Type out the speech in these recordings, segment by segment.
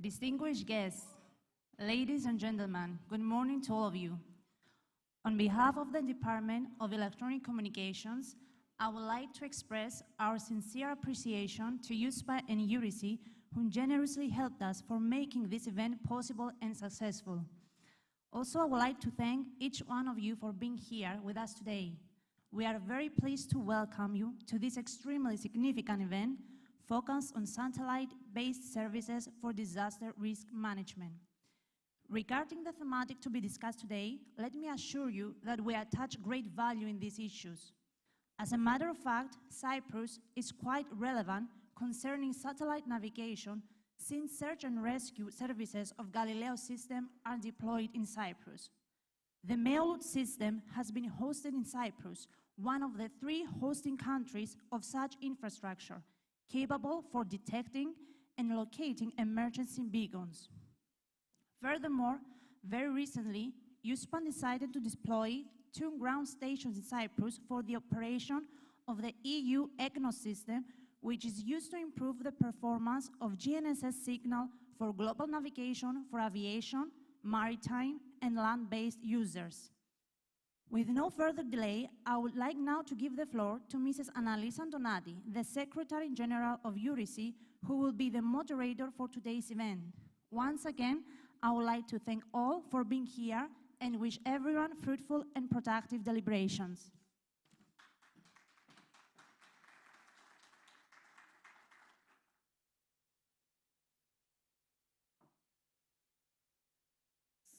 Distinguished guests, ladies and gentlemen, good morning to all of you. On behalf of the Department of Electronic Communications, I would like to express our sincere appreciation to USPA and URICI, who generously helped us for making this event possible and successful. Also, I would like to thank each one of you for being here with us today. We are very pleased to welcome you to this extremely significant event focused on satellite-based services for disaster risk management. Regarding the thematic to be discussed today, let me assure you that we attach great value in these issues. As a matter of fact, Cyprus is quite relevant concerning satellite navigation since search and rescue services of Galileo system are deployed in Cyprus. The Meolud system has been hosted in Cyprus, one of the 3 hosting countries of such infrastructure, capable for detecting and locating emergency beacons. Furthermore, very recently, USPAN decided to deploy 2 ground stations in Cyprus for the operation of the EU EGNOS system, which is used to improve the performance of GNSS signal for global navigation for aviation, maritime, and land-based users. With no further delay, I would like now to give the floor to Mrs. Annalisa Donati, the Secretary General of URICI, who will be the moderator for today's event. Once again, I would like to thank all for being here and wish everyone fruitful and productive deliberations.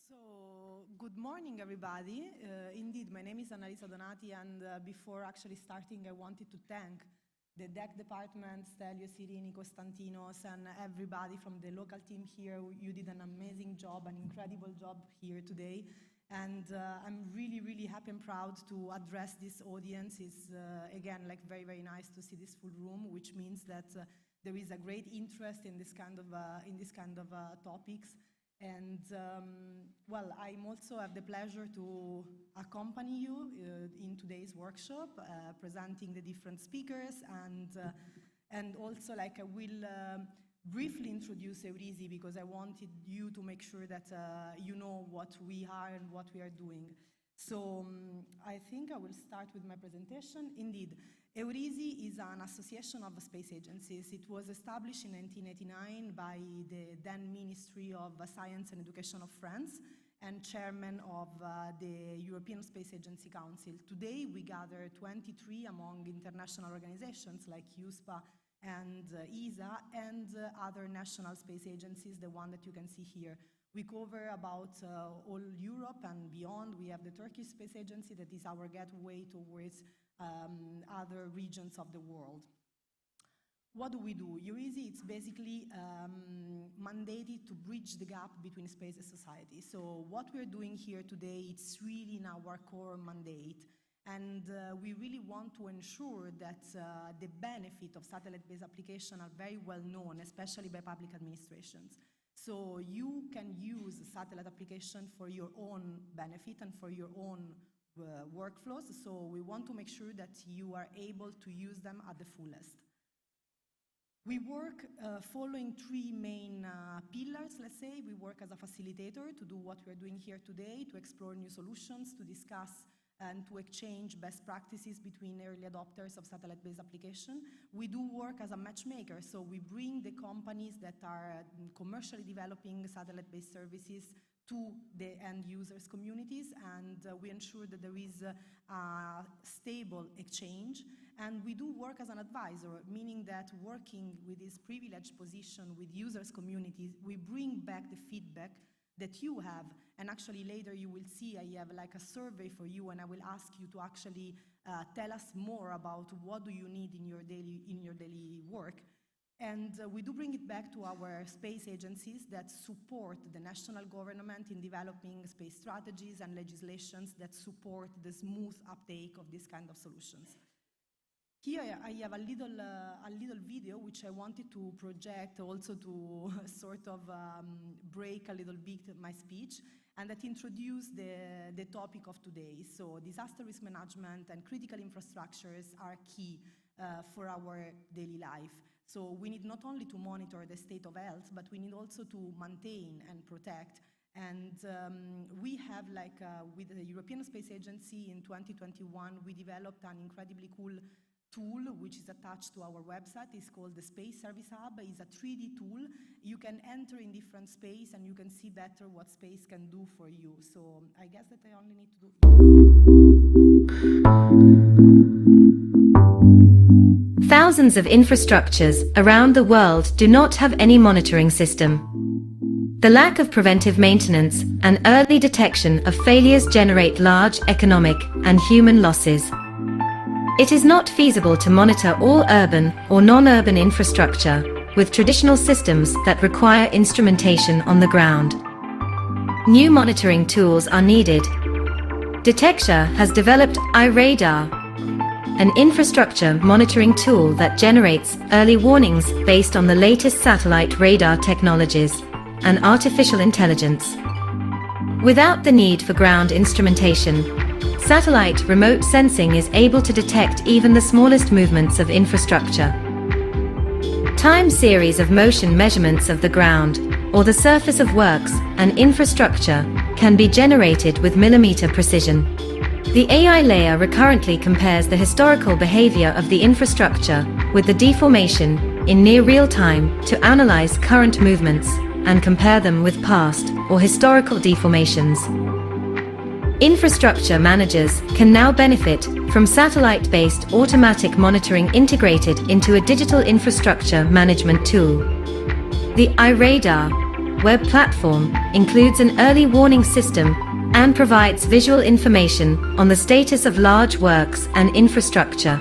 So, good morning, everybody. Indeed, my name is Annalisa Donati, and before actually starting, I wanted to thank the DEC department, Stelio, Sirini, Konstantinos, and everybody from the local team here. You did an amazing job, an incredible job here today. And I'm really, really happy and proud to address this audience. It's, again, like very, very nice to see this full room, which means that there is a great interest in this kind of topics. And, well, I also have the pleasure to accompany you in today's workshop, presenting the different speakers, and also, like, I will briefly introduce EURISI because I wanted you to make sure that you know what we are and what we are doing. So I think I will start with my presentation. Indeed, EURISI is an association of space agencies. It was established in 1989 by the then Ministry of Science and Education of France and chairman of the European Space Agency Council. Today, we gather 23 among international organizations like USPA and ESA and other national space agencies, the one that you can see here. We cover about all Europe and beyond. We have the Turkish Space Agency that is our gateway towards other regions of the world. What do we do? EURISI, it's basically mandated to bridge the gap between space and society. So what we're doing here today, it's really in our core mandate. And we really want to ensure that the benefit of satellite-based applications are very well known, especially by public administrations. So you can use satellite application for your own benefit and for your own workflows. So we want to make sure that you are able to use them at the fullest. We work following 3 main pillars, let's say. We work as a facilitator to do what we're doing here today, to explore new solutions, to discuss and to exchange best practices between early adopters of satellite-based application. We do work as a matchmaker, so we bring the companies that are commercially developing satellite-based services to the end users communities, and we ensure that there is a stable exchange. And we do work as an advisor, meaning that working with this privileged position with users communities, we bring back the feedback that you have, and actually later you will see I have like a survey for you, and I will ask you to actually tell us more about what do you need in your daily work. And we do bring it back to our space agencies that support the national government in developing space strategies and legislations that support the smooth uptake of this kind of solutions. Here I have a little video which I wanted to project also to sort of break a little bit my speech, and that introduced the topic of today. So disaster risk management and critical infrastructures are key for our daily life. So we need not only to monitor the state of health, but we need also to maintain and protect. And we have, with the European Space Agency in 2021, we developed an incredibly cool tool which is attached to our website. It's called the Space Service Hub. It's a 3D tool. You can enter in different space and you can see better what space can do for you. So I guess that I only need to do yes. Thousands of infrastructures around the world do not have any monitoring system. The lack of preventive maintenance and early detection of failures generate large economic and human losses. It is not feasible to monitor all urban or non-urban infrastructure with traditional systems that require instrumentation on the ground. New monitoring tools are needed. Detectia has developed iRadar, an infrastructure monitoring tool that generates early warnings based on the latest satellite radar technologies and artificial intelligence. Without the need for ground instrumentation, satellite remote sensing is able to detect even the smallest movements of infrastructure. Time series of motion measurements of the ground or the surface of works and infrastructure can be generated with millimeter precision. The AI layer recurrently compares the historical behavior of the infrastructure with the deformation in near real time to analyze current movements and compare them with past or historical deformations. Infrastructure managers can now benefit from satellite-based automatic monitoring integrated into a digital infrastructure management tool. The iRadar web platform includes an early warning system and provides visual information on the status of large works and infrastructure.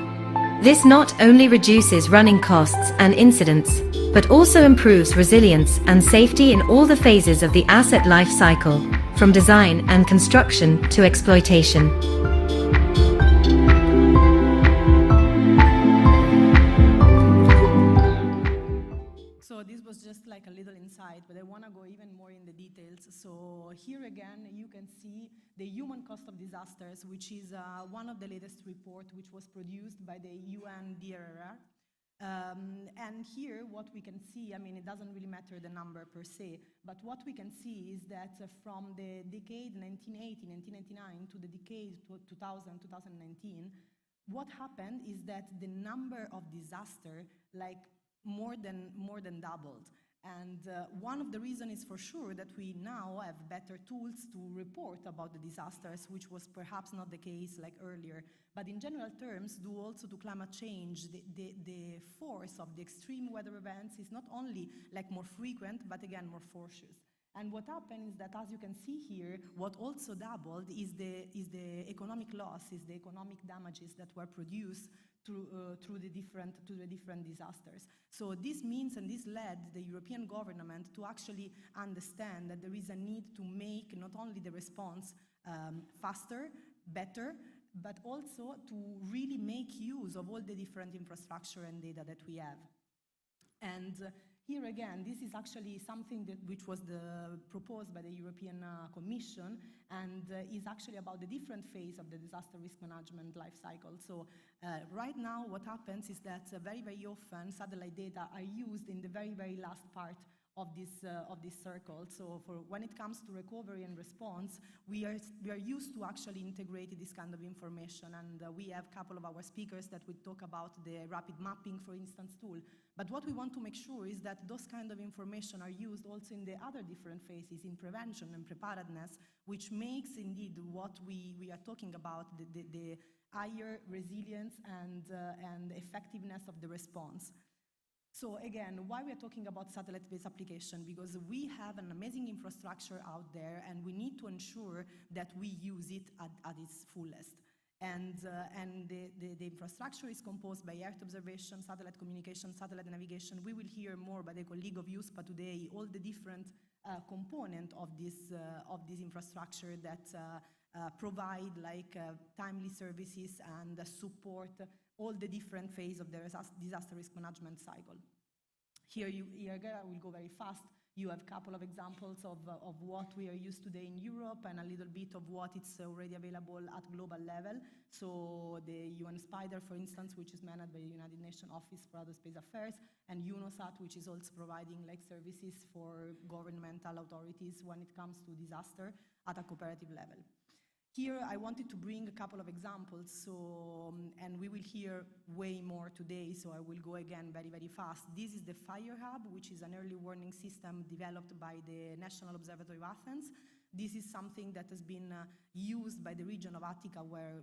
This not only reduces running costs and incidents, but also improves resilience and safety in all the phases of the asset life cycle, from design and construction to exploitation. So this was just like a little insight, but I want to go even more in the details. So here again, you can see the human cost of disasters, which is one of the latest reports, which was produced by the UN DRR. And here, what we can see, I mean, it doesn't really matter the number per se, but what we can see is that from the decade 1980, 1999 to the decade 2000, 2019, what happened is that the number of disasters, more than doubled. And one of the reasons is for sure that we now have better tools to report about the disasters, which was perhaps not the case like earlier. But in general terms, due also to climate change, the force of the extreme weather events is not only more frequent, but again, more forcious. And what happened is that, as you can see here, what also doubled is the economic loss, is the economic damages that were produced through the different disasters. So this means, and this led the European government to actually understand that there is a need to make not only the response faster, better, but also to really make use of all the different infrastructure and data that we have. And here again, this is actually something which was proposed by the European Commission, and is actually about the different phase of the disaster risk management life cycle. So right now, what happens is that very, very often satellite data are used in the very, very last part of this circle. So when it comes to recovery and response, we are used to actually integrate this kind of information, and we have a couple of our speakers that will talk about the rapid mapping, for instance, tool. But what we want to make sure is that those kind of information are used also in the other different phases, in prevention and preparedness, which makes indeed what we are talking about, the higher resilience and effectiveness of the response. So again, why we are talking about satellite-based application? Because we have an amazing infrastructure out there, and we need to ensure that we use it at its fullest. And the infrastructure is composed by Earth observation, satellite communication, satellite navigation. We will hear more by the colleague of USPA today, all the different components of this infrastructure that provide timely services and support all the different phases of the disaster risk management cycle. Here again, I will go very fast. You have a couple of examples of what we are used today in Europe and a little bit of what it's already available at global level. So the UN Spider, for instance, which is managed by the United Nations Office for Outer Space Affairs, and UNOSAT, which is also providing like services for governmental authorities when it comes to disaster at a cooperative level. Here, I wanted to bring a couple of examples, and we will hear way more today, so I will go again very, very fast. This is the Fire Hub, which is an early warning system developed by the National Observatory of Athens. This is something that has been used by the region of Attica, where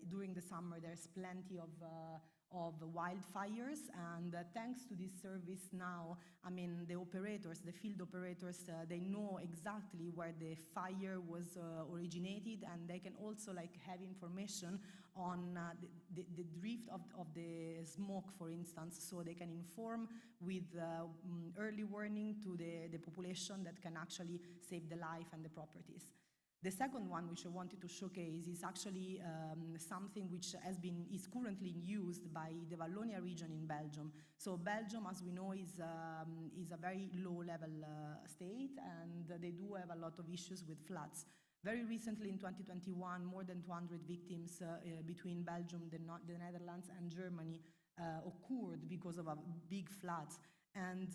during the summer there's plenty of wildfires, and thanks to this service now, I mean, the operators, the field operators, they know exactly where the fire was originated, and they can also like have information on the drift of the smoke, for instance, so they can inform with early warning to the population that can actually save the life and the properties. The second one, which I wanted to showcase, is actually something which is currently used by the Wallonia region in Belgium. So Belgium, as we know, is a very low-level state, and they do have a lot of issues with floods. Very recently, in 2021, more than 200 victims between Belgium, the Netherlands, and Germany occurred because of a big floods. And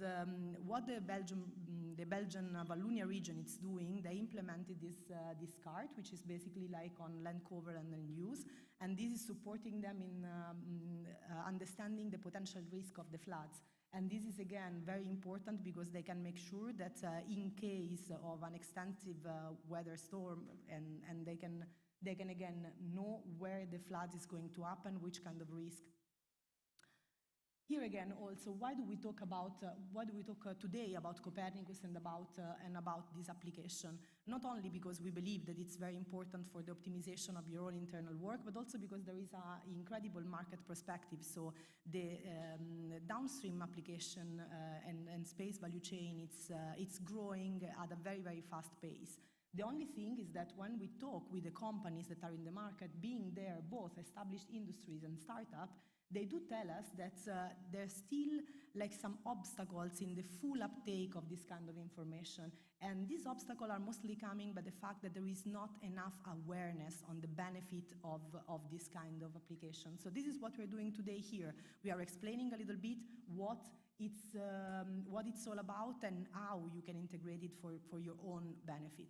what the Belgian Wallonia region is doing, they implemented this card, which is basically like on land cover and land use, and this is supporting them in understanding the potential risk of the floods. And this is again very important because they can make sure that in case of an extensive weather storm, and they can again know where the flood is going to happen, which kind of risk. Here again, also, why do we talk today about Copernicus and about this application? Not only because we believe that it's very important for the optimization of your own internal work, but also because there is an incredible market perspective. So the downstream application and space value chain, it's growing at a very, very fast pace. The only thing is that when we talk with the companies that are in the market, being there both established industries and startups, they do tell us that there's still like some obstacles in the full uptake of this kind of information. And these obstacles are mostly coming by the fact that there is not enough awareness on the benefit of this kind of application. So this is what we're doing today here. We are explaining a little bit what it's all about and how you can integrate it for your own benefit.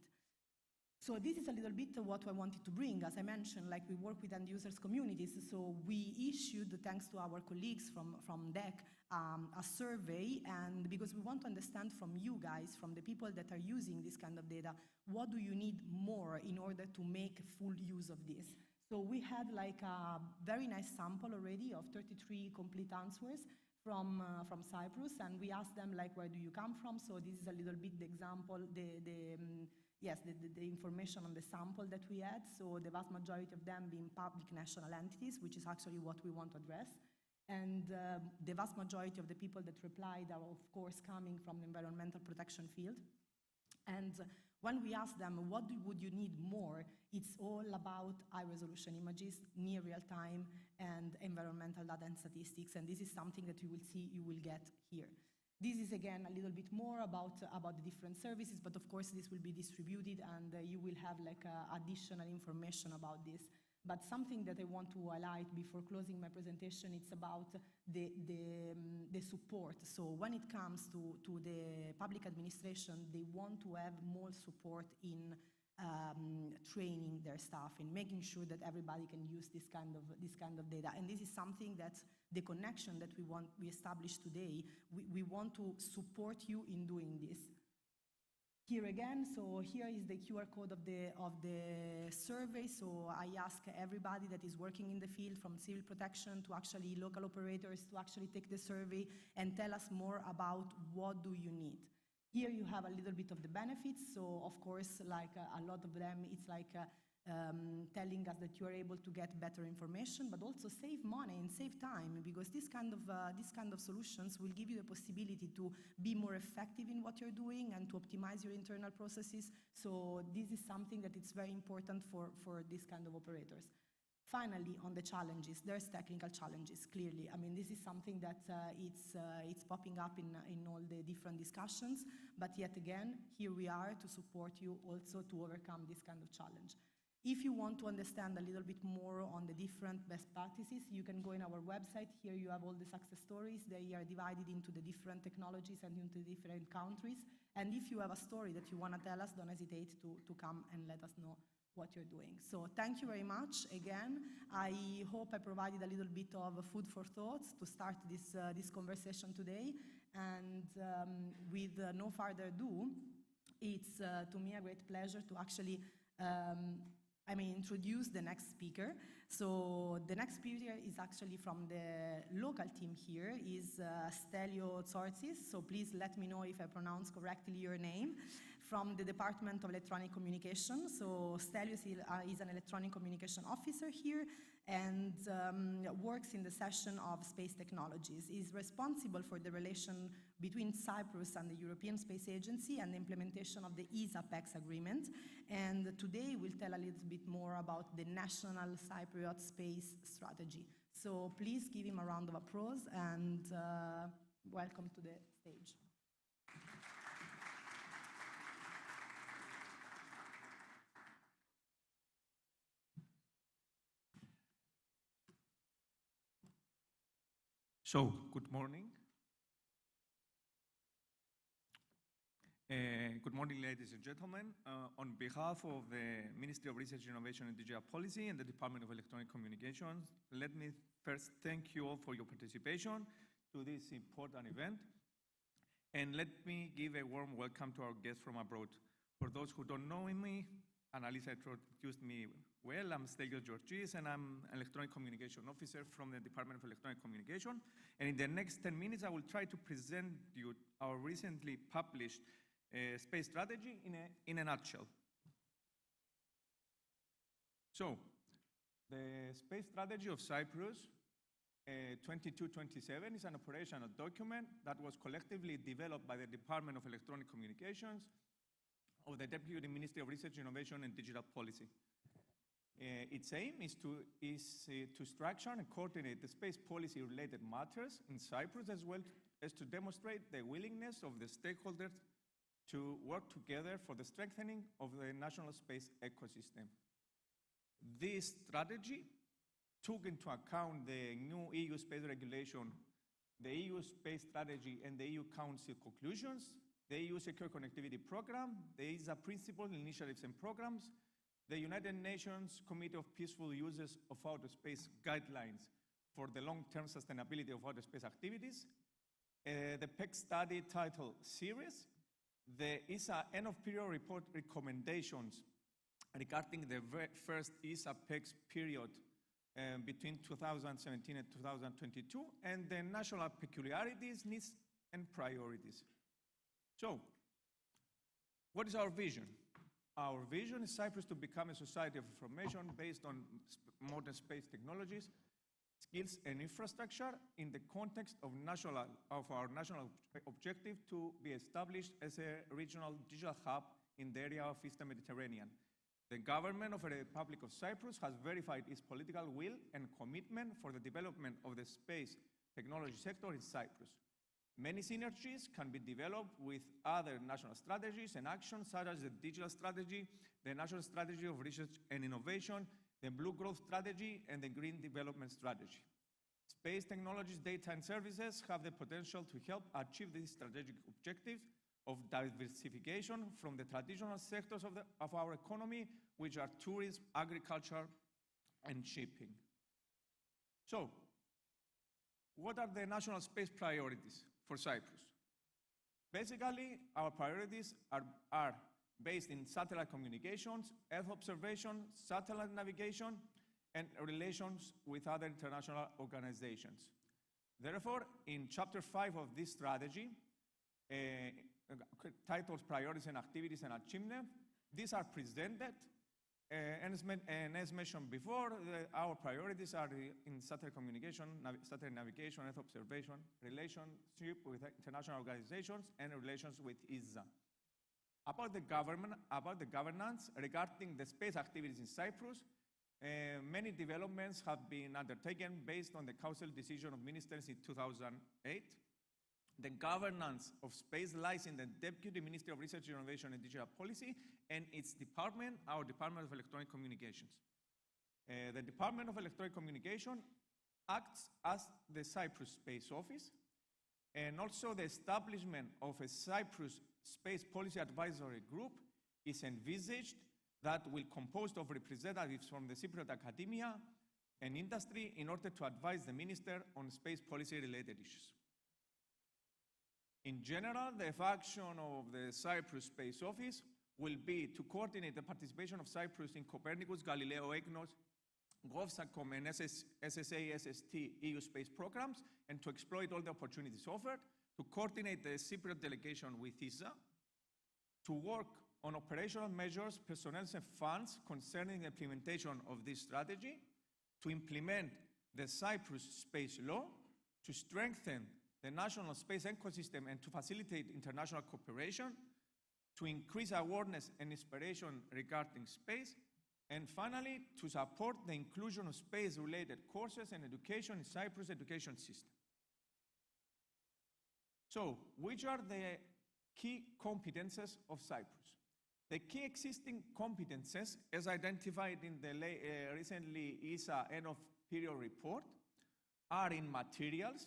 So this is a little bit what I wanted to bring. As I mentioned, like we work with end users communities, so we issued, thanks to our colleagues from DEC, a survey, and because we want to understand from you guys, from the people that are using this kind of data, what do you need more in order to make full use of this? So we had like a very nice sample already of 33 complete answers from Cyprus, and we asked them like, where do you come from? So this is a little bit the example, the information on the sample that we had. So the vast majority of them being public national entities, which is actually what we want to address. And the vast majority of the people that replied are, of course, coming from the environmental protection field. And when we ask them, what would you need more? It's all about high-resolution images, near real-time, and environmental data and statistics. And this is something that you will see, you will get here. This is, again, a little bit more about the different services, but of course this will be distributed and you will have like additional information about this. But something that I want to highlight before closing my presentation, it's about the support. So when it comes to the public administration, they want to have more support in training their staff, in making sure that everybody can use this kind of data. And this is something that the connection that we establish today, we want to support you in doing this. Here again, so here is the QR code of the survey. So I ask everybody that is working in the field, from civil protection to actually local operators, to actually take the survey and tell us more about what do you need. Here you have a little bit of the benefits. So of course, like a lot of them, it's like telling us that you are able to get better information, but also save money and save time, because this kind of solutions will give you the possibility to be more effective in what you're doing and to optimize your internal processes. So this is something that is very important for this kind of operators. Finally, on the challenges, there's technical challenges, clearly. I mean, this is something that it's popping up in all the different discussions, but yet again, here we are to support you also to overcome this kind of challenge. If you want to understand a little bit more on the different best practices, you can go in our website. Here you have all the success stories. They are divided into the different technologies and into different countries. And if you have a story that you want to tell us, don't hesitate to come and let us know what you're doing. So thank you very much again. I hope I provided a little bit of food for thoughts to start this conversation today. And with no further ado, it's to me a great pleasure to actually introduce the next speaker. So the next speaker is actually from the local team here, is Stelio Tsortsis. So please let me know if I pronounce correctly your name. From the Department of Electronic Communication. So Stelios is an electronic communication officer here and works in the section of space technologies. He's responsible for the relation between Cyprus and the European Space Agency and the implementation of the ESA-PEX agreement. And today we'll tell a little bit more about the National Cypriot Space Strategy. So please give him a round of applause and welcome to the stage. So, good morning. Good morning, ladies and gentlemen. On behalf of the Ministry of Research, Innovation and Digital Policy and the Department of Electronic Communications, let me first thank you all for your participation to this important event. And let me give a warm welcome to our guests from abroad. For those who don't know me, Annalisa introduced me well. I'm Stelios Tsortsis, and I'm an Electronic Communication Officer from the Department of Electronic Communication. And in the next 10 minutes, I will try to present you our recently published space strategy in a nutshell. So, the space strategy of Cyprus 22-27 is an operational document that was collectively developed by the Department of Electronic Communications of the Deputy Ministry of Research, Innovation and Digital Policy. Its aim is to structure and coordinate the space policy-related matters in Cyprus, as well as to demonstrate the willingness of the stakeholders to work together for the strengthening of the national space ecosystem. This strategy took into account the new EU space regulation, the EU space strategy and the EU Council conclusions, the EU Secure Connectivity Program, the ESA principles, initiatives and programs, the United Nations Committee of Peaceful Users of Outer Space guidelines for the long-term sustainability of outer space activities, the PEC study titled Series, the ESA end-of-period report recommendations regarding the first ESA PEC period between 2017 and 2022, and the national peculiarities, needs, and priorities. So, what is our vision? Our vision is Cyprus to become a society of information based on modern space technologies, skills, and infrastructure in the context of our national objective to be established as a regional digital hub in the area of Eastern Mediterranean. The government of the Republic of Cyprus has verified its political will and commitment for the development of the space technology sector in Cyprus. Many synergies can be developed with other national strategies and actions, such as the digital strategy, the national strategy of research and innovation, the blue growth strategy, and the green development strategy. Space technologies, data, and services have the potential to help achieve this strategic objective of diversification from the traditional sectors of our economy, which are tourism, agriculture, and shipping. So, what are the national space priorities for Cyprus? Basically, our priorities are based in satellite communications, Earth observation, satellite navigation, and relations with other international organizations. Therefore, in Chapter 5 of this strategy, titled Priorities and Activities and Achievement, these are presented. And as mentioned before, our priorities are in satellite communication, satellite navigation, Earth observation, relationship with international organizations, and relations with ESA. About the governance regarding the space activities in Cyprus, many developments have been undertaken based on the Council decision of Ministers in 2008. The governance of space lies in the Deputy Ministry of Research, Innovation and Digital Policy and its department, our Department of Electronic Communications. The Department of Electronic Communication acts as the Cyprus Space Office, and also the establishment of a Cyprus Space Policy Advisory Group is envisaged that will composed of representatives from the Cypriot academia and industry in order to advise the minister on space policy related issues. In general, the function of the Cyprus Space Office will be to coordinate the participation of Cyprus in Copernicus, Galileo, EGNOS, GovSatcom and SSA, SST EU space programs, and to exploit all the opportunities offered, to coordinate the Cypriot delegation with ESA, to work on operational measures, personnel and funds concerning the implementation of this strategy, to implement the Cyprus Space Law, to strengthen the national space ecosystem and to facilitate international cooperation, to increase awareness and inspiration regarding space, and finally, to support the inclusion of space-related courses and education in Cyprus education system. So, which are the key competences of Cyprus? The key existing competences, as identified in the recently ESA end of period report, are in materials,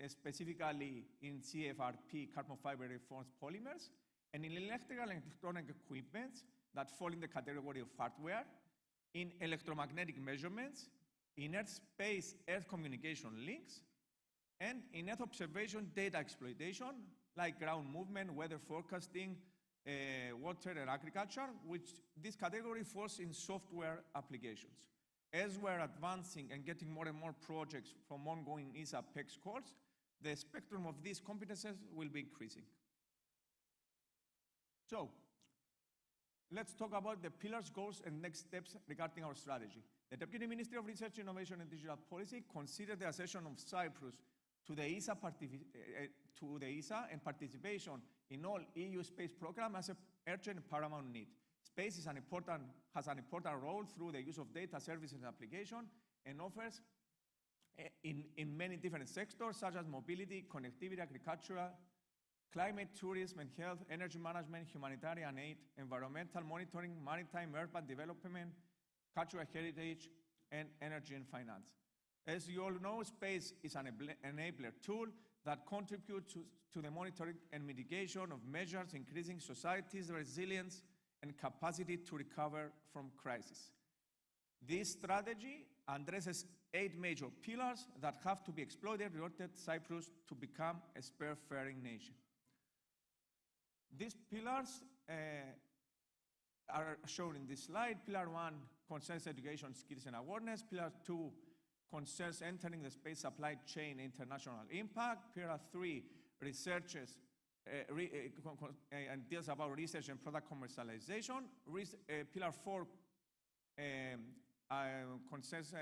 specifically in CFRP, carbon fiber reinforced polymers, and in electrical and electronic equipment that fall in the category of hardware, in electromagnetic measurements, in Earth space, Earth communication links, and in Earth observation data exploitation, like ground movement, weather forecasting, water and agriculture, which this category falls in software applications. As we're advancing and getting more and more projects from ongoing ESA PEX calls, the spectrum of these competences will be increasing. So, let's talk about the pillars, goals, and next steps regarding our strategy. The Deputy Ministry of Research, Innovation and Digital Policy considered the accession of Cyprus to the ESA and participation in all EU space programs as an urgent and paramount need. Space has an important role through the use of data, services, and application, and offers in many different sectors, such as mobility, connectivity, agriculture, climate, tourism and health, energy management, humanitarian aid, environmental monitoring, maritime, urban development, cultural heritage, and energy and finance. As you all know, space is an enabler tool that contributes to the monitoring and mitigation of measures increasing society's resilience and capacity to recover from crisis. This strategy addresses 8 major pillars that have to be exploited in order for Cyprus to become a spacefaring nation. These pillars are shown in this slide. Pillar 1 concerns education, skills, and awareness. Pillar 2 concerns entering the space supply chain international impact. Pillar 3 researches and deals about research and product commercialization. Pillar 4 concerns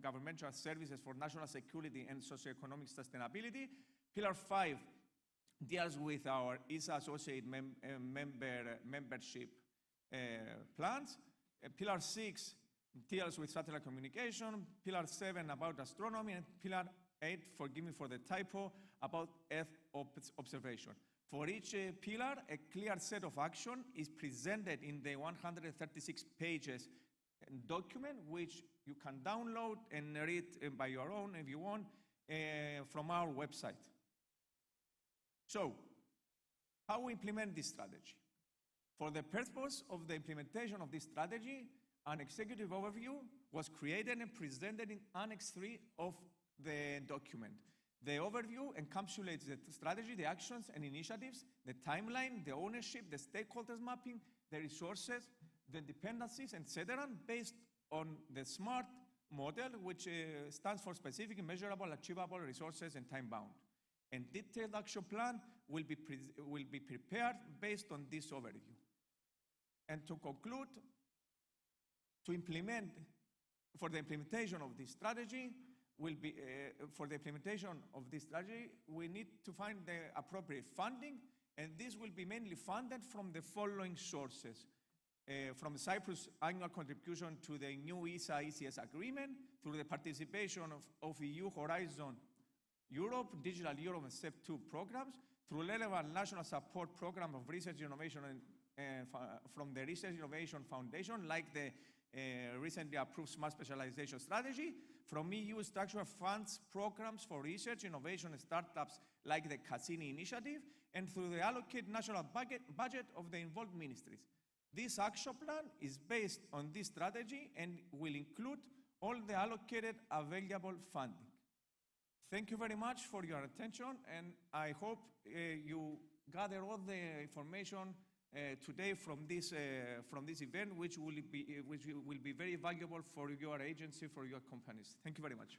governmental services for national security and socioeconomic sustainability. Pillar 5 deals with our ESA associate membership plans. Pillar 6 deals with satellite communication. Pillar 7 about astronomy, and Pillar 8, forgive me for the typo, about Earth observation. For each pillar, a clear set of action is presented in the 136 pages document, which you can download and read by your own if you want from our website. So, how we implement this strategy? For the purpose of the implementation of this strategy, an executive overview was created and presented in Annex 3 of the document. The overview encapsulates the strategy, the actions and initiatives, the timeline, the ownership, the stakeholders mapping, the resources, the dependencies, etc., based on the SMART model, which stands for specific, measurable, achievable, resources, and time-bound. And detailed action plan will be prepared based on this overview. And to conclude, for the implementation of this strategy, we need to find the appropriate funding, and this will be mainly funded from the following sources. from Cyprus' annual contribution to the new ESA-ECS agreement, through the participation of EU Horizon Europe, Digital Europe, and STEP2 programs, through relevant national support program of research innovation from the Research Innovation Foundation, like the recently approved Smart Specialization Strategy, from EU structural funds programs for research, innovation, and startups, like the Cassini Initiative, and through the allocated national budget of the involved ministries. This action plan is based on this strategy and will include all the allocated available funding. Thank you very much for your attention, and I hope you gather all the information today from this event, which will be very valuable for your agency, for your companies. Thank you very much.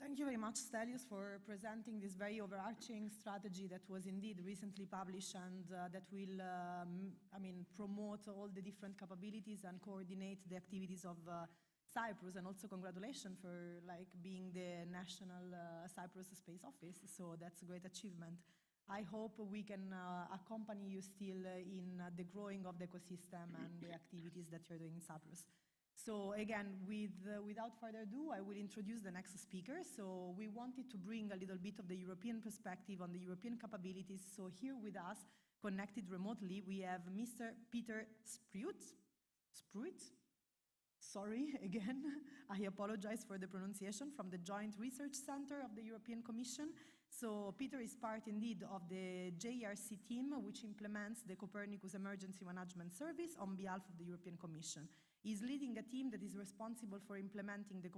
Thank you very much, Stelios, for presenting this very overarching strategy that was indeed recently published and that will, promote all the different capabilities and coordinate the activities of Cyprus. And also congratulations for being the National Cyprus Space Office. So that's a great achievement. I hope we can accompany you still in the growing of the ecosystem and the activities that you're doing in Cyprus. So again, without further ado, I will introduce the next speaker. So we wanted to bring a little bit of the European perspective on the European capabilities. So here with us, connected remotely, we have Mr. Peter Spruit. Sorry, again, I apologize for the pronunciation, from the Joint Research Center of the European Commission. So Peter is part indeed of the JRC team, which implements the Copernicus Emergency Management Service on behalf of the European Commission. He's leading a team that is responsible for implementing the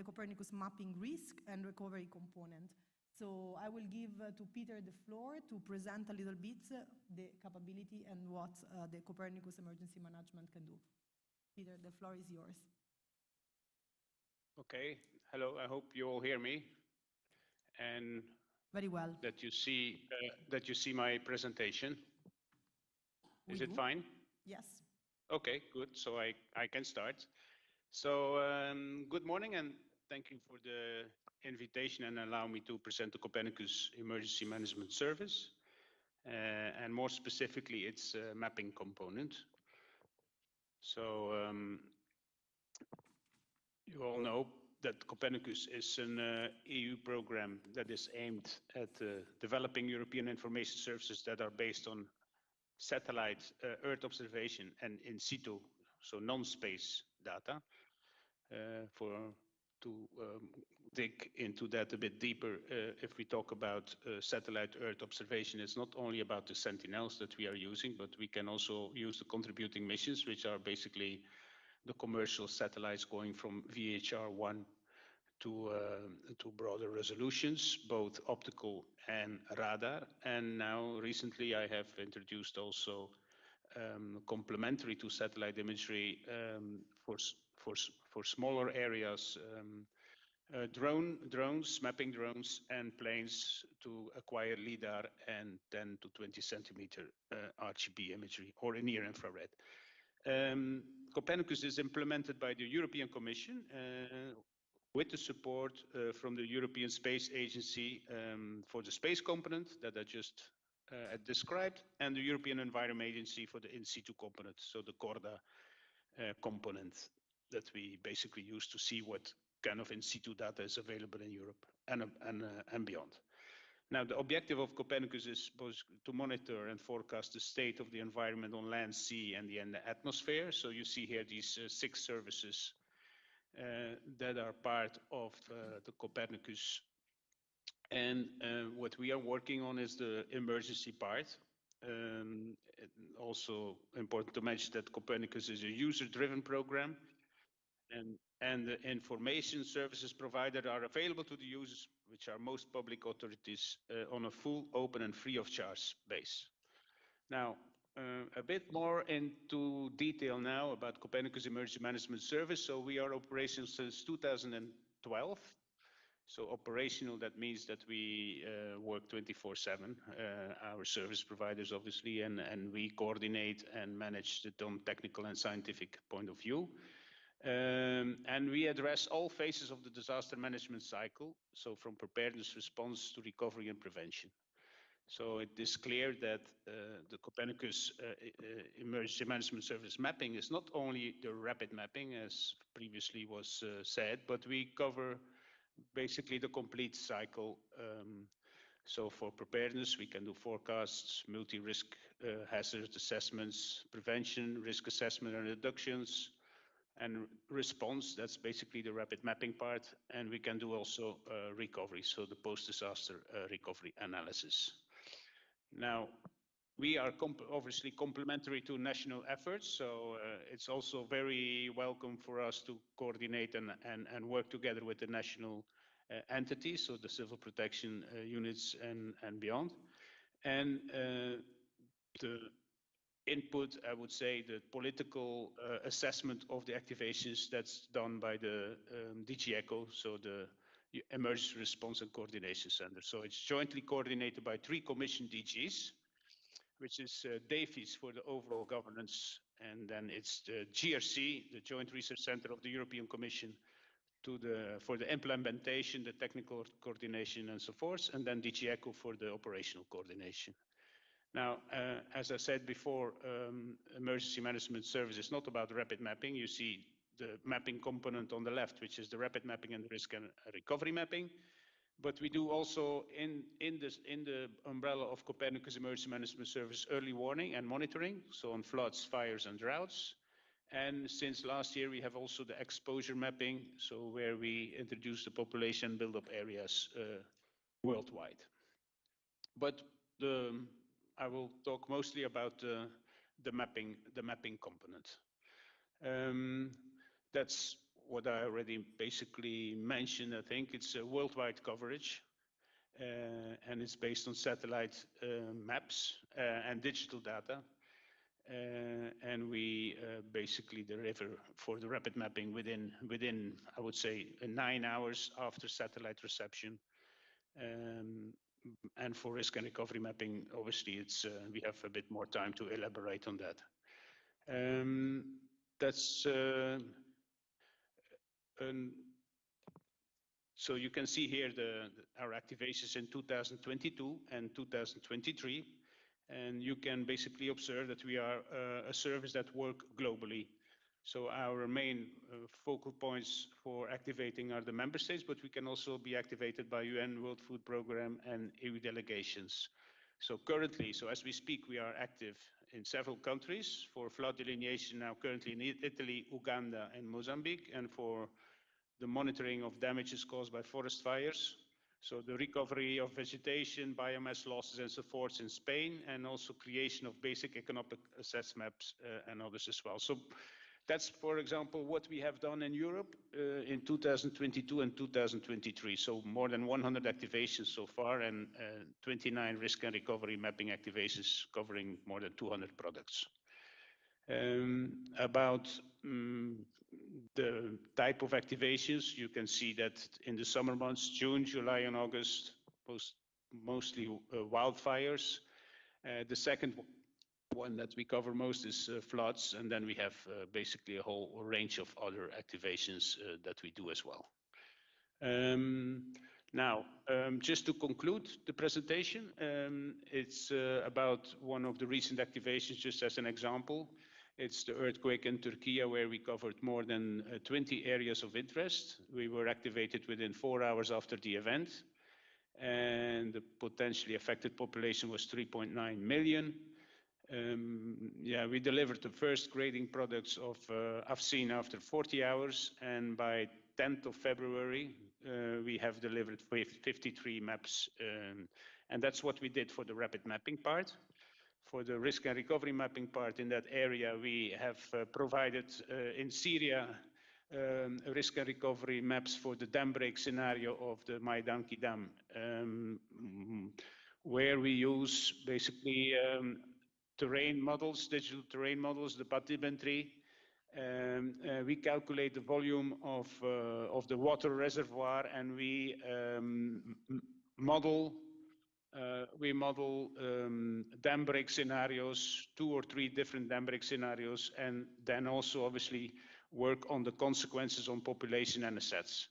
Copernicus mapping risk and recovery component. So I will give to Peter the floor to present a little bit the capability and what the Copernicus emergency management can do. Peter, the floor is yours. Okay, hello, I hope you all hear me. And very well. That you see my presentation. Is it fine? Yes. Okay, good. So I can start. So good morning, and thank you for the invitation and allow me to present the Copernicus Emergency Management Service, and more specifically its mapping component. So you all know that Copernicus is an EU program that is aimed at developing European information services that are based on satellite Earth observation and in situ, so non-space data. To dig into that a bit deeper, if we talk about satellite Earth observation, it's not only about the Sentinels that we are using, but we can also use the contributing missions, which are basically the commercial satellites going from VHR-1 to broader resolutions, both optical and radar. And now recently I have introduced also complementary to satellite imagery for smaller areas, drones, mapping drones, and planes to acquire LIDAR and 10 to 20 centimeter RGB imagery or near infrared. Copernicus is implemented by the European Commission with the support from the European Space Agency for the space component that I just described, and the European Environment Agency for the in situ component, so the CORDA component that we basically use to see what kind of in situ data is available in Europe and beyond. Now, the objective of Copernicus is both to monitor and forecast the state of the environment on land, sea, and in the atmosphere. So you see here these 6 services that are part of the Copernicus. And what we are working on is the emergency part. Also important to mention that Copernicus is a user-driven program, and the information services provided are available to the users, which are most public authorities, on a full, open, and free of charge base. Now, a bit more into detail now about Copernicus Emergency Management Service. So we are operational since 2012. So operational, that means that we work 24/7, our service providers obviously, and we coordinate and manage it on technical and scientific point of view. And we address all phases of the disaster management cycle, so from preparedness, response to recovery and prevention. So it is clear that the Copernicus Emergency Management Service mapping is not only the rapid mapping, as previously was said, but we cover basically the complete cycle. So for preparedness, we can do forecasts, multi-risk hazard assessments, prevention, risk assessment and reductions, and response, that's basically the rapid mapping part. And we can do also recovery, so the post-disaster recovery analysis. Now, we are obviously complementary to national efforts, so it's also very welcome for us to coordinate and work together with the national entities, so the civil protection units and beyond. And the input, I would say, the political assessment of the activations that's done by the DG ECHO, so the Emergency Response and Coordination Center. So it's jointly coordinated by 3 commission DGs, which is DAFIS for the overall governance, and then it's the GRC, the Joint Research Center of the European Commission, for the implementation, the technical coordination and so forth, and then DG ECHO for the operational coordination. Now, as I said before, emergency management service is not about rapid mapping. You see the mapping component on the left, which is the rapid mapping and the risk and recovery mapping. But we do also in the umbrella of Copernicus Emergency Management Service early warning and monitoring, so on floods, fires, and droughts. And since last year, we have also the exposure mapping, so where we introduce the population build-up areas worldwide. But I will talk mostly about the mapping component. That's what I already basically mentioned. I think it's a worldwide coverage, and it's based on satellite maps and digital data. And we basically deliver for the rapid mapping within I would say 9 hours after satellite reception. And for risk and recovery mapping, obviously it's we have a bit more time to elaborate on that. So you can see here our activations in 2022 and 2023. And you can basically observe that we are a service that works globally. So our main focal points for activating are the member states, but we can also be activated by UN World Food Programme and EU delegations. So currently, so as we speak, we are active in several countries for flood delineation now currently in Italy, Uganda, and Mozambique, and for the monitoring of damages caused by forest fires. So the recovery of vegetation, biomass losses, and so forth in Spain, and also creation of basic economic assess maps and others as well. So that's, for example, what we have done in Europe in 2022 and 2023. So more than 100 activations so far, and 29 risk and recovery mapping activations covering more than 200 products. About the type of activations, you can see that in the summer months, June, July, and August, mostly wildfires. The second one that we cover most is floods, and then we have basically a whole range of other activations that we do as well. Now, just to conclude the presentation, it's about one of the recent activations, just as an example. It's the earthquake in Turkey, where we covered more than 20 areas of interest. We were activated within 4 hours after the event, and the potentially affected population was 3.9 million. We delivered the first grading products of Afsin after 40 hours, and by 10th of February, we have delivered 53 maps, and that's what we did for the rapid mapping part. For the risk and recovery mapping part in that area, we have provided in Syria risk and recovery maps for the dam break scenario of the Maidanki Dam, where we use basically terrain models, digital terrain models, the bathymetry. We calculate the volume of the water reservoir, and we model dam break scenarios, 2 or 3 different dam break scenarios, and then also obviously work on the consequences on population and assets.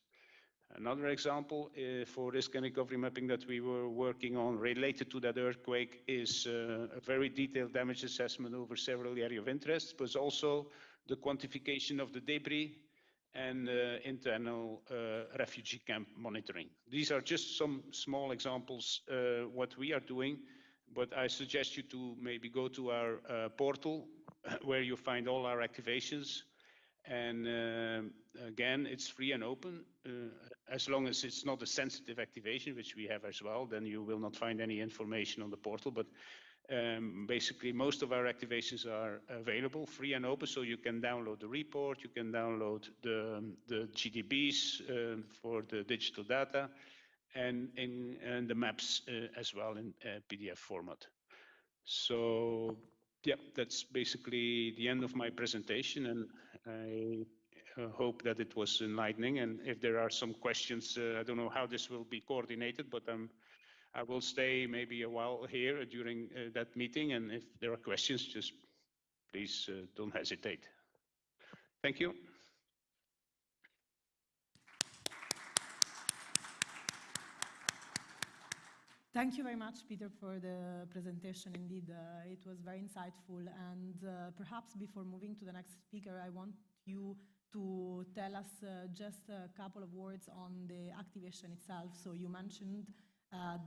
Another example for risk and recovery mapping that we were working on related to that earthquake is a very detailed damage assessment over several areas of interest, but also the quantification of the debris and internal refugee camp monitoring. These are just some small examples what we are doing, but I suggest you to maybe go to our portal where you find all our activations. And again, it's free and open. As long as it's not a sensitive activation, which we have as well, then you will not find any information on the portal. But basically, most of our activations are available, free and open, so you can download the report, you can download the GDBs for the digital data, and the maps as well in PDF format. So yeah, that's basically the end of my presentation, and I hope that it was enlightening. And if there are some questions, I don't know how this will be coordinated, but I will stay maybe a while here during that meeting, and if there are questions, just please don't hesitate. Thank you. Thank you very much, Peter, for the presentation. Indeed, it was very insightful. And perhaps before moving to the next speaker, I want you to tell us just a couple of words on the activation itself. So you mentioned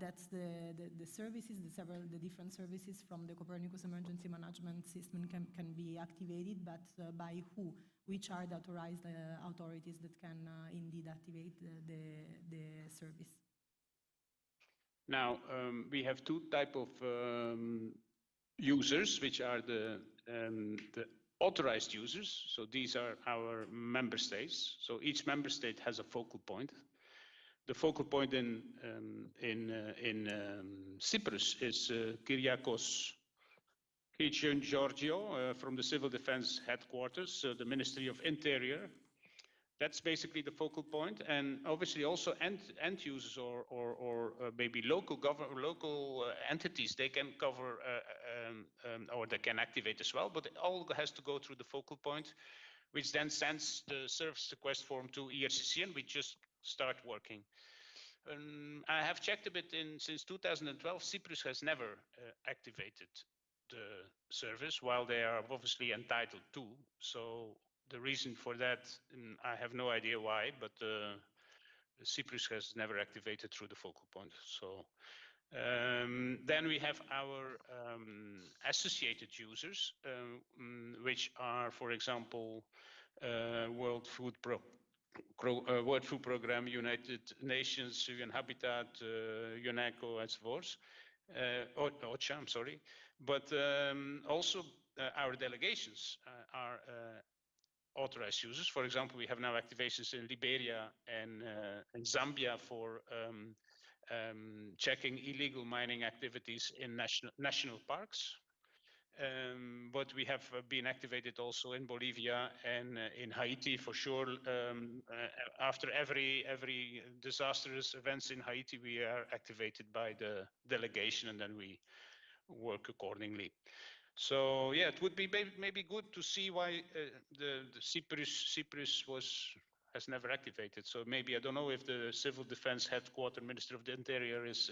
that the services, the different services from the Copernicus Emergency Management System can be activated, but by who? Which are the authorized authorities that can indeed activate the service? Now, we have two types of users, which are the authorized users. So these are our member states. So each member state has a focal point. The focal point in Cyprus is Kyriakos Georgiou from the Civil Defense Headquarters, the Ministry of Interior. That's basically the focal point, and obviously also end users or maybe local entities, they can cover or they can activate as well, but it all has to go through the focal point, which then sends the service request form to ERCC, and we just start working. I have checked a bit since 2012, Cyprus has never activated the service, while they are obviously entitled to. So the reason for that, I have no idea why, but Cyprus has never activated through the focal point. So then we have our associated users, which are, for example, World Food Programme, United Nations, UN Habitat, UNESCO, as forth, OCHA, I'm sorry. But also our delegations are authorized users. For example, we have now activations in Liberia and Zambia for checking illegal mining activities in national parks. But we have been activated also in Bolivia and in Haiti for sure. After every disastrous events in Haiti, we are activated by the delegation, and then we work accordingly. So yeah, it would be maybe good to see why the Cyprus has never activated. So maybe, I don't know if the Civil Defense Headquarters Minister of the Interior is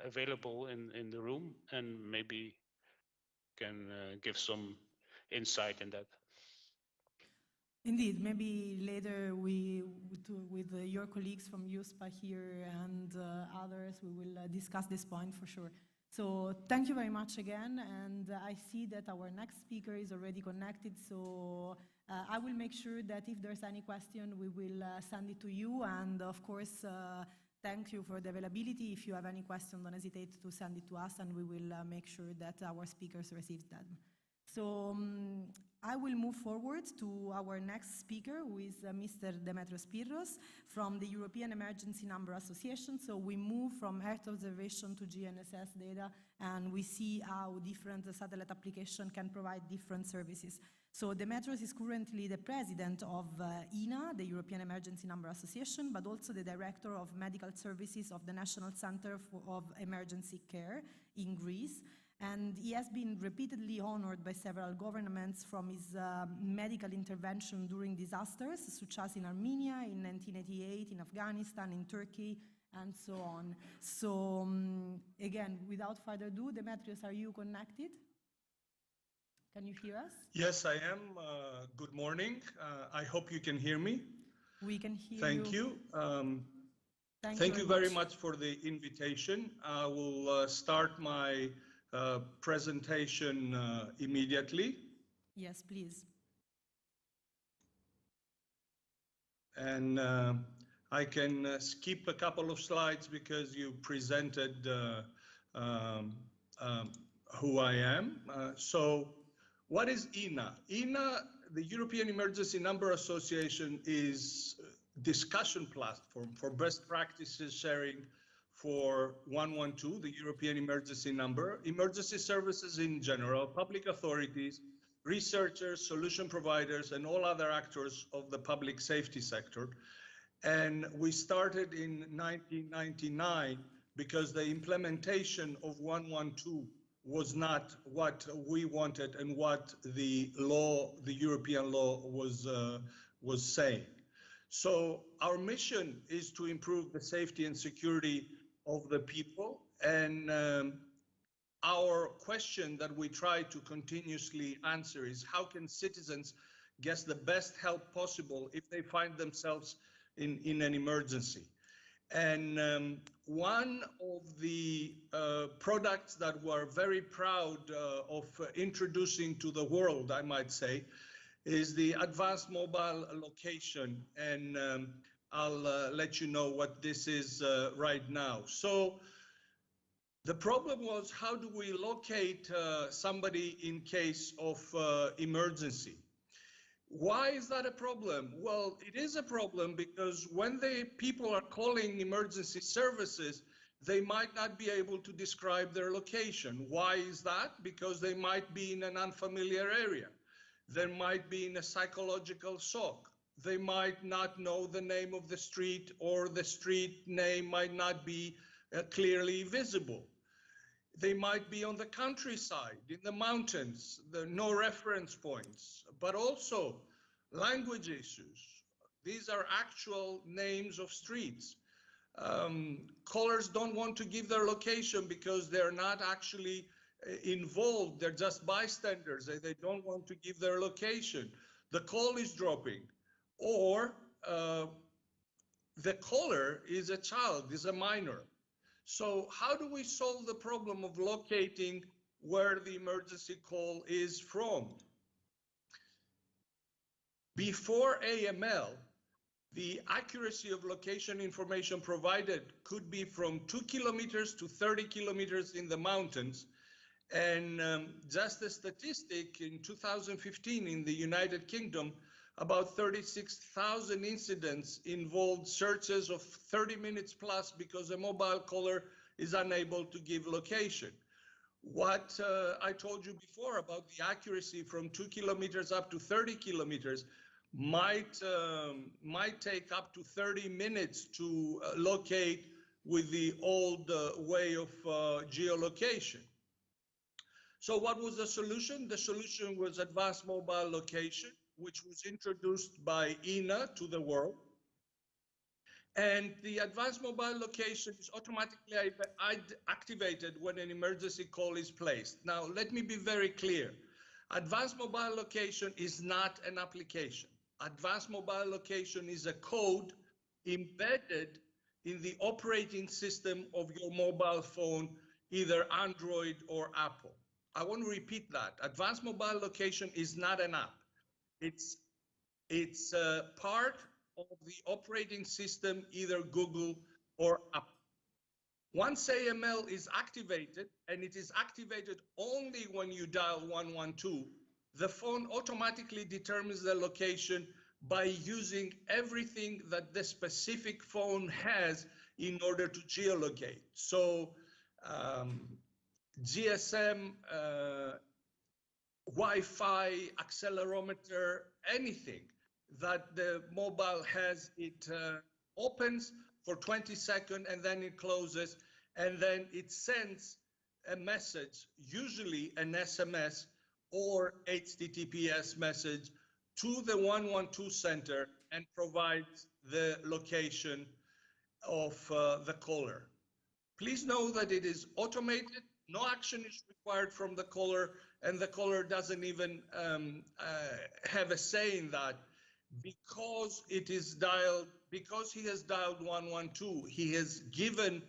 available in the room, and maybe can give some insight in that. Indeed, maybe later with your colleagues from USPA here and others, we will discuss this point for sure. So thank you very much again, and I see that our next speaker is already connected, so I will make sure that if there's any question, we will send it to you, and of course, thank you for the availability. If you have any question, don't hesitate to send it to us, and we will make sure that our speakers receive them. So I will move forward to our next speaker, who is Mr. Demetrios Pyrrhos from the European Emergency Number Association. So we move from Earth observation to GNSS data, and we see how different satellite applications can provide different services. So Demetrios is currently the president of ENA, the European Emergency Number Association, but also the director of medical services of the National Center of Emergency Care in Greece. And he has been repeatedly honored by several governments from his medical intervention during disasters, such as in Armenia, in 1988, in Afghanistan, in Turkey, and so on. So again, without further ado, Demetrios, are you connected? Can you hear us? Yes, I am. Good morning. I hope you can hear me. We can hear you. Thank you. Thank you very much for the invitation. I will start my presentation immediately. Yes, please. And I can skip a couple of slides because you presented who I am. So what is ENA? ENA, the European Emergency Number Association, is a discussion platform for best practices sharing for 112, the European emergency number, emergency services in general, public authorities, researchers, solution providers, and all other actors of the public safety sector. And we started in 1999 because the implementation of 112 was not what we wanted and what the law, the European law was saying. So our mission is to improve the safety and security of the people. And our question that we try to continuously answer is how can citizens get the best help possible if they find themselves in an emergency? And one of the products that we're very proud of introducing to the world, I might say, is the advanced mobile location. And I'll let you know what this is right now. So the problem was, how do we locate somebody in case of emergency? Why is that a problem? Well, it is a problem because when the people are calling emergency services, they might not be able to describe their location. Why is that? Because they might be in an unfamiliar area. They might be in a psychological shock. They might not know the name of the street, or the street name might not be clearly visible. They might be on the countryside, in the mountains, no reference points, but also language issues. These are actual names of streets. Callers don't want to give their location because they're not actually involved. They're just bystanders. They don't want to give their location. The call is dropping, or the caller is a child, is a minor. So how do we solve the problem of locating where the emergency call is from? Before AML, the accuracy of location information provided could be from 2 kilometers to 30 kilometers in the mountains. And just a statistic, in 2015 in the United Kingdom, about 36,000 incidents involved searches of 30 minutes plus because a mobile caller is unable to give location. What I told you before about the accuracy from 2 kilometers up to 30 kilometers might take up to 30 minutes to locate with the old way of geolocation. So what was the solution? The solution was advanced mobile location, which was introduced by ENA to the world. And the advanced mobile location is automatically activated when an emergency call is placed. Now, let me be very clear. Advanced mobile location is not an application. Advanced mobile location is a code embedded in the operating system of your mobile phone, either Android or Apple. I want to repeat that. Advanced mobile location is not an app. It's part of the operating system, either Google or Apple. Once AML is activated, and it is activated only when you dial 112, the phone automatically determines the location by using everything that the specific phone has in order to geolocate. So GSM, Wi-Fi, accelerometer, anything that the mobile has, it opens for 20 seconds and then it closes, and then it sends a message, usually an SMS or HTTPS message, to the 112 center and provides the location of the caller. Please know that it is automated. No action is required from the caller, and the caller doesn't even have a say in that, because it is dialed, because he has dialed 112, he has given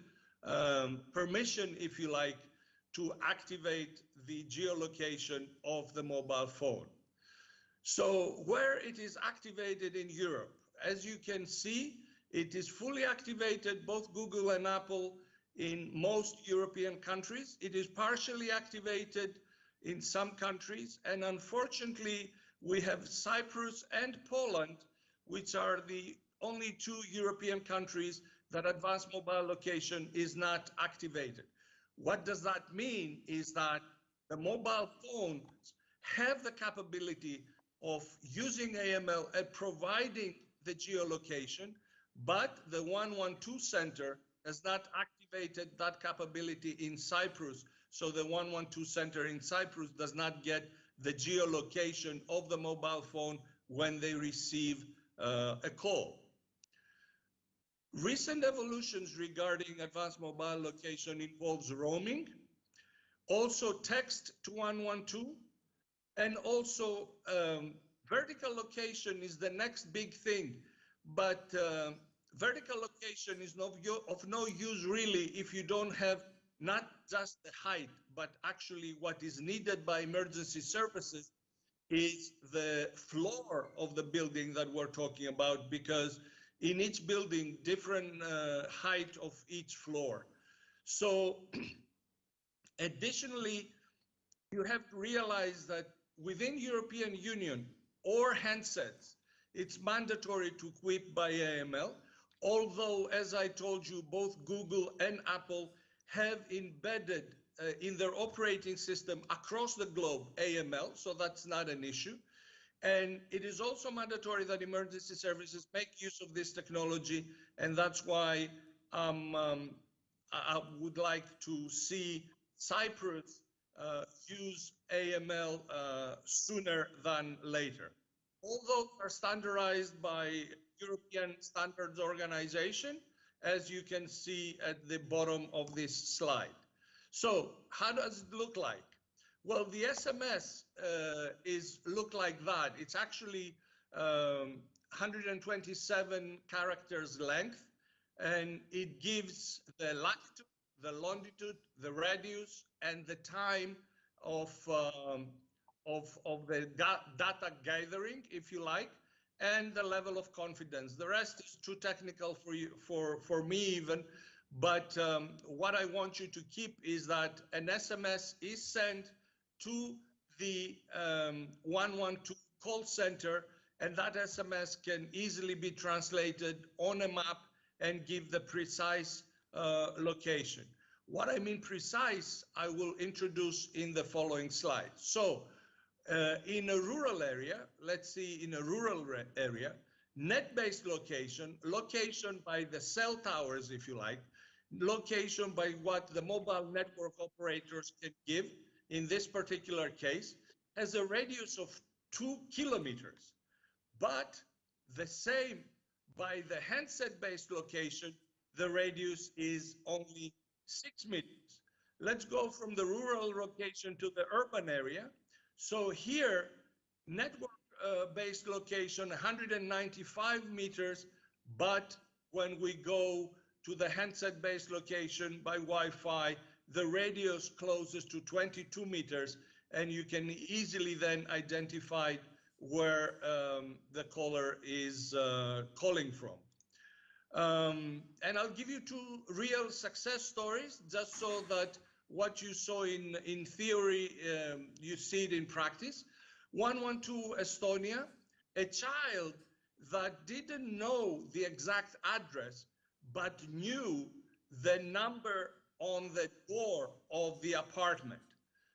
permission, if you like, to activate the geolocation of the mobile phone. So where it is activated in Europe, as you can see, it is fully activated, both Google and Apple, in most European countries. It is partially activated in some countries, and unfortunately, we have Cyprus and Poland, which are the only two European countries that advanced mobile location is not activated. What does that mean is that the mobile phones have the capability of using AML and providing the geolocation, but the 112 center has not activated that capability in Cyprus. So the 112 center in Cyprus does not get the geolocation of the mobile phone when they receive a call. Recent evolutions regarding advanced mobile location involves roaming, also text to 112, and also vertical location is the next big thing. But vertical location is of no use really if you don't have not just the height, but actually what is needed by emergency services is the floor of the building that we're talking about, because in each building, different height of each floor. So additionally, you have to realize that within European Union or handsets, it's mandatory to equip by AML, although, as I told you, both Google and Apple have embedded in their operating system across the globe AML, so that's not an issue. And it is also mandatory that emergency services make use of this technology, and that's why I would like to see Cyprus use AML sooner than later. All those are standardized by European Standards Organization, as you can see at the bottom of this slide. So how does it look like? Well, the SMS look like that. It's actually 127 characters length, and it gives the latitude, the longitude, the radius, and the time of the data gathering, if you like, and the level of confidence. The rest is too technical for you, for me even. But what I want you to keep is that an SMS is sent to the 112 call center, and that SMS can easily be translated on a map and give the precise location. What I mean precise, I will introduce in the following slide. So in a rural area, let's see, in a rural area, net-based location, location by the cell towers, if you like, location by what the mobile network operators can give, in this particular case, has a radius of 2 kilometers, but the same by the handset-based location, the radius is only 6 meters. Let's go from the rural location to the urban area. So here, network-based location, 195 meters, but when we go to the handset-based location by Wi-Fi, the radius closes to 22 meters, and you can easily then identify where the caller is calling from. And I'll give you two real success stories, just so that what you saw in theory, you see it in practice. 112 Estonia, a child that didn't know the exact address, but knew the number on the door of the apartment.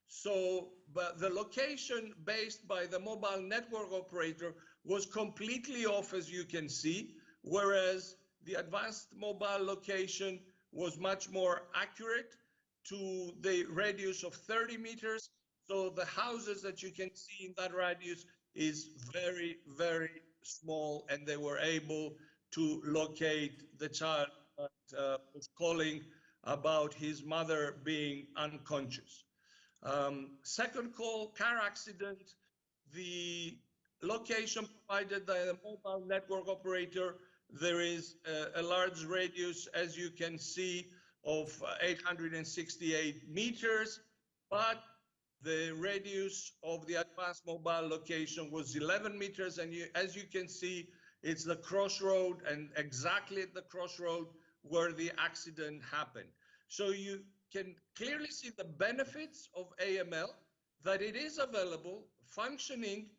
So, but the location based by the mobile network operator was completely off, as you can see, whereas the advanced mobile location was much more accurate to the radius of 30 meters. So the houses that you can see in that radius is very, very small, and they were able to locate the child that was calling about his mother being unconscious. Second call, car accident. The location provided by the mobile network operator, there is a large radius, as you can see, of 868 meters, but the radius of the advanced mobile location was 11 meters, and as you can see, it's the crossroad, and exactly at the crossroad where the accident happened. So you can clearly see the benefits of AML, that it is available, functioning,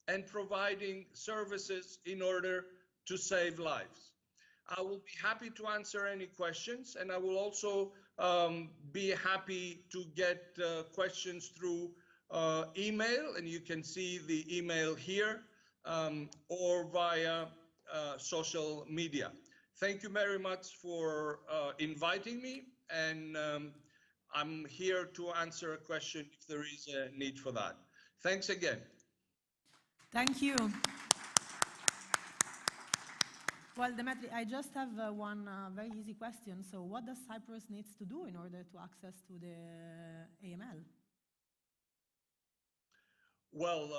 and providing services in order to save lives. I will be happy to answer any questions, and I will also be happy to get questions through email, and you can see the email here, or via social media. Thank you very much for inviting me, and I'm here to answer a question if there is a need for that. Thanks again. Thank you. Well, Demetri, I just have one very easy question. So what does Cyprus needs to do in order to access to the AML? Well,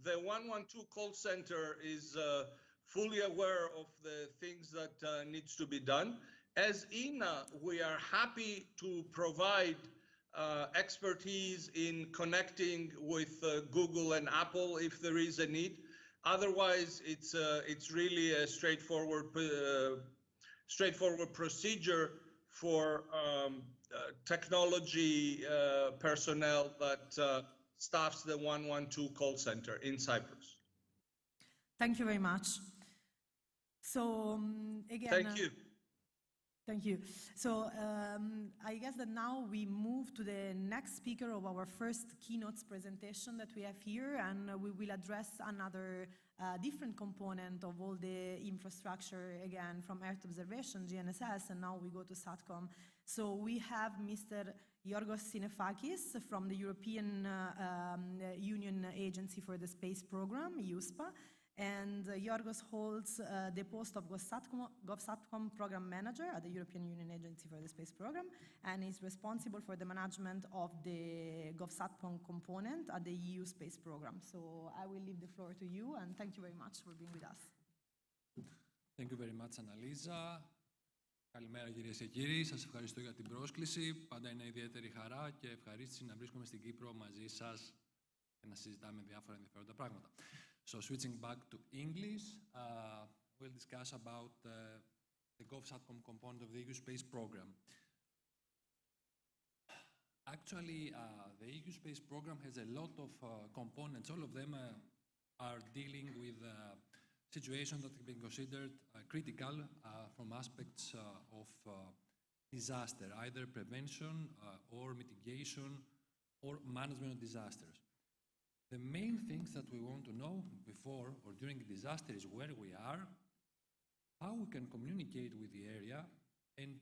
the 112 call center is fully aware of the things that needs to be done. As INA, we are happy to provide expertise in connecting with Google and Apple if there is a need. Otherwise, it's really a straightforward procedure for technology personnel that staffs the 112 call center in Cyprus. Thank you very much. So again, thank you. Thank you. So I guess that now we move to the next speaker of our first keynotes presentation that we have here, and we will address another different component of all the infrastructure, again, from Earth observation, GNSS, and now we go to SATCOM. So we have Mr. Yorgos Sinefakis from the European Union Agency for the Space Program, EUSPA, and Yorgos holds the post of GovSatcom Program Manager at the European Union Agency for the Space Program, and is responsible for the management of the GovSatcom component at the EU Space Program. So I will leave the floor to you, and thank you very much for being with us. Thank you very much, Annalisa. Καλημέρα κυρίες και κύριοι, σας ευχαριστώ για την πρόσκληση. Πάντα είναι ιδιαίτερη χαρά και ευχαρίστηση να βρίσκομαι στην Κύπρο μαζί σας και να συζητάμε διάφορα ενδιαφέροντα πράγματα. So switching back to English, we'll discuss about the GovSatcom component of the EU Space Program. Actually, the EU Space Program has a lot of components. All of them are dealing with situations that have been considered critical from aspects of disaster, either prevention or mitigation or management of disasters. The main things that we want to know before or during a disaster is where we are, how we can communicate with the area, and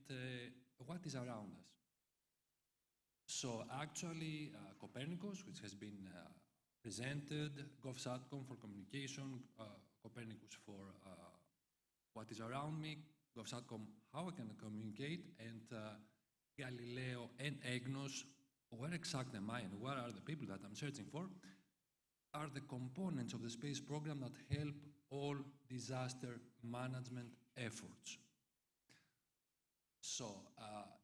what is around us. So actually, Copernicus, which has been presented, GovSatcom for communication, Copernicus for what is around me, GovSatcom, how I can communicate, and Galileo and EGNOS, where exactly am I and where are the people that I'm searching for, are the components of the space program that help all disaster management efforts. So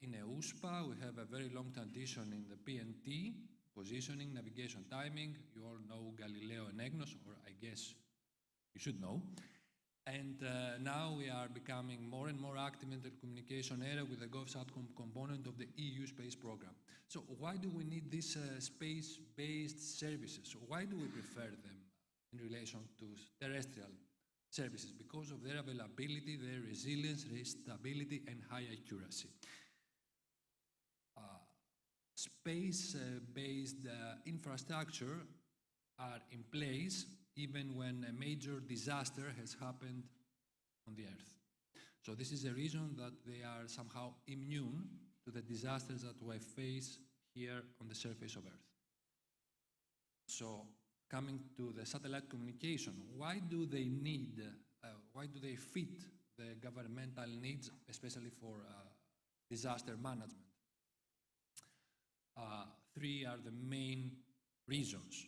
in EUSPA, we have a very long tradition in the PNT, positioning, navigation, timing. You all know Galileo and EGNOS, or I guess you should know. And now we are becoming more and more active in the communication area with the GovSatcom component of the EU space program. So why do we need these space-based services? Why do we prefer them in relation to terrestrial services? Because of their availability, their resilience, their stability, and high accuracy. Space-based infrastructure are in place even when a major disaster has happened on the Earth. So this is a reason that they are somehow immune to to the disasters that we face here on the surface of Earth. So, coming to the satellite communication, why do they fit the governmental needs, especially for disaster management? Three are the main reasons.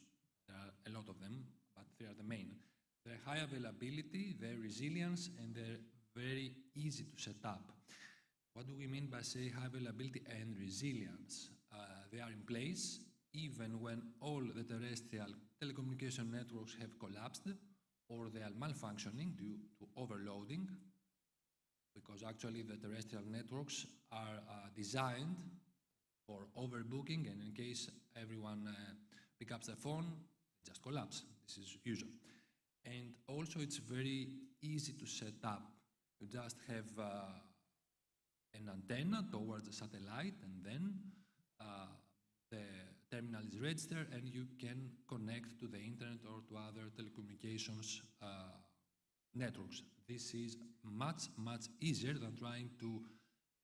There are a lot of them, but three are the main. Their high availability, their resilience, and they're very easy to set up. What do we mean by say high availability and resilience? They are in place even when all the terrestrial telecommunication networks have collapsed or they are malfunctioning due to overloading, because actually the terrestrial networks are designed for overbooking, and in case everyone picks up the phone, it just collapses. This is usual. And also it's very easy to set up. You just have an antenna towards the satellite, and then the terminal is registered and you can connect to the internet or to other telecommunications networks. This is much, much easier than trying to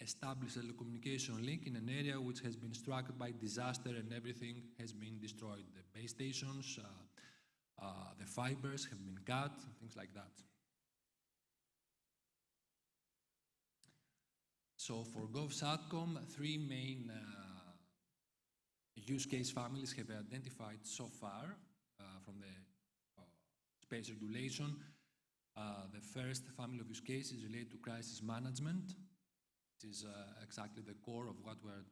establish a telecommunication link in an area which has been struck by disaster and everything has been destroyed. The base stations, the fibers have been cut, things like that. So for GovSatcom, three main use case families have been identified so far from the space regulation. The first family of use cases is related to crisis management. It is exactly the core of what we're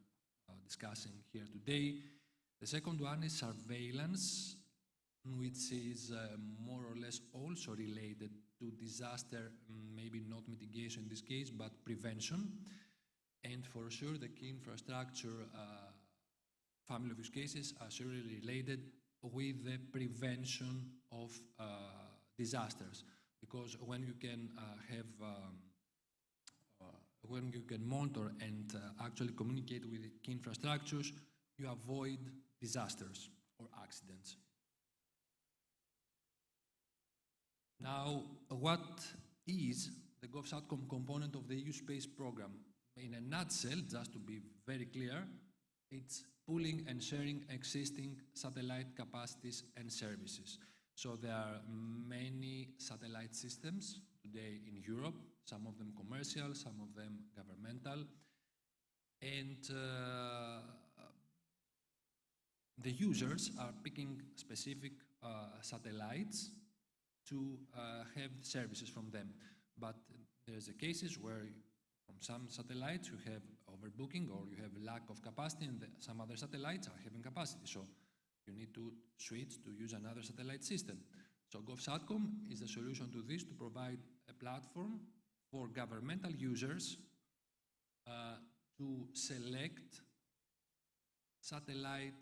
discussing here today. The second one is surveillance, which is more or less also related to disaster, maybe not mitigation in this case, but prevention. And for sure, the key infrastructure family of use cases are surely related with the prevention of disasters. Because when you can when you can monitor and actually communicate with key infrastructures, you avoid disasters or accidents. Now, what is the GovSatcom component of the EU Space Program? In a nutshell, just to be very clear, it's pooling and sharing existing satellite capacities and services. So there are many satellite systems today in Europe, some of them commercial, some of them governmental, and the users are picking specific satellites to have services from them. But there's cases where from some satellites you have overbooking or you have lack of capacity, and some other satellites are having capacity. So you need to switch to use another satellite system. So GovSatcom is the solution to this, to provide a platform for governmental users to select satellite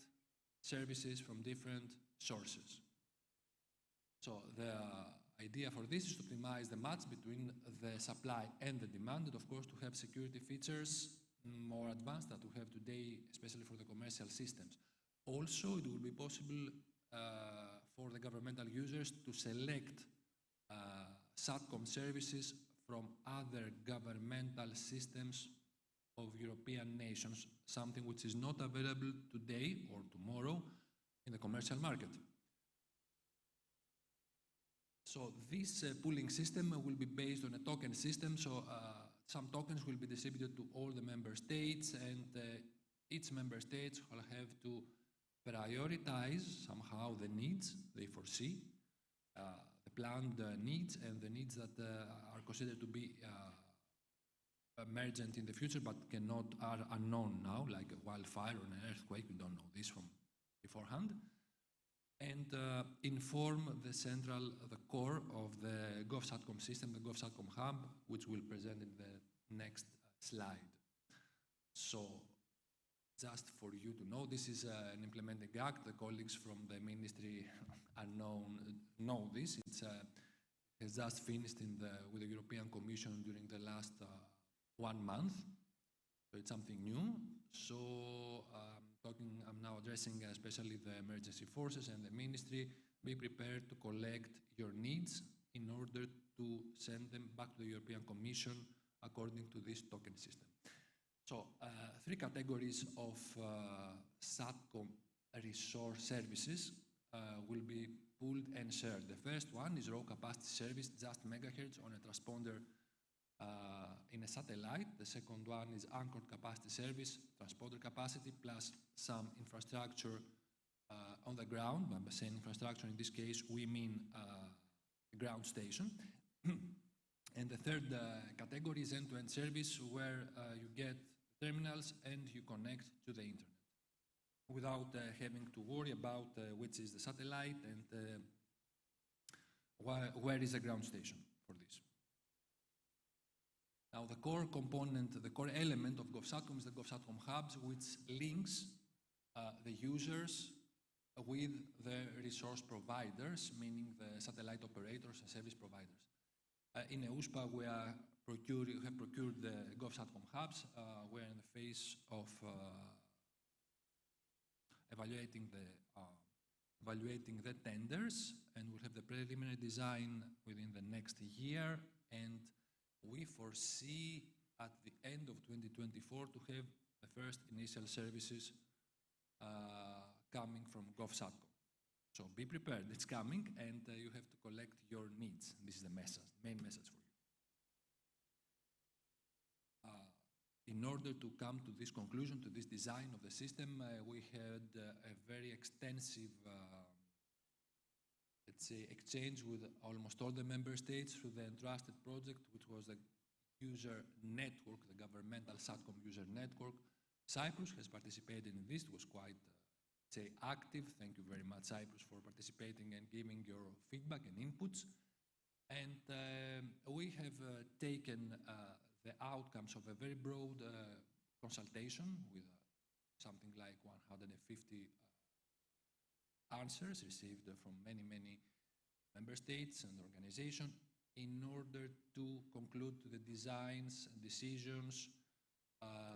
services from different sources. So the idea for this is to optimize the match between the supply and the demand, and of course to have security features more advanced that we have today, especially for the commercial systems. Also, it will be possible for the governmental users to select SATCOM services from other governmental systems of European nations, something which is not available today or tomorrow in the commercial market. So this pooling system will be based on a token system, so some tokens will be distributed to all the member states, and each member state will have to prioritize somehow the needs they foresee, the planned needs and the needs that are considered to be emergent in the future but are unknown now, like a wildfire or an earthquake. We don't know this from beforehand. And inform the core of the GovSatcom system, the GovSatcom hub, which we'll present in the next slide. So, just for you to know, this is an implementing act. The colleagues from the ministry know this. It has just finished with the European Commission during the last 1 month. So it's something new. So I'm now addressing especially the emergency forces and the ministry. Be prepared to collect your needs in order to send them back to the European Commission according to this token system. So, three categories of SATCOM resource services will be pooled and shared. The first one is raw capacity service, just megahertz on a transponder in a satellite. The second one is anchored capacity service, transponder capacity, plus some infrastructure on the ground. By saying infrastructure, in this case, we mean a ground station. And the third category is end-to-end service, where you get terminals and you connect to the internet without having to worry about which is the satellite and where is the ground station for this. Now, the core component, the core element of GovSatcom is the GovSatcom hubs, which links the users with the resource providers, meaning the satellite operators and service providers. In EUSPA, we have procured the GovSatcom hubs. We're in the phase of evaluating the tenders, and we'll have the preliminary design within the next year. And we foresee at the end of 2024 to have the first initial services coming from GovSatcom. So be prepared, it's coming, and you have to collect your needs. This is the main message for you. In order to come to this conclusion, to this design of the system, we had a very extensive, let's say, exchange with almost all the member states through the Entrusted project, which was the user network, the governmental SATCOM user network. Cyprus has participated in this. It was quite say active. Thank you very much, Cyprus, for participating and giving your feedback and inputs. And we have taken the outcomes of a very broad consultation with something like 150 answers received from many member states and organizations in order to conclude the designs and decisions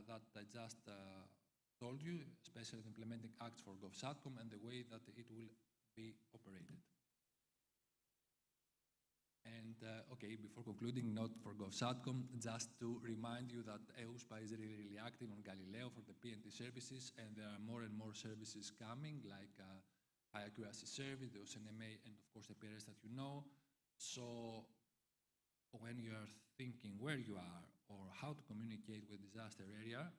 that I just told you, especially the implementing acts for GovSatcom and the way that it will be operated. And okay, before concluding, not for GovSatcom, just to remind you that EUSPA is really active on Galileo for the PNT services, and there are more and more services coming, like high accuracy service, the OSNMA, and of course the PRS that you know. So when you are thinking where you are or how to communicate with disaster area,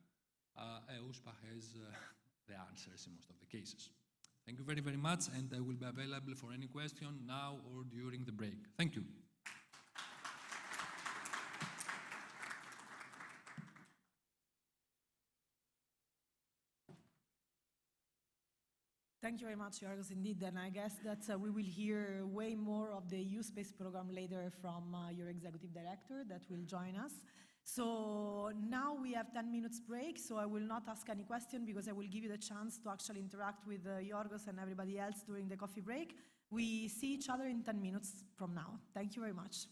EUSPA has the answers in most of the cases. Thank you very much, and I will be available for any question now or during the break. Thank you. Thank you very much, Yorgos, indeed. And I guess that we will hear way more of the EU Space program later from your executive director that will join us. So now we have 10 minutes break, so I will not ask any question because I will give you the chance to actually interact with Yorgos and everybody else during the coffee break. We see each other in 10 minutes from now. Thank you very much.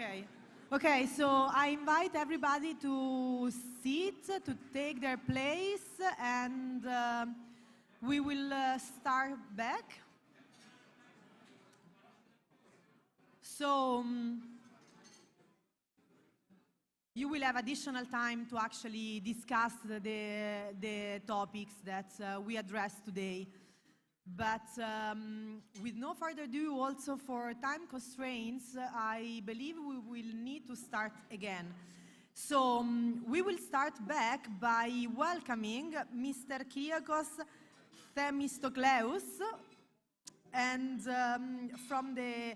Okay. Okay, so I invite everybody to sit, to take their place, and we will start back. So you will have additional time to actually discuss the topics that we addressed today. But with no further ado, also for time constraints, I believe we will need to start again. So we will start back by welcoming Mr. Kyriakos Themistokleous, and from the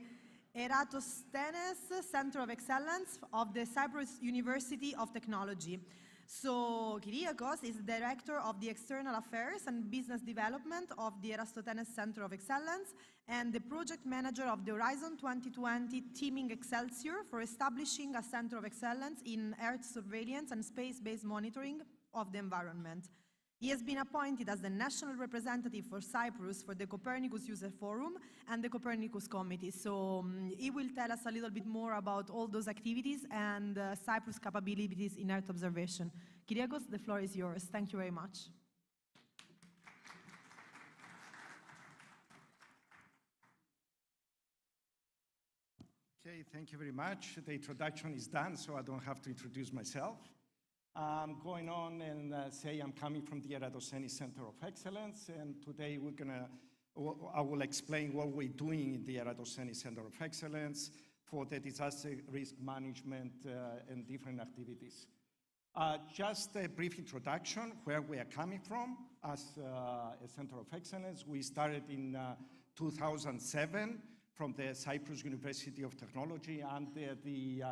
Eratosthenes Center of Excellence of the Cyprus University of Technology. So Kyriakos is Director of the External Affairs and Business Development of the Eratosthenes Center of Excellence and the Project Manager of the Horizon 2020 Teaming Excelsior for establishing a Center of Excellence in Earth Surveillance and Space-Based Monitoring of the Environment. He has been appointed as the national representative for Cyprus for the Copernicus User Forum and the Copernicus Committee. So he will tell us a little bit more about all those activities and Cyprus' capabilities in Earth observation. Kyriakos, the floor is yours. Thank you very much. Okay, thank you very much. The introduction is done, so I don't have to introduce myself. I'm going on and say I'm coming from the Eratosthenes Center of Excellence, and today I will explain what we're doing in the Eratosthenes Center of Excellence for the disaster risk management and different activities. Just a brief introduction where we are coming from as a Center of Excellence. We started in 2007 from the Cyprus University of Technology under the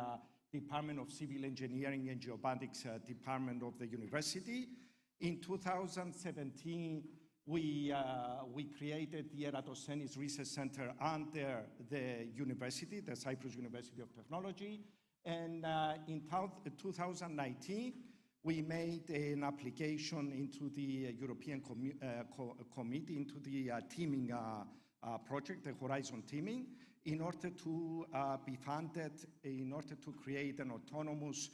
Department of Civil Engineering and Geomatics Department of the university. In 2017, we created the Eratosthenes Research Center under the university, the Cyprus University of Technology. And in 2019, we made an application into the European Committee, into the teaming project, the Horizon Teaming, in order to be funded, in order to create an autonomous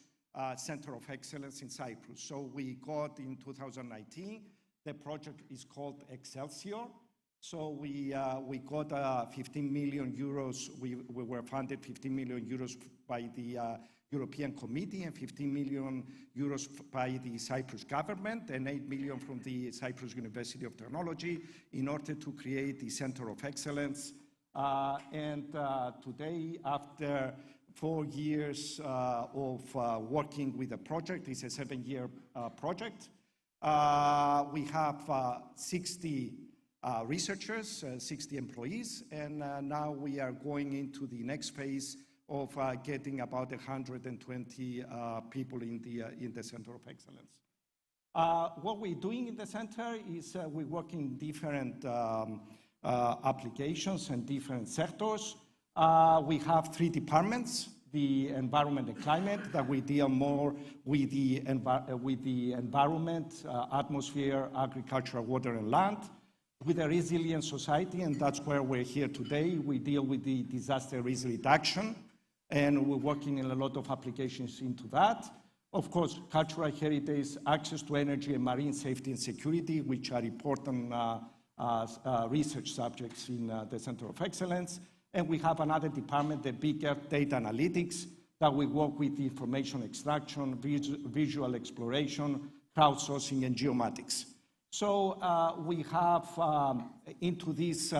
Center of Excellence in Cyprus. So we got in 2019, the project is called Excelsior. So we got 15 million euros, we were funded 15 million euros by the European Committee and 15 million euros by the Cyprus government and 8 million from the Cyprus University of Technology in order to create the Center of Excellence. Today, after 4 years of working with the project, it's a 7-year project. We have 60 researchers, 60 employees, and now we are going into the next phase of getting about 120 people in the Center of Excellence. What we're doing in the center is we work in different applications and different sectors. We have 3 departments: the environment and climate, that we deal more with the environment, atmosphere, agriculture, water and land. With a resilient society, and that's where we're here today, we deal with the disaster risk reduction, and we're working in a lot of applications into that. Of course, cultural heritage, access to energy, and marine safety and security, which are important research subjects in the Center of Excellence. And we have another department, the Big Earth Data Analytics, that we work with information extraction, visual exploration, crowdsourcing, and geomatics. So we have, into these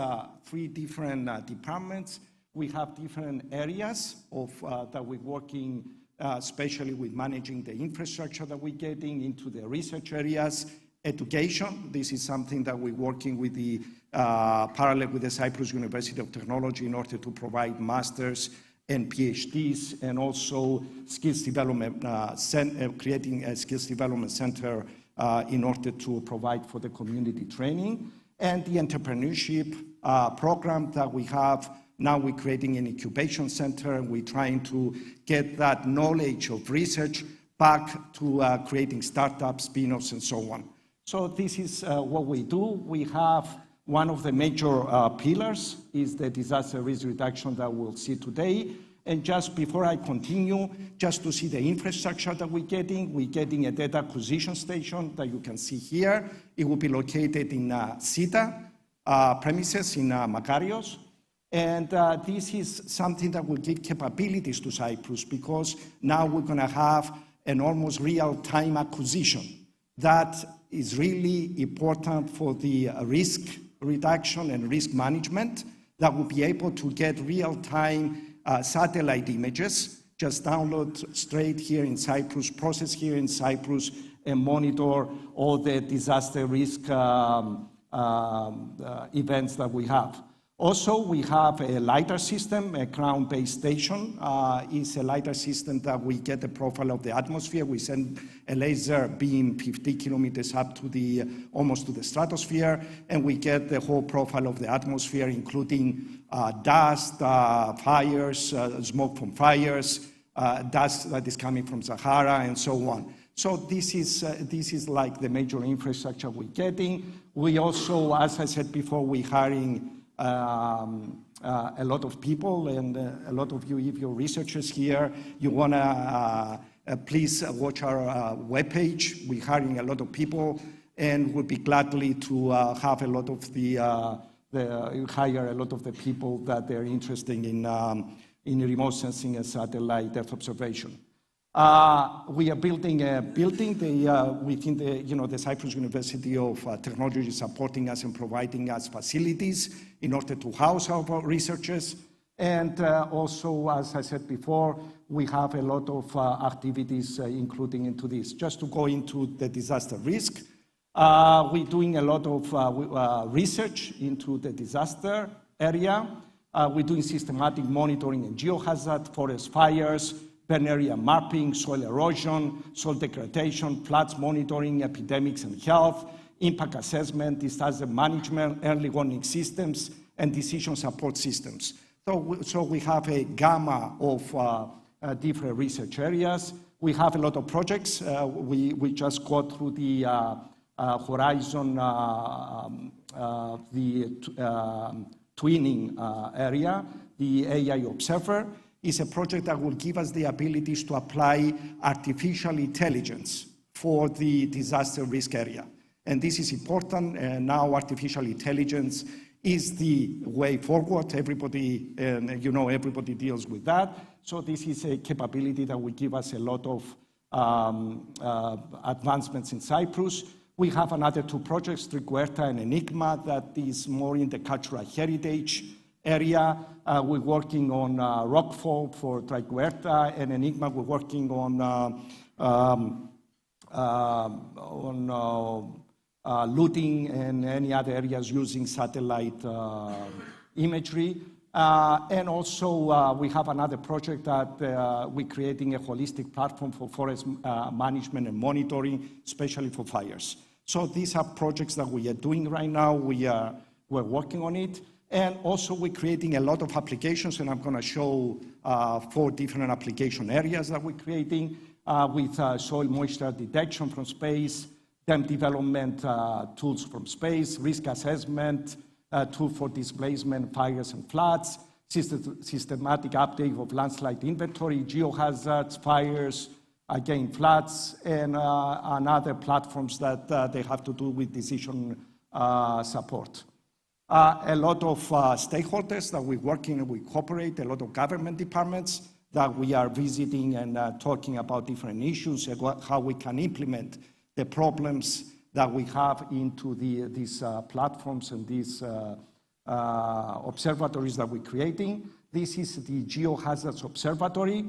3 different departments, we have different areas of that we're working, especially with managing the infrastructure that we're getting into the research areas. Education, this is something that we're working with the parallel with the Cyprus University of Technology in order to provide masters and PhDs, and also skills development, creating a skills development center in order to provide for the community training. And the entrepreneurship program that we have, now we're creating an incubation center, and we're trying to get that knowledge of research back to creating startups, spin-offs, and so on. So this is what we do. We have one of the major pillars is the disaster risk reduction that we'll see today. And just before I continue, just to see the infrastructure that we're getting a data acquisition station that you can see here. It will be located in CETA premises in Makarios. And this is something that will give capabilities to Cyprus, because now we're going to have an almost real-time acquisition. That is really important for the risk reduction and risk management, that will be able to get real-time satellite images, just download straight here in Cyprus, process here in Cyprus, and monitor all the disaster risk events that we have. Also, we have a LiDAR system, a ground-based station. It's a LiDAR system that we get the profile of the atmosphere. We send a laser beam 50 kilometers up to the, almost to the stratosphere, and we get the whole profile of the atmosphere, including dust, fires, smoke from fires, dust that is coming from Sahara, and so on. So this is like the major infrastructure we're getting. We also, as I said before, we're hiring a lot of people, and a lot of you, if you're researchers here, you want to please watch our webpage. We're hiring a lot of people, and we'll be gladly to have a lot of hire a lot of the people that they're interested in remote sensing and satellite Earth observation. We are building a building within the Cyprus University of Technology is supporting us and providing us facilities in order to house our researchers. And also, as I said before, we have a lot of activities including into this. Just to go into the disaster risk, we're doing a lot of research into the disaster area. We're doing systematic monitoring and geohazard, forest fires, burn area mapping, soil erosion, soil degradation, floods monitoring, epidemics and health, impact assessment, disaster management, early warning systems, and decision support systems. So we have a gamma of different research areas. We have a lot of projects. We just got through the Horizon, twinning area, the AI Observer. Is a project that will give us the abilities to apply artificial intelligence for the disaster risk area. And this is important, and now artificial intelligence is the way forward. Everybody, everybody deals with that. So this is a capability that will give us a lot of advancements in Cyprus. We have another two projects, Triguerta and Enigma, that is more in the cultural heritage area. We're working on rockfall for Triguerta, and Enigma we're working on looting and any other areas using satellite imagery. And also we have another project that we're creating a holistic platform for forest management and monitoring, especially for fires. So these are projects that we are doing right now. We're working on it. And also we're creating a lot of applications, and I'm going to show 4 different application areas that we're creating with soil moisture detection from space, dam development tools from space, risk assessment, tool for displacement, fires and floods, systematic update of landslide inventory, geohazards, fires, again floods, and other platforms that they have to do with decision support. A lot of stakeholders that we're working and we cooperate, a lot of government departments that we are visiting and talking about different issues and how we can implement the problems that we have into these platforms and these observatories that we're creating. This is the Geohazards Observatory.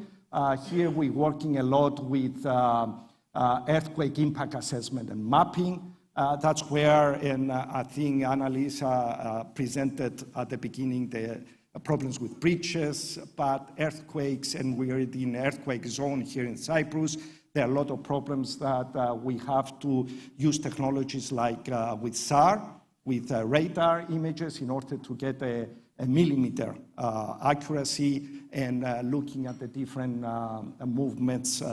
Here we're working a lot with earthquake impact assessment and mapping. That's where, and I think Annalisa presented at the beginning the problems with breaches, but earthquakes, and we're in earthquake zone here in Cyprus. There are a lot of problems that we have to use technologies like with SAR, with radar images in order to get a millimeter accuracy and looking at the different movements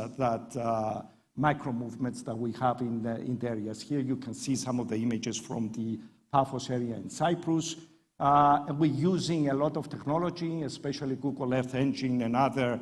micro movements that we have in the areas. Here you can see some of the images from the Paphos area in Cyprus. And we're using a lot of technology, especially Google Earth Engine and other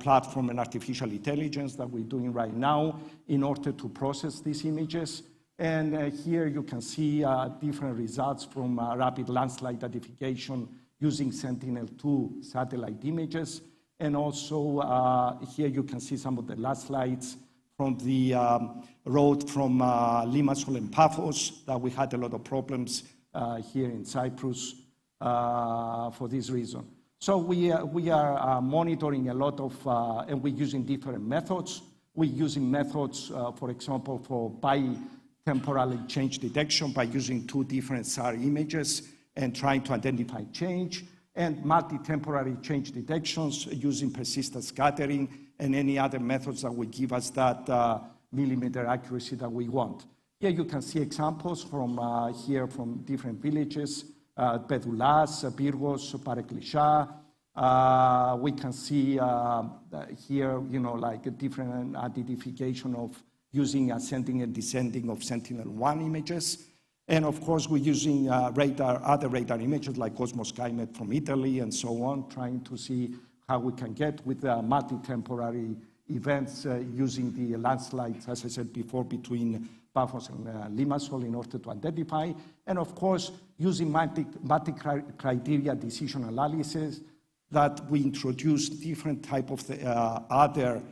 platform and artificial intelligence that we're doing right now in order to process these images. And here you can see different results from rapid landslide identification using Sentinel-2 satellite images. And also here you can see some of the landslides from the road from Limassol and Paphos that we had a lot of problems here in Cyprus for this reason. So we are monitoring a lot of, and we're using different methods. We're using methods, for example, for bitemporal change detection by using 2 different SAR images and trying to identify change, and multi-temporary change detections using persistent scattering and any other methods that will give us that millimeter accuracy that we want. Here you can see examples from here from different villages, Pedoulas, Pyrgos, Paraklisha. We can see here, like a different identification of using ascending and descending of Sentinel-1 images. And of course, we're using other radar images like Cosmos Skymet from Italy and so on, trying to see how we can get with multi-temporary events using the landslides, as I said before, between Paphos and Limassol in order to identify. And of course, using multi-criteria decision analysis that we introduce different type of other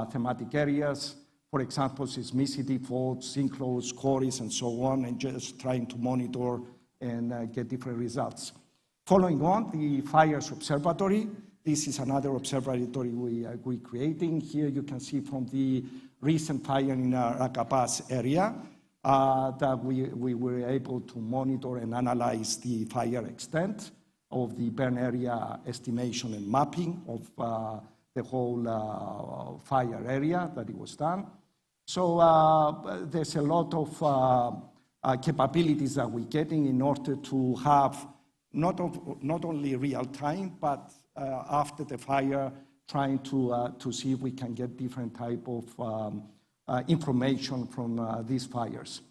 thematic areas. For example, seismicity, faults, sinkholes, quarries, and so on, and just trying to monitor and get different results. Following on, the Fires Observatory. This is another observatory we're creating. Here you can see from the recent fire in Raqqa Pass area that we were able to monitor and analyze the fire extent of the burn area estimation and mapping of the whole fire area that it was done. So there's a lot of capabilities that we're getting in order to have not only real time, but after the fire, trying to see if we can get different type of information from these fires.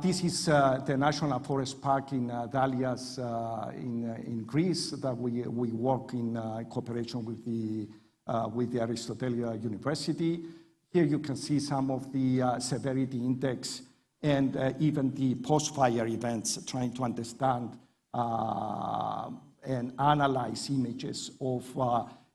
This is the National Forest Park in Dalias in Greece that we work in cooperation with the Aristotelia University. Here you can see some of the severity index and even the post-fire events, trying to understand and analyze images of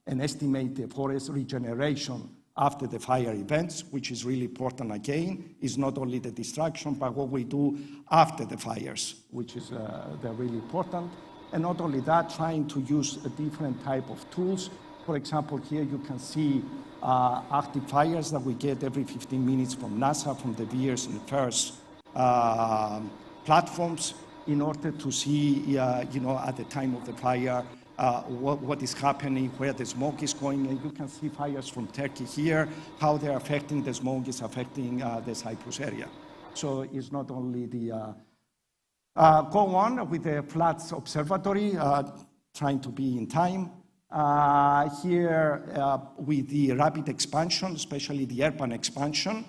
and estimate the forest regeneration after the fire events, which is really important again, is not only the destruction, but what we do after the fires, which is they're really important. And not only that, trying to use a different type of tools. For example, here you can see active fires that we get every 15 minutes from NASA, from the VIIRS and FIRST platforms, in order to see, at the time of the fire, what is happening, where the smoke is going. And you can see fires from Turkey here, how they're affecting, the smoke is affecting the Cyprus area. So it's not only the... go on with the Floods Observatory, trying to be in time. Here, with the rapid expansion, especially the urban expansion,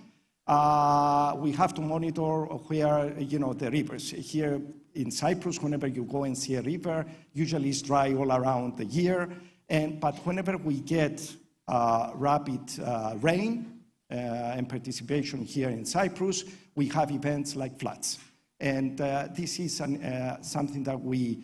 we have to monitor where, the rivers. Here in Cyprus, whenever you go and see a river, usually it's dry all around the year. But whenever we get rapid rain and participation here in Cyprus, we have events like floods. And this is something that we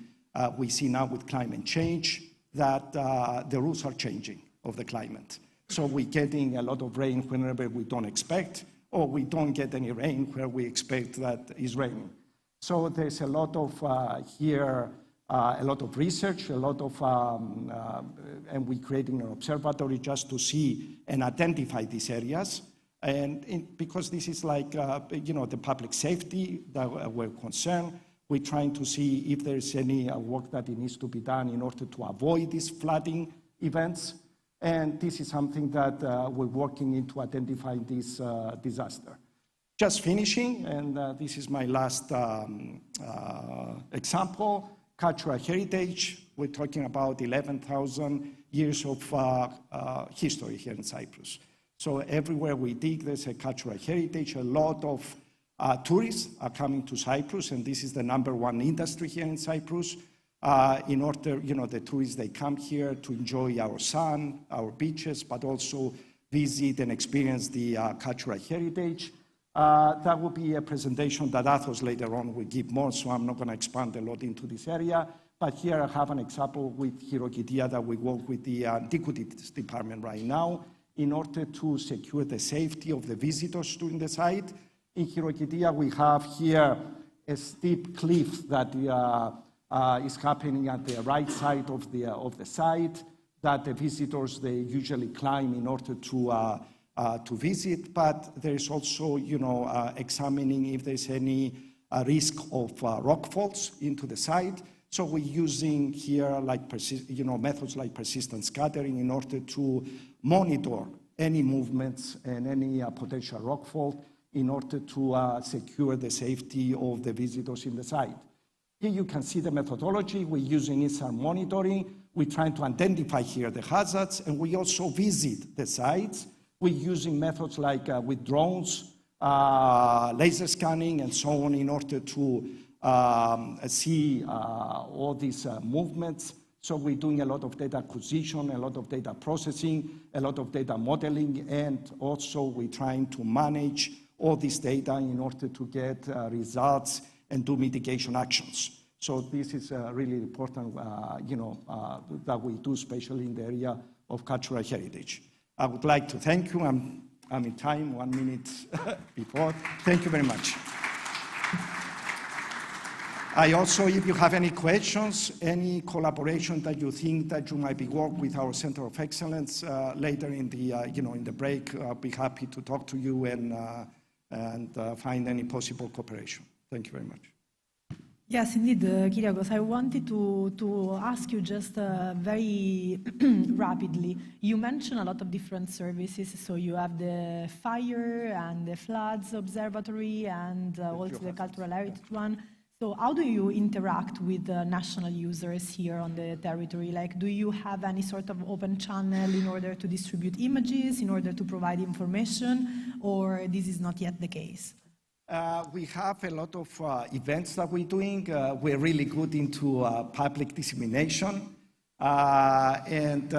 see now with climate change, that the rules are changing of the climate. So we're getting a lot of rain whenever we don't expect, or we don't get any rain where we expect that is raining. So there's a lot of here, a lot of research, a lot of, and we're creating an observatory just to see and identify these areas. And because this is like, the public safety that we're concerned, we're trying to see if there's any work that needs to be done in order to avoid these flooding events. And this is something that we're working into identifying this disaster. Just finishing, and this is my last example, cultural heritage. We're talking about 11,000 years of history here in Cyprus. So everywhere we dig, there's a cultural heritage, a lot of Tourists are coming to Cyprus, and this is the #1 industry here in Cyprus. In order, the tourists, they come here to enjoy our sun, our beaches, but also visit and experience the cultural heritage. That will be a presentation that Athos later on will give more, so I'm not going to expand a lot into this area. But here I have an example with Chirokitia that we work with the Antiquities Department right now in order to secure the safety of the visitors during the site. In Chirokitia, we have here a steep cliff that is happening at the right side of the site that the visitors, they usually climb in order to visit, but there is also, examining if there's any risk of rock falls into the site. So we're using here methods like persistent scattering in order to monitor any movements and any potential rock fall in order to secure the safety of the visitors in the site. Here you can see the methodology. We're using ISAR monitoring. We're trying to identify here the hazards, and we also visit the sites. We're using methods like with drones, laser scanning, and so on in order to see all these movements. So we're doing a lot of data acquisition, a lot of data processing, a lot of data modeling, and also we're trying to manage all this data in order to get results and do mitigation actions. So this is really important, that we do, especially in the area of cultural heritage. I would like to thank you. I'm in time, 1 minute before. Thank you very much. I also, if you have any questions, any collaboration that you think that you might be work with our Center of Excellence later in the, in the break, I'll be happy to talk to you and find any possible cooperation. Thank you very much. Yes, indeed, Kyriakos. I wanted to ask you just very rapidly. You mentioned a lot of different services. So you have the fire and the floods observatory and also the cultural heritage one. So how do you interact with national users here on the territory? Like, do you have any sort of open channel in order to distribute images, in order to provide information, or this is not yet the case? We have a lot of events that we're doing. We're really good into public dissemination. And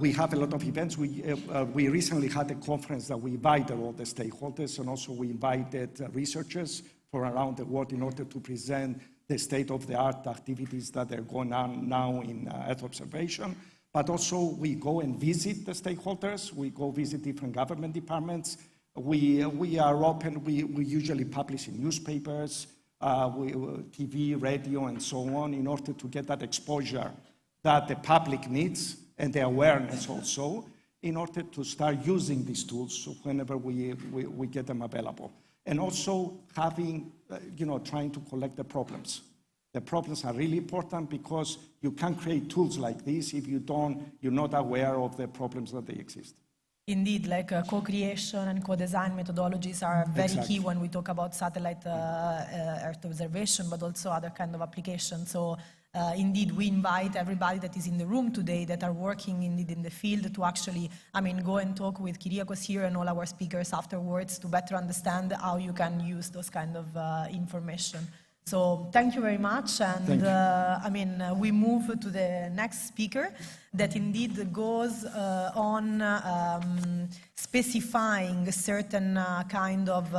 we have a lot of events. We recently had a conference that we invited all the stakeholders, and also we invited researchers from around the world in order to present the state-of-the-art activities that are going on now in Earth observation. But also we go and visit the stakeholders. We go visit different government departments. We are open. We usually publish in newspapers, TV, radio, and so on, in order to get that exposure that the public needs and the awareness also, in order to start using these tools whenever we get them available. And also having, trying to collect the problems. The problems are really important because you can't create tools like this if you're not aware of the problems that they exist. Indeed, like co-creation and co-design methodologies are very key when we talk about satellite Earth observation, but also other kind of applications. So indeed, we invite everybody that is in the room today that are working indeed in the field to actually, go and talk with Kyriakos here and all our speakers afterwards to better understand how you can use those kind of information. So thank you very much, and we move to the next speaker that indeed goes on specifying certain kind of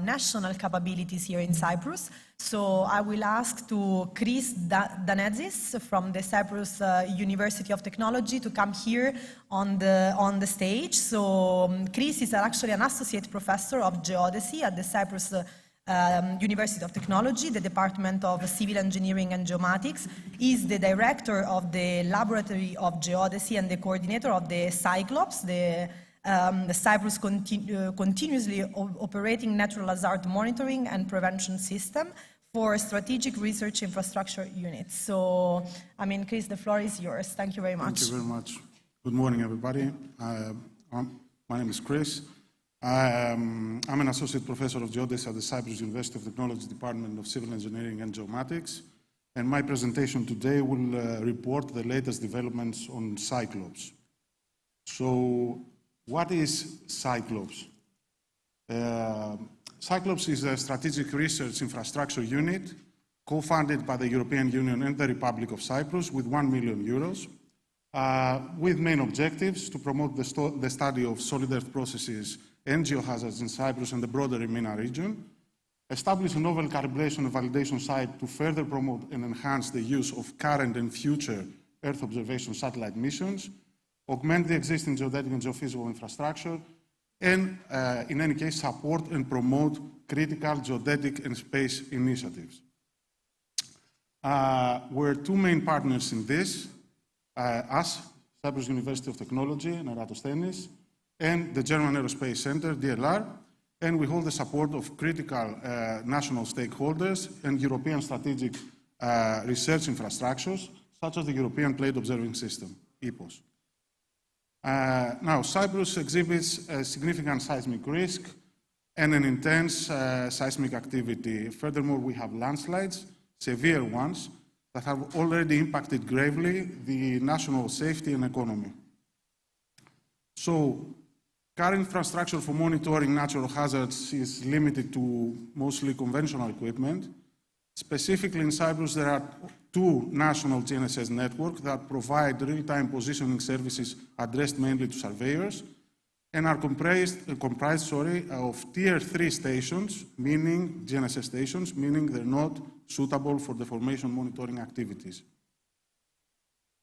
national capabilities here in Cyprus. So I will ask to Chris Danezis from the Cyprus University of Technology to come here on the stage. So Chris is actually an associate professor of geodesy at the Cyprus University of Technology, the Department of Civil Engineering and Geomatics. He is the director of the Laboratory of Geodesy and the coordinator of the Cyclops, the Cyprus continuously operating natural hazard monitoring and prevention system for strategic research infrastructure units. So, Chris, the floor is yours. Thank you very much. Thank you very much. Good morning, everybody. My name is Chris. I'm an associate professor of geodesy at the Cyprus University of Technology Department of Civil Engineering and Geomatics, and my presentation today will report the latest developments on Cyclops. So, what is Cyclops? Cyclops is a strategic research infrastructure unit co-funded by the European Union and the Republic of Cyprus with €1 million, with main objectives to promote the study of solid earth processes and geohazards in Cyprus and the broader MENA region, establish a novel calibration and validation site to further promote and enhance the use of current and future Earth observation satellite missions, augment the existing geodetic and geophysical infrastructure, and in any case, support and promote critical geodetic and space initiatives. We're two main partners in this, us, Cyprus University of Technology and Eratosthenes, and the German Aerospace Center, DLR, and we hold the support of critical national stakeholders and European strategic research infrastructures, such as the European Plate Observing System, EPOS. Now, Cyprus exhibits a significant seismic risk and an intense seismic activity. Furthermore, we have landslides, severe ones, that have already impacted gravely the national safety and economy. So, current infrastructure for monitoring natural hazards is limited to mostly conventional equipment. Specifically in Cyprus, there are two national GNSS networks that provide real-time positioning services addressed mainly to surveyors and are comprised of Tier 3 stations, meaning GNSS stations, meaning they're not suitable for deformation monitoring activities.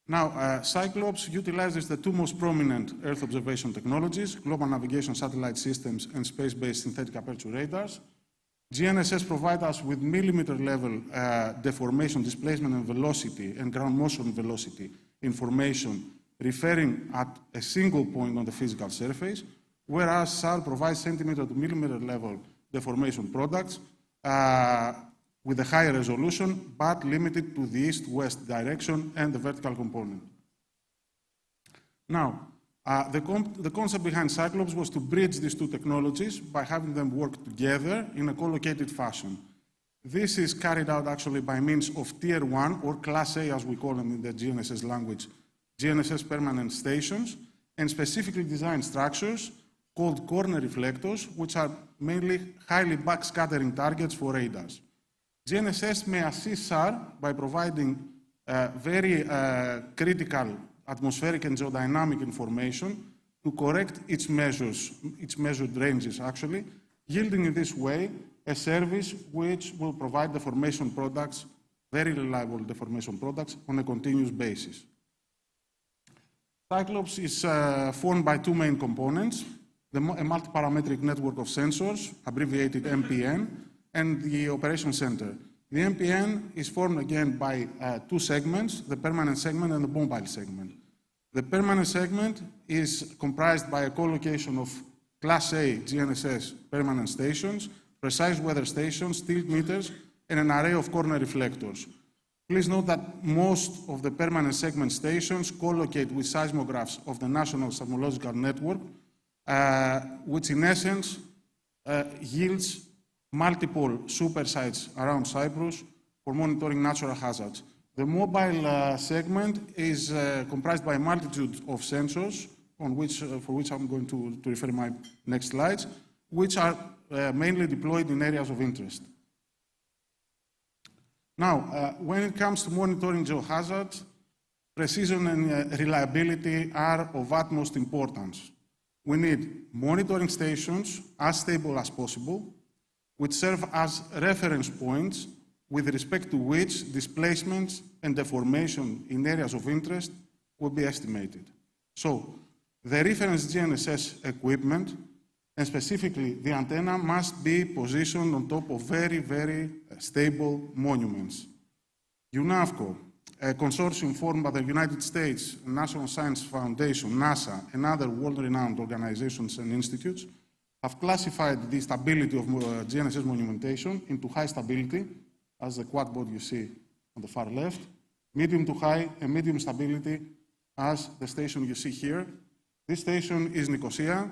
Now, Cyclops utilizes the two most prominent Earth observation technologies, global navigation satellite systems and space-based synthetic aperture radars. GNSS provides us with millimeter-level deformation, displacement and velocity and ground motion velocity information referring at a single point on the physical surface, whereas SAR provides centimeter to millimeter level deformation products with a higher resolution, but limited to the east-west direction and the vertical component. Now, the concept behind Cyclops was to bridge these two technologies by having them work together in a co-located fashion. This is carried out actually by means of Tier 1, or Class A as we call them in the GNSS language, GNSS permanent stations, and specifically designed structures called corner reflectors, which are mainly highly backscattering targets for radars. GNSS may assist SAR by providing very critical atmospheric and geodynamic information to correct its measured ranges actually, yielding in this way a service which will provide deformation products, very reliable deformation products on a continuous basis. Cyclops is formed by two main components, a multi-parametric network of sensors, abbreviated MPN, and the operation center. The MPN is formed again by two segments, the permanent segment and the mobile segment. The permanent segment is comprised by a co-location of Class A GNSS permanent stations, precise weather stations, tilt meters, and an array of corner reflectors. Please note that most of the permanent segment stations co-locate with seismographs of the National Seismological Network, which in essence yields multiple super sites around Cyprus for monitoring natural hazards. The mobile segment is comprised by a multitude of sensors, for which I'm going to refer in my next slides, which are mainly deployed in areas of interest. Now, when it comes to monitoring geohazards, precision and reliability are of utmost importance. We need monitoring stations as stable as possible, which serve as reference points with respect to which displacements and deformation in areas of interest will be estimated. So, the reference GNSS equipment, and specifically the antenna, must be positioned on top of very, very stable monuments. UNAVCO, a consortium formed by the United States National Science Foundation, NASA, and other world-renowned organizations and institutes, have classified the stability of GNSS monumentation into high stability, as the quadboard you see on the far left, medium to high, and medium stability, as the station you see here. This station is Nicosia.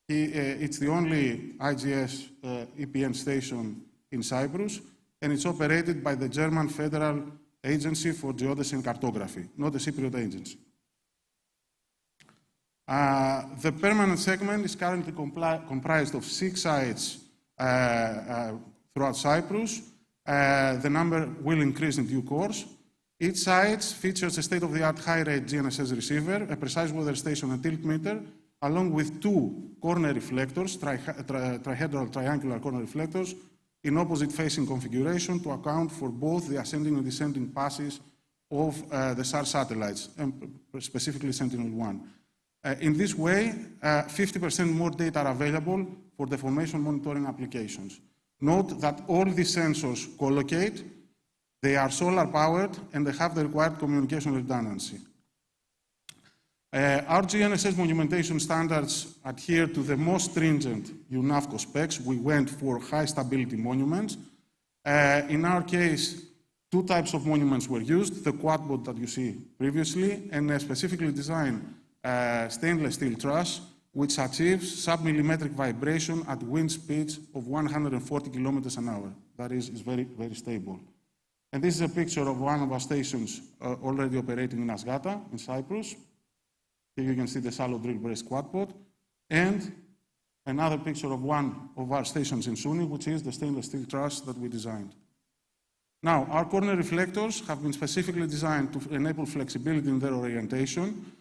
It's the only IGS EPN station in Cyprus, and it's operated by the German Federal Agency for Geodesy and Cartography, not a Cypriot agency. The permanent segment is currently comprised of 6 sites throughout Cyprus. The number will increase in due course. Each site features a state-of-the-art high-rate GNSS receiver, a precise weather station and tilt meter, along with two corner reflectors, trihedral triangular corner reflectors, in opposite-facing configuration to account for both the ascending and descending passes of the SAR satellites, and specifically Sentinel-1. In this way, 50% more data are available for the formation monitoring applications. Note that all these sensors co-locate, they are solar-powered, and they have the required communication redundancy. Our GNSS monumentation standards adhere to the most stringent UNAFCO specs. We went for high-stability monuments. In our case, two types of monuments were used, the quadbot that you see previously, and a specifically designed stainless steel truss, which achieves sub-millimetric vibration at wind speeds of 140 kilometers an hour. That is very, very stable. And this is a picture of one of our stations already operating in Asgata, in Cyprus. Here you can see the shallow drill brace quadbot, and another picture of one of our stations in Suni, which is the stainless steel truss that we designed. Now, our corner reflectors have been specifically designed to enable flexibility in their orientation,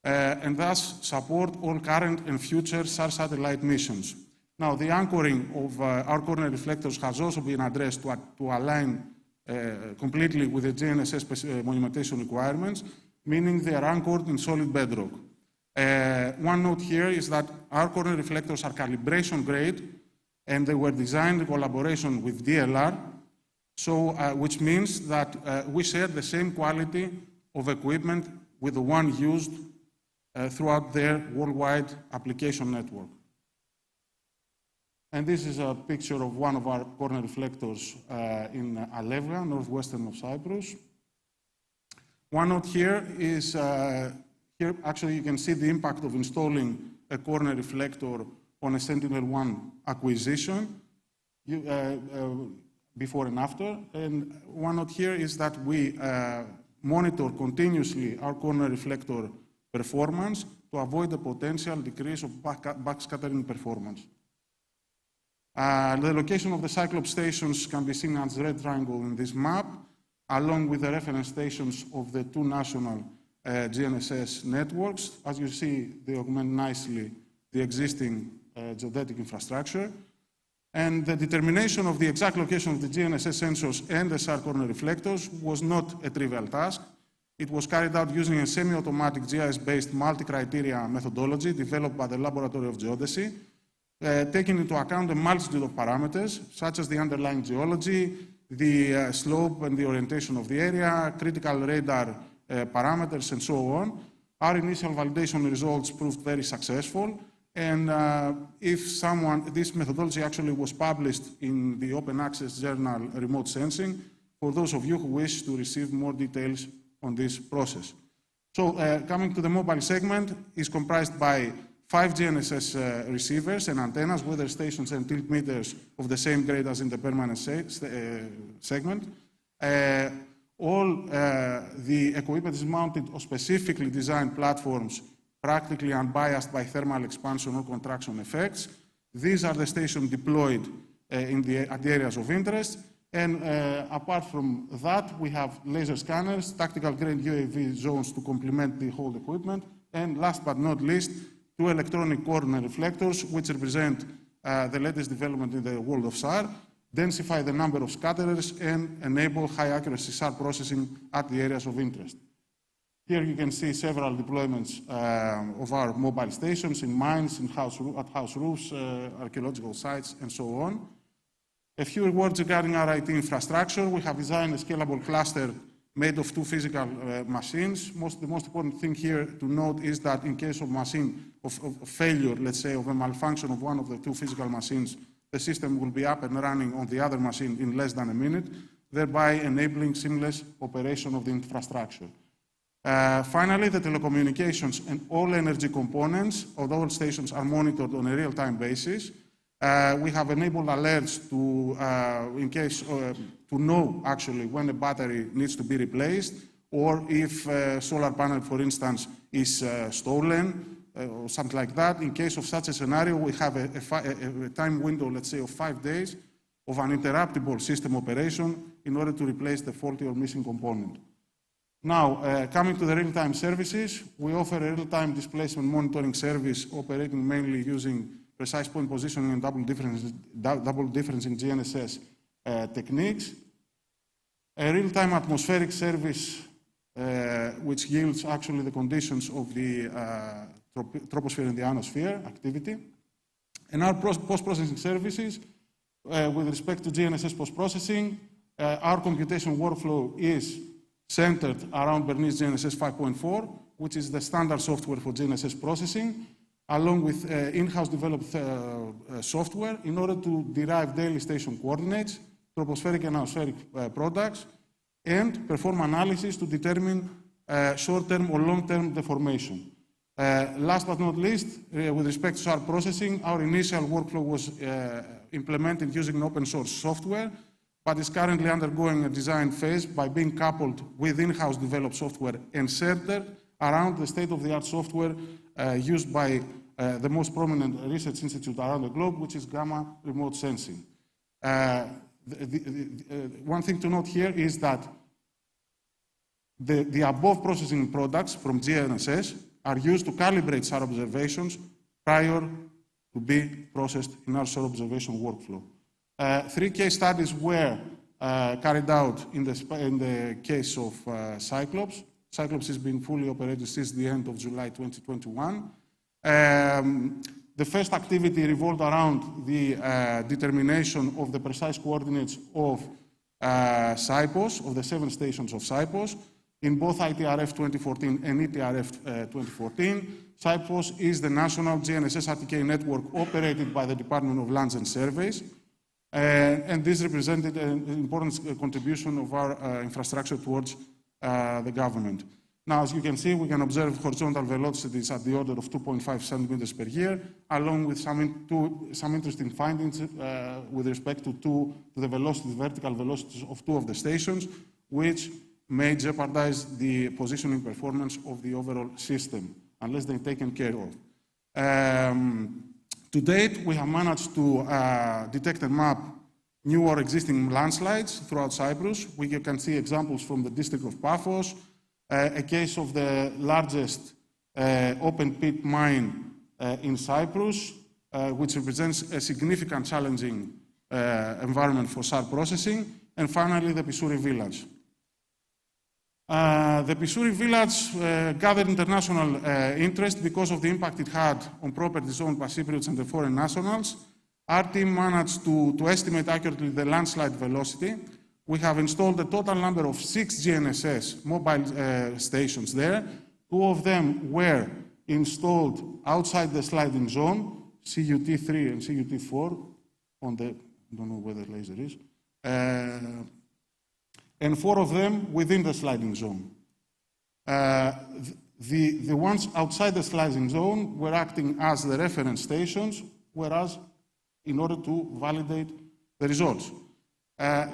and thus support all current and future SAR satellite missions. Now, the anchoring of our corner reflectors has also been addressed to align completely with the GNSS monumentation requirements, meaning they are anchored in solid bedrock. One note here is that our corner reflectors are calibration grade, and they were designed in collaboration with DLR, so, which means that we share the same quality of equipment with the one used throughout their worldwide application network. And this is a picture of one of our corner reflectors in Alevra, northwestern of Cyprus. One note here is, here actually you can see the impact of installing a corner reflector on a Sentinel-1 acquisition before and after. And one note here is that we monitor continuously our corner reflector performance to avoid the potential decrease of backscattering performance. The location of the Cyclops stations can be seen as red triangle in this map, along with the reference stations of the two national GNSS networks. As you see, they augment nicely the existing geodetic infrastructure. And the determination of the exact location of the GNSS sensors and the SAR corner reflectors was not a trivial task. It was carried out using a semi-automatic GIS-based multi-criteria methodology developed by the Laboratory of Geodesy, taking into account a multitude of parameters, such as the underlying geology, the slope and the orientation of the area, critical radar parameters, and so on. Our initial validation results proved very successful, and this methodology actually was published in the open access journal Remote Sensing, for those of you who wish to receive more details on this process. So coming to the mobile segment, is comprised by 5 GNSS receivers and antennas, weather stations and tilt meters of the same grade as in the permanent segment. All the equipment is mounted on specifically designed platforms, practically unbiased by thermal expansion or contraction effects. These are the stations deployed at the areas of interest. And apart from that, we have laser scanners, tactical grade UAV zones to complement the whole equipment, and last but not least, 2 electronic corner reflectors, which represent the latest development in the world of SAR, densify the number of scatterers, and enable high-accuracy SAR processing at the areas of interest. Here you can see several deployments of our mobile stations in mines, at house roofs, archaeological sites, and so on. A few words regarding our IT infrastructure. We have designed a scalable cluster made of 2 physical machines. The most important thing here to note is that in case of failure, let's say, of a malfunction of one of the 2 physical machines, the system will be up and running on the other machine in less than a minute, thereby enabling seamless operation of the infrastructure. Finally, the telecommunications and all energy components of all stations are monitored on a real-time basis. We have enabled alerts to know actually when a battery needs to be replaced, or if a solar panel, for instance, is stolen, or something like that. In case of such a scenario, we have a time window, let's say, of 5 days of uninterruptible system operation in order to replace the faulty or missing component. Now, coming to the real-time services, we offer a real-time displacement monitoring service operating mainly using precise point positioning and double differencing GNSS techniques. A real-time atmospheric service which yields actually the conditions of the troposphere and the ionosphere activity. And our post-processing services, with respect to GNSS post-processing, our computation workflow is centered around Bernese GNSS 5.4, which is the standard software for GNSS processing, along with in-house developed software in order to derive daily station coordinates, tropospheric and ionospheric products, and perform analysis to determine short-term or long-term deformation. Last but not least, with respect to SAR processing, our initial workflow was implemented using open source software, but is currently undergoing a design phase by being coupled with in-house developed software and centered around the state-of-the-art software used by the most prominent research institute around the globe, which is gamma remote sensing. One thing to note here is that the above processing products from GNSS are used to calibrate SAR observations prior to be processed in our SAR observation workflow. 3 case studies were carried out in the case of Cyclops. Cyclops has been fully operated since the end of July 2021. The first activity revolved around the determination of the precise coordinates of SIPOS, of the 7 stations of SIPOS, in both ITRF 2014 and ETRF 2014. SIPOS is the national GNSS RTK network operated by the Department of Lands and Surveys, and this represented an important contribution of our infrastructure towards the government. Now, as you can see, we can observe horizontal velocities at the order of 2.5 centimeters per year, along with some interesting findings with respect to the vertical velocities of 2 of the stations, which may jeopardize the positioning performance of the overall system, unless they're taken care of. To date, we have managed to detect and map new or existing landslides throughout Cyprus. We can see examples from the district of Paphos, a case of the largest open pit mine in Cyprus, which represents a significant challenging environment for SAR processing, and finally the Pissouri village. The Pissouri village gathered international interest because of the impact it had on properties owned by Cypriots and the foreign nationals. Our team managed to estimate accurately the landslide velocity. We have installed a total number of 6 GNSS mobile stations there. 2 of them were installed outside the sliding zone, CUT3 and CUT4, on the, I don't know where the laser is, and 4 of them within the sliding zone. The ones outside the sliding zone were acting as the reference stations, whereas in order to validate the results.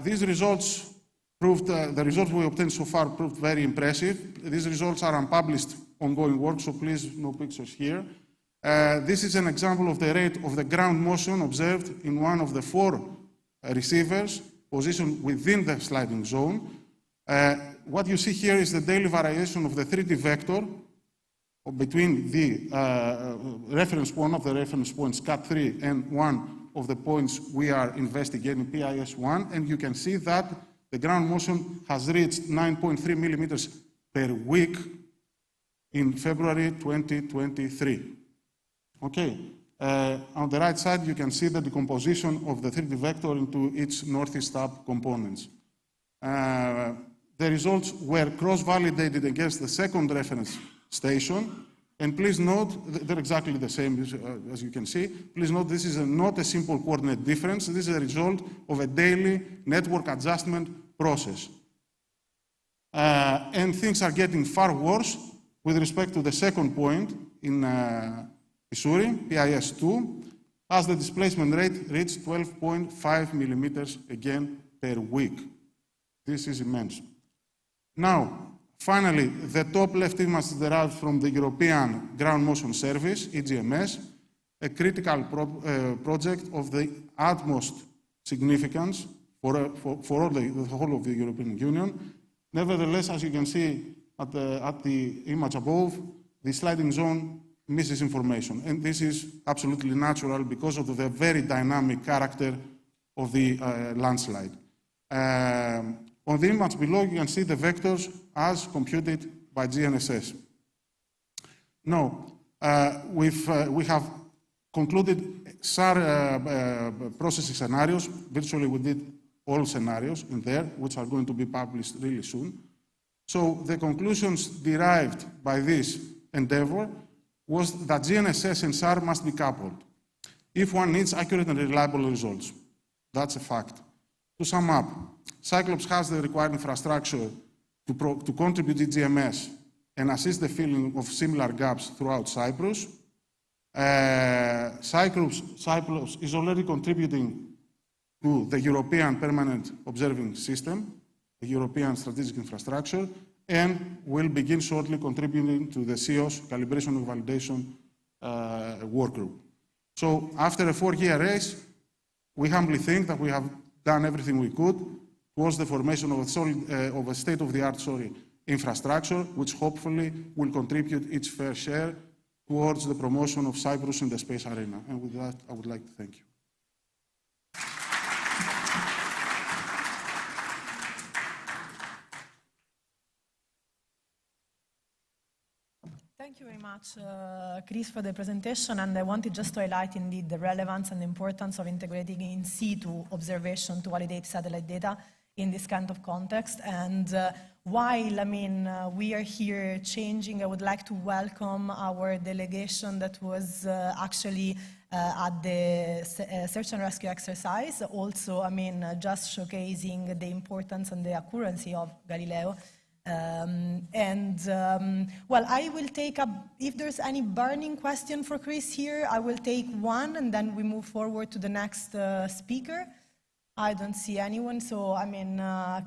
These results proved, the results we obtained so far proved very impressive. These results are unpublished ongoing work, so please, no pictures here. This is an example of the rate of the ground motion observed in one of the 4 receivers positioned within the sliding zone. What you see here is the daily variation of the 3D vector between the reference point of the reference points CAT3 and one of the points we are investigating, PIS1, and you can see that the ground motion has reached 9.3 millimeters per week in February 2023. Okay, on the right side, you can see the decomposition of the 3D vector into its northeast up components. The results were cross-validated against the second reference station, and please note, they're exactly the same as you can see. Please note this is not a simple coordinate difference. This is a result of a daily network adjustment process. And things are getting far worse with respect to the second point in Pissouri, PIS2, as the displacement rate reached 12.5 millimeters again per week. This is immense. Now, Finally, the top left image is derived from the European Ground Motion Service, EGMS, a critical project of the utmost significance for all the whole of the European Union. Nevertheless, as you can see at the image above, the sliding zone misses information. And this is absolutely natural because of the very dynamic character of the landslide. On the image below, you can see the vectors as computed by GNSS. Now, we have concluded processing scenarios. Virtually, we did all scenarios in there, which are going to be published really soon. So the conclusions derived by this endeavor was that GNSS and SAR must be coupled if one needs accurate and reliable results. That's a fact. To sum up, Cyclops has the required infrastructure to contribute to GMS and assist the filling of similar gaps throughout Cyprus. Cyclops is already contributing to the European Permanent Observing System, the European Strategic Infrastructure, and will begin shortly contributing to the CEOS Calibration and Validation Work Group. So after a 4-year race, we humbly think that we have done everything we could towards the formation of a state-of-the-art infrastructure, which hopefully will contribute its fair share towards the promotion of Cyprus in the space arena. And with that, I would like to thank you. Thank you very much, Chris, for the presentation. And I wanted just to highlight indeed the relevance and the importance of integrating in situ observation to validate satellite data in this kind of context. And while, we are here changing, I would like to welcome our delegation that was actually at the search and rescue exercise. Also, just showcasing the importance and the accuracy of Galileo. Well, I will take up, if there's any burning question for Chris here, I will take one and then we move forward to the next speaker. I don't see anyone, so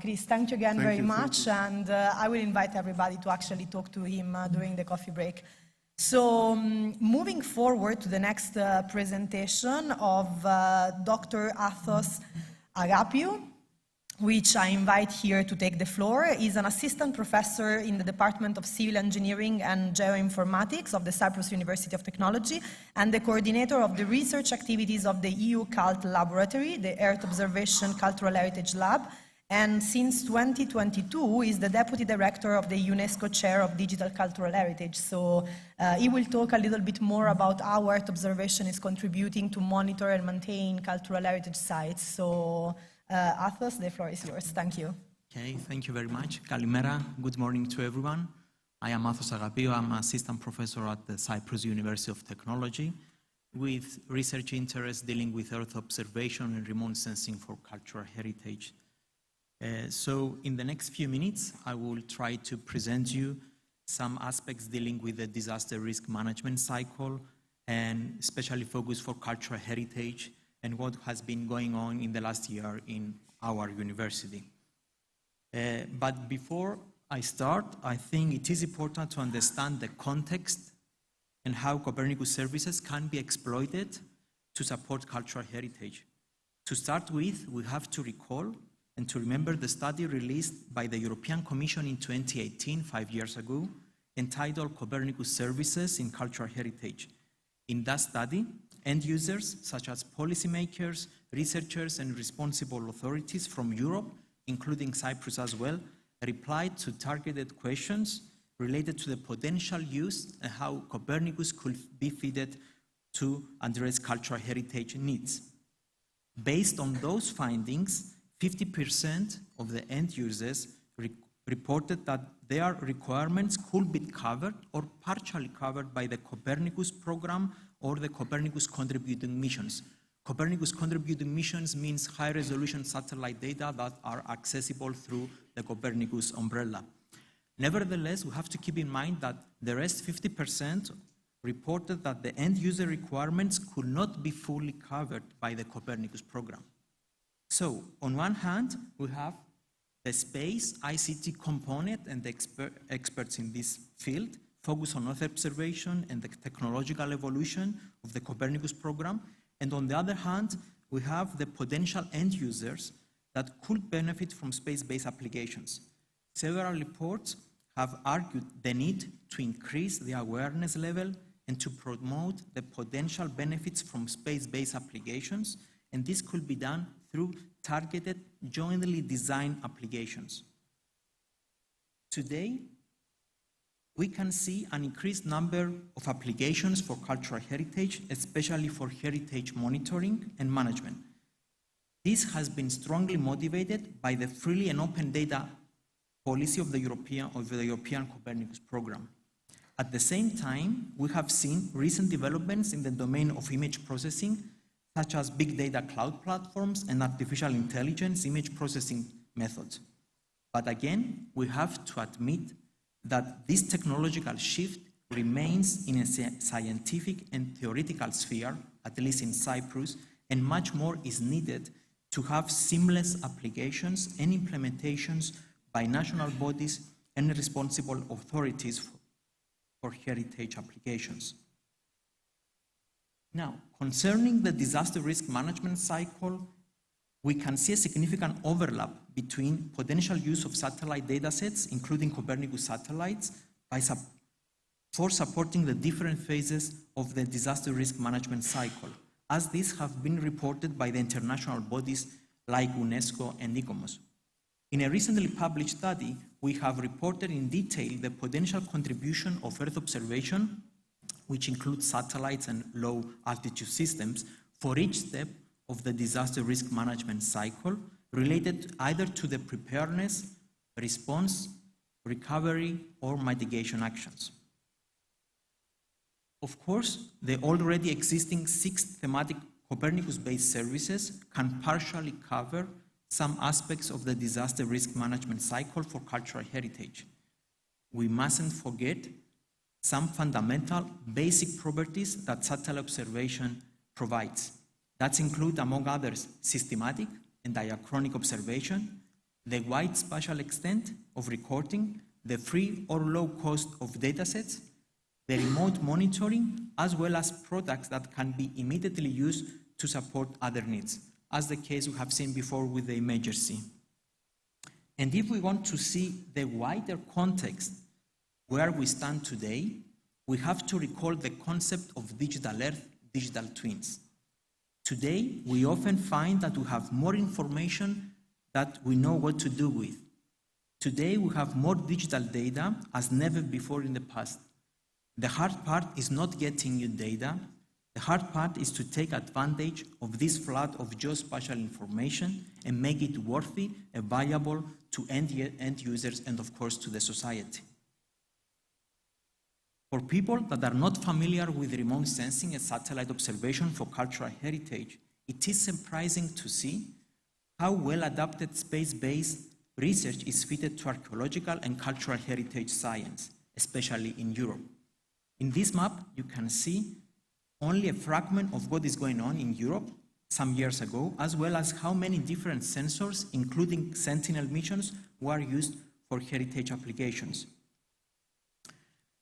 Chris, thank you again very much, and I will invite everybody to actually talk to him during the coffee break. So moving forward to the next presentation of Dr. Athos Agapiou, which I invite here to take the floor, is an assistant professor in the Department of Civil Engineering and Geoinformatics of the Cyprus University of Technology and the coordinator of the research activities of the EU CULT Laboratory, the Earth Observation Cultural Heritage Lab, and since 2022 is the deputy director of the UNESCO Chair of Digital Cultural Heritage. So he will talk a little bit more about how Earth observation is contributing to monitor and maintain cultural heritage sites. So Athos, the floor is yours. Thank you. Okay, thank you very much. Kalimera, good morning to everyone. I am Athos Agapiou. I'm assistant professor at the Cyprus University of Technology with research interests dealing with Earth observation and remote sensing for cultural heritage. So in the next few minutes, I will try to present you some aspects dealing with the disaster risk management cycle and especially focus for cultural heritage and what has been going on in the last year in our university. But before I start, I think it is important to understand the context and how Copernicus services can be exploited to support cultural heritage. To start with, we have to recall and to remember the study released by the European Commission in 2018, 5 years ago, entitled Copernicus Services in Cultural Heritage. In that study, end users, such as policymakers, researchers, and responsible authorities from Europe, including Cyprus as well, replied to targeted questions related to the potential use and how Copernicus could be fitted to address cultural heritage needs. Based on those findings, 50% of the end users reported that their requirements could be covered or partially covered by the Copernicus program or the Copernicus contributing missions. Copernicus contributing missions means high-resolution satellite data that are accessible through the Copernicus umbrella. Nevertheless, we have to keep in mind that the rest 50% reported that the end-user requirements could not be fully covered by the Copernicus program. So, on one hand, we have The space ICT component and the experts in this field focus on Earth observation and the technological evolution of the Copernicus program. And on the other hand, we have the potential end users that could benefit from space-based applications. Several reports have argued the need to increase the awareness level and to promote the potential benefits from space-based applications, and this could be done through targeted, jointly designed applications. Today, we can see an increased number of applications for cultural heritage, especially for heritage monitoring and management. This has been strongly motivated by the freely and open data policy of the European Copernicus program. At the same time, we have seen recent developments in the domain of image processing, such as big data cloud platforms and artificial intelligence image processing methods. But again, we have to admit that this technological shift remains in a scientific and theoretical sphere, at least in Cyprus, and much more is needed to have seamless applications and implementations by national bodies and responsible authorities for heritage applications. Now, concerning the disaster risk management cycle, we can see a significant overlap between potential use of satellite datasets, including Copernicus satellites, for supporting the different phases of the disaster risk management cycle, as these have been reported by the international bodies like UNESCO and ICOMOS. In a recently published study, we have reported in detail the potential contribution of Earth observation, which includes satellites and low-altitude systems, for each step of the disaster risk management cycle, related either to the preparedness, response, recovery, or mitigation actions. Of course, the already existing 6 thematic Copernicus-based services can partially cover some aspects of the disaster risk management cycle for cultural heritage. We mustn't forget some fundamental basic properties that satellite observation provides. That include, among others, systematic and diachronic observation, the wide spatial extent of recording, the free or low cost of datasets, the remote monitoring, as well as products that can be immediately used to support other needs, as the case we have seen before with the Imager-C. And if we want to see the wider context where we stand today, we have to recall the concept of digital Earth, digital twins. Today, we often find that we have more information that we know what to do with. Today, we have more digital data as never before in the past. The hard part is not getting new data. The hard part is to take advantage of this flood of geospatial information and make it worthy and valuable to end users and, of course, to the society. For people that are not familiar with remote sensing and satellite observation for cultural heritage, it is surprising to see how well adapted space-based research is fitted to archaeological and cultural heritage science, especially in Europe. In this map, you can see only a fragment of what is going on in Europe some years ago, as well as how many different sensors, including Sentinel missions, were used for heritage applications.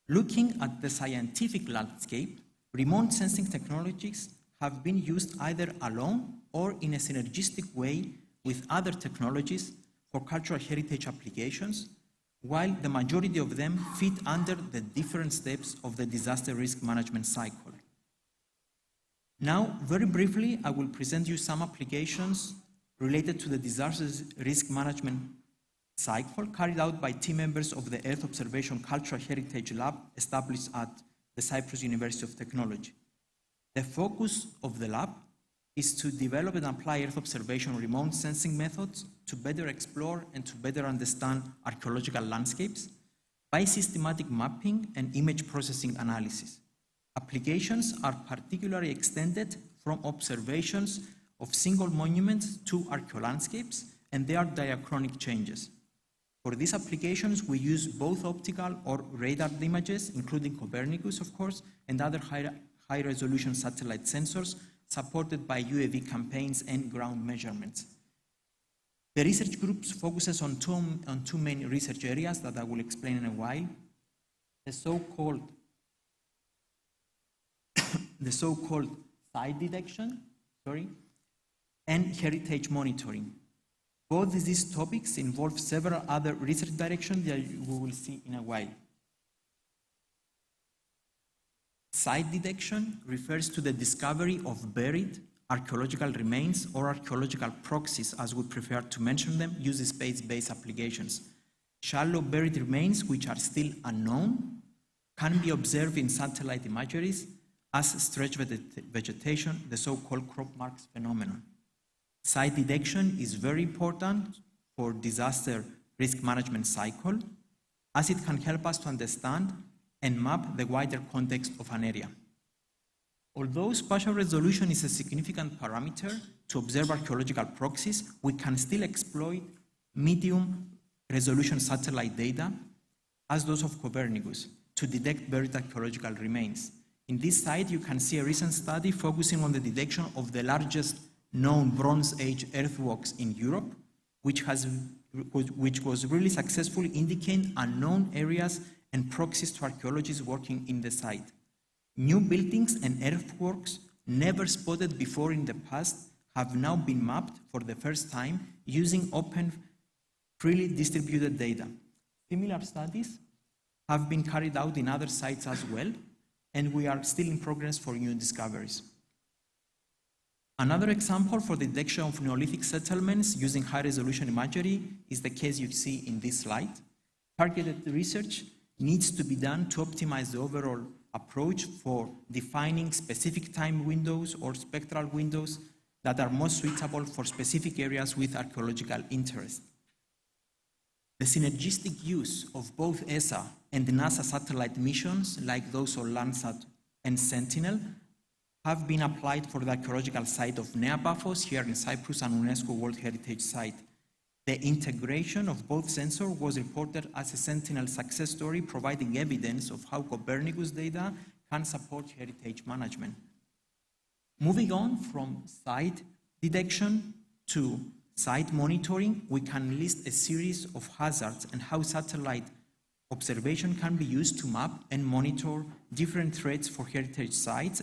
Looking at the scientific landscape, remote sensing technologies have been used either alone or in a synergistic way with other technologies for cultural heritage applications, while the majority of them fit under the different steps of the disaster risk management cycle. Now, very briefly, I will present you some applications related to the disaster risk management cycle carried out by team members of the Earth Observation Cultural Heritage Lab established at the Cyprus University of Technology. The focus of the lab is to develop and apply Earth observation remote sensing methods to better explore and to better understand archaeological landscapes by systematic mapping and image processing analysis. Applications are particularly extended from observations of single monuments to archaeolandscapes and their diachronic changes. For these applications, we use both optical or radar images, including Copernicus, of course, and other high-resolution satellite sensors supported by UAV campaigns and ground measurements. The research groups focuses on two main research areas that I will explain in a while. The so-called site detection, and heritage monitoring. Both these topics involve several other research directions that we will see in a while. Site detection refers to the discovery of buried archaeological remains or archaeological proxies, as we prefer to mention them, using space-based applications. Shallow buried remains, which are still unknown, can be observed in satellite imageries as stretched vegetation, the so-called crop marks phenomenon. Site detection is very important for disaster risk management cycle, as it can help us to understand and map the wider context of an area. Although spatial resolution is a significant parameter to observe archaeological proxies, we can still exploit medium resolution satellite data, as those of Copernicus, to detect buried archaeological remains. In this slide, you can see a recent study focusing on the detection of the largest known Bronze Age earthworks in Europe, which was really successful, indicating unknown areas and proxies to archaeologists working in the site. New buildings and earthworks never spotted before in the past have now been mapped for the first time using open, freely distributed data. Similar studies have been carried out in other sites as well, and we are still in progress for new discoveries. Another example for the detection of Neolithic settlements using high-resolution imagery is the case you see in this slide. Targeted research needs to be done to optimize the overall approach for defining specific time windows or spectral windows that are most suitable for specific areas with archaeological interest. The synergistic use of both ESA and NASA satellite missions, like those of Landsat and Sentinel, have been applied for the archaeological site of Nea Paphos here in Cyprus, an UNESCO World Heritage Site. The integration of both sensors was reported as a Sentinel success story, providing evidence of how Copernicus data can support heritage management. Moving on from site detection to site monitoring, we can list a series of hazards and how satellite observation can be used to map and monitor different threats for heritage sites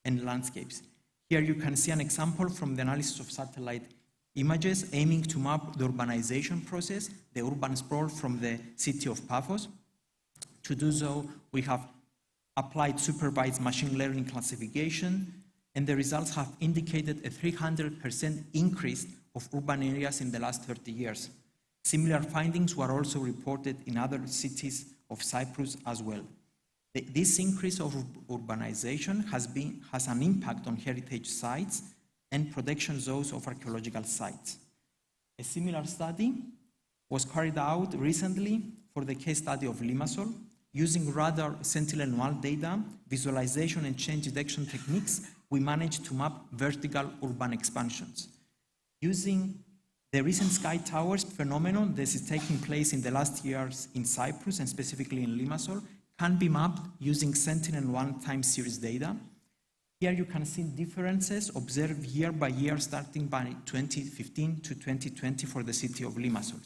and landscapes. Here you can see an example from the analysis of satellite images aiming to map the urbanization process, the urban sprawl from the city of Paphos. To do so, we have applied supervised machine learning classification, and the results have indicated a 300% increase of urban areas in the last 30 years. Similar findings were also reported in other cities of Cyprus as well. This increase of urbanization has an impact on heritage sites and protection zones of archaeological sites. A similar study was carried out recently for the case study of Limassol. Using radar Sentinel-1 data, visualization and change detection techniques, we managed to map vertical urban expansions. Using the recent sky towers phenomenon that is taking place in the last years in Cyprus and specifically in Limassol can be mapped using Sentinel-1 time series data. Here you can see differences observed year by year starting by 2015 to 2020 for the city of Limassol.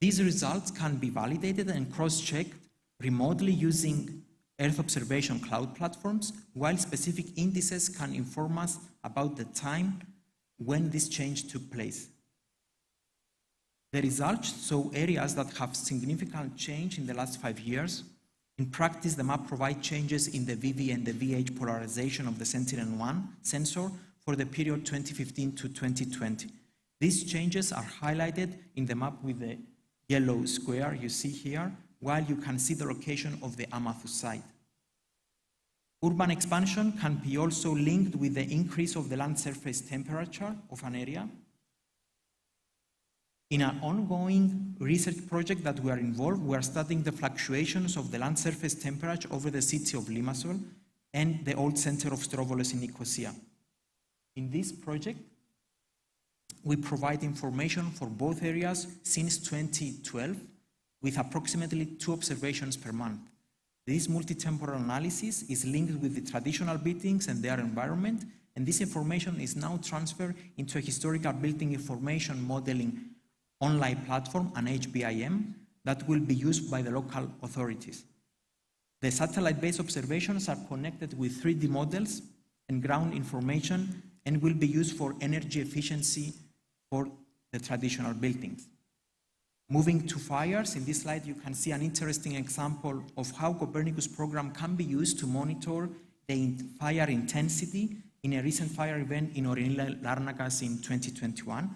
These results can be validated and cross-checked remotely using Earth observation cloud platforms, while specific indices can inform us about the time when this change took place. The results show areas that have significant change in the last 5 years. In practice, the map provides changes in the VV and the VH polarization of the Sentinel-1 sensor for the period 2015 to 2020. These changes are highlighted in the map with the yellow square you see here, while you can see the location of the Amathus site. Urban expansion can be also linked with the increase of the land surface temperature of an area. In an ongoing research project that we are involved, we are studying the fluctuations of the land surface temperature over the city of Limassol and the old center of Strovolos in Nicosia. In this project, we provide information for both areas since 2012 with approximately 2 observations per month. This multi-temporal analysis is linked with the traditional buildings and their environment And this information is now transferred into a historical building information modeling online platform, an HBIM, that will be used by the local authorities. The satellite-based observations are connected with 3D models and ground information and will be used for energy efficiency for the traditional buildings. Moving to fires, in this slide you can see an interesting example of how Copernicus program can be used to monitor the fire intensity in a recent fire event in Orinil Larnakas in 2021.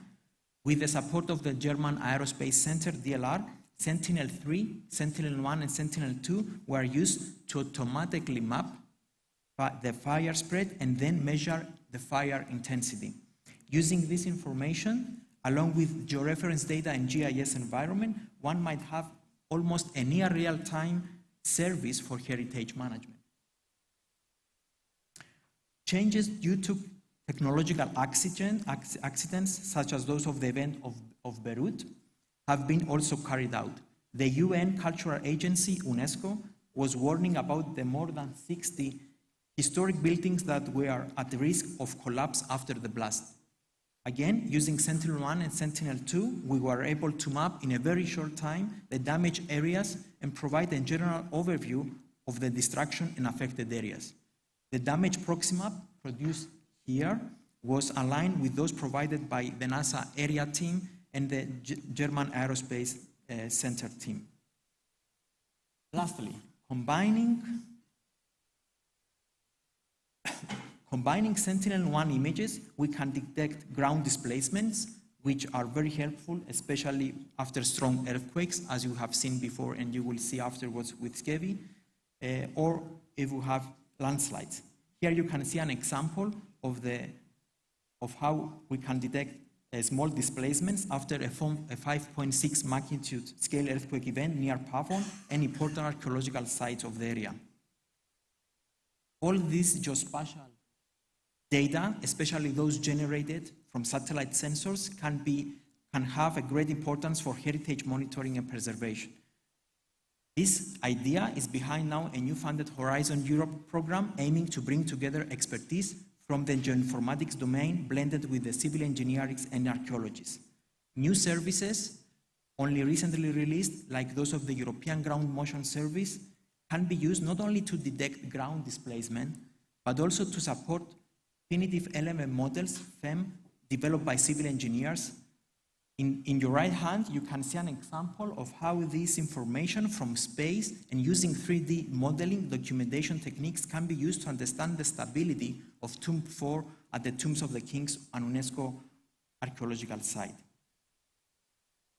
With the support of the German Aerospace Center, DLR, Sentinel-3, Sentinel-1 and Sentinel-2 were used to automatically map the fire spread and then measure the fire intensity. Using this information, along with georeference data and GIS environment, one might have almost a near real-time service for heritage management. Changes due to technological accidents, such as those of the event of Beirut, have been also carried out. The UN Cultural Agency, UNESCO, was warning about the more than 60 historic buildings that were at risk of collapse after the blast. Again, using Sentinel-1 and Sentinel-2, we were able to map in a very short time the damaged areas and provide a general overview of the destruction and affected areas. The damage proxy map produced here was aligned with those provided by the NASA area team and the German Aerospace Center team. Lastly, combining Sentinel-1 images, we can detect ground displacements, which are very helpful, especially after strong earthquakes, as you have seen before and you will see afterwards with Skevi, or if we have landslides. Here you can see an example of how we can detect small displacements after a 5.6 magnitude scale earthquake event near Pavon and important archaeological sites of the area. All these geospatial data, especially those generated from satellite sensors, can have a great importance for heritage monitoring and preservation. This idea is behind now a new funded Horizon Europe program aiming to bring together expertise from the geoinformatics domain blended with the civil engineering and archaeologists. New services, only recently released, like those of the European Ground Motion Service, can be used not only to detect ground displacement, but also to support definitive element models, FEM, developed by civil engineers. In your right hand, you can see an example of how this information from space and using 3D modeling documentation techniques can be used to understand the stability of Tomb 4 at the Tombs of the Kings, an UNESCO archaeological site.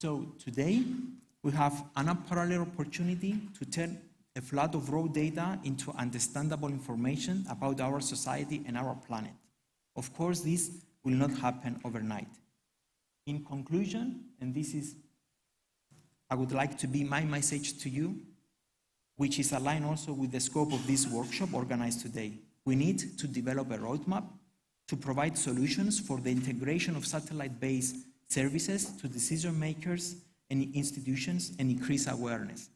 So today, we have an unparalleled opportunity to turn a flood of raw data into understandable information about our society and our planet. Of course, this will not happen overnight. In conclusion, and I would like to be my message to you, which is aligned also with the scope of this workshop organized today. We need to develop a roadmap to provide solutions for the integration of satellite-based services to decision makers and institutions and increase awareness.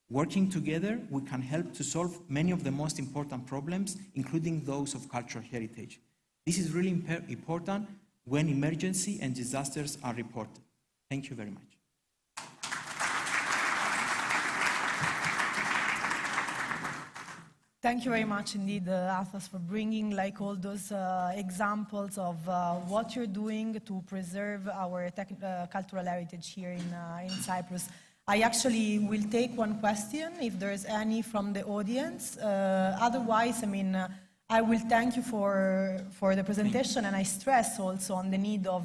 Working together, we can help to solve many of the most important problems, including those of cultural heritage. This is really important when emergency and disasters are reported. Thank you very much. Thank you very much indeed, Athos, for bringing all those examples of what you're doing to preserve our cultural heritage here in Cyprus. I actually will take one question, if there's any from the audience. Otherwise, I will thank you for the presentation, and I stress also on the need of,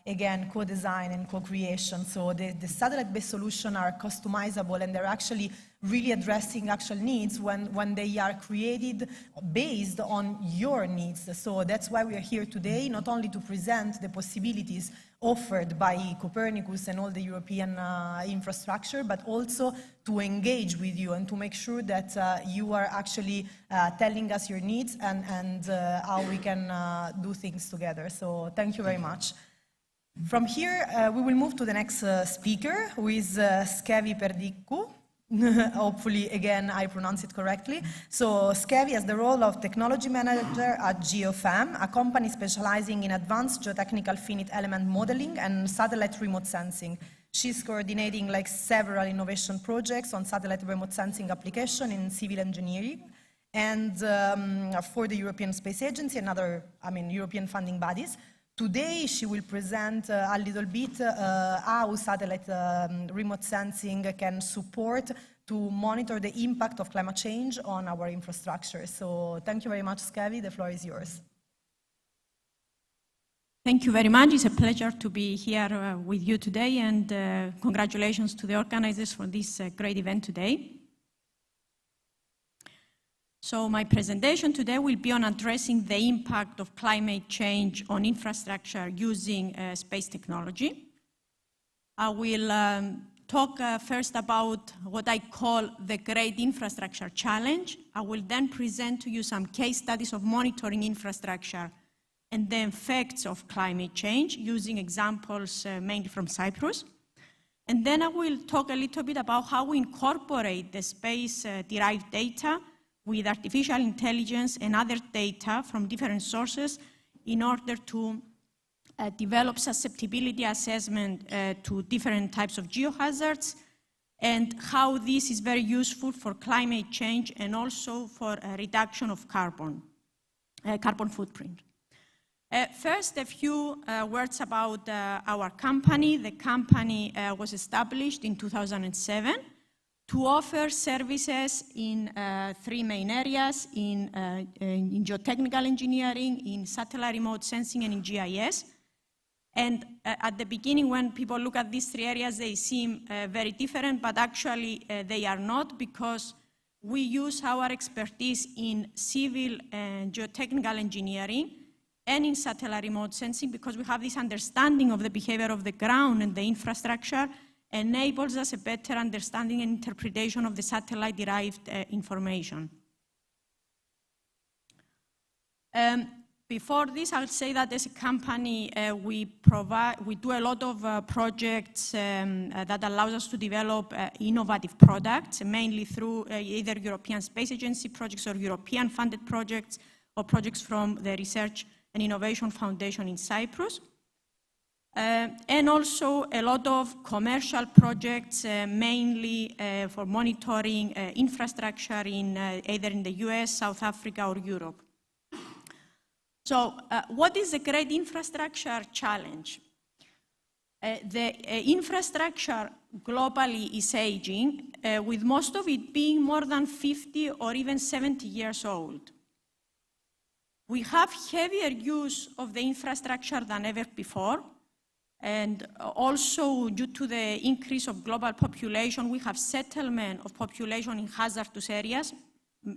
again, co-design and co-creation. So the satellite-based solutions are customizable, and they're actually really addressing actual needs when they are created based on your needs. So that's why we are here today, not only to present the possibilities offered by Copernicus and all the European infrastructure, but also to engage with you and to make sure that you are actually telling us your needs and how we can do things together. So thank you very much. From here, we will move to the next speaker, who is Skevi Perdikku. Hopefully, again, I pronounce it correctly. So Skevi has the role of technology manager at GeoFam, a company specializing in advanced geotechnical finite element modeling and satellite remote sensing. She's coordinating like several innovation projects on satellite remote sensing application in civil engineering and for the European Space Agency and other, European funding bodies. Today, she will present a little bit how satellite remote sensing can support to monitor the impact of climate change on our infrastructure. So thank you very much, Skevi. The floor is yours. Thank you very much. It's a pleasure to be here with you today, and congratulations to the organizers for this great event today. So my presentation today will be on addressing the impact of climate change on infrastructure using space technology. I will talk first about what I call the Great Infrastructure Challenge. I will then present to you some case studies of monitoring infrastructure and the effects of climate change using examples mainly from Cyprus. And then I will talk a little bit about how we incorporate the space-derived data with artificial intelligence and other data from different sources in order to develop susceptibility assessment to different types of geohazards, and how this is very useful for climate change and also for a reduction of carbon footprint. First, a few words about our company. The company was established in 2007 to offer services in three main areas, in geotechnical engineering, in satellite remote sensing, and in GIS. And at the beginning, when people look at these three areas, they seem very different, but actually they are not, because we use our expertise in civil and geotechnical engineering and in satellite remote sensing, because we have this understanding of the behavior of the ground and the infrastructure, enables us a better understanding and interpretation of the satellite-derived information. Before this, I'll say that as a company, we do a lot of projects that allows us to develop innovative products, mainly through either European Space Agency projects or European-funded projects, or projects from the Research and Innovation Foundation in Cyprus. And also a lot of commercial projects, mainly for monitoring infrastructure in either in the US, South Africa, or Europe. So what is the Great Infrastructure Challenge? The infrastructure globally is aging, with most of it being more than 50 or even 70 years old. We have heavier use of the infrastructure than ever before. And also, due to the increase of global population, we have settlement of population in hazardous areas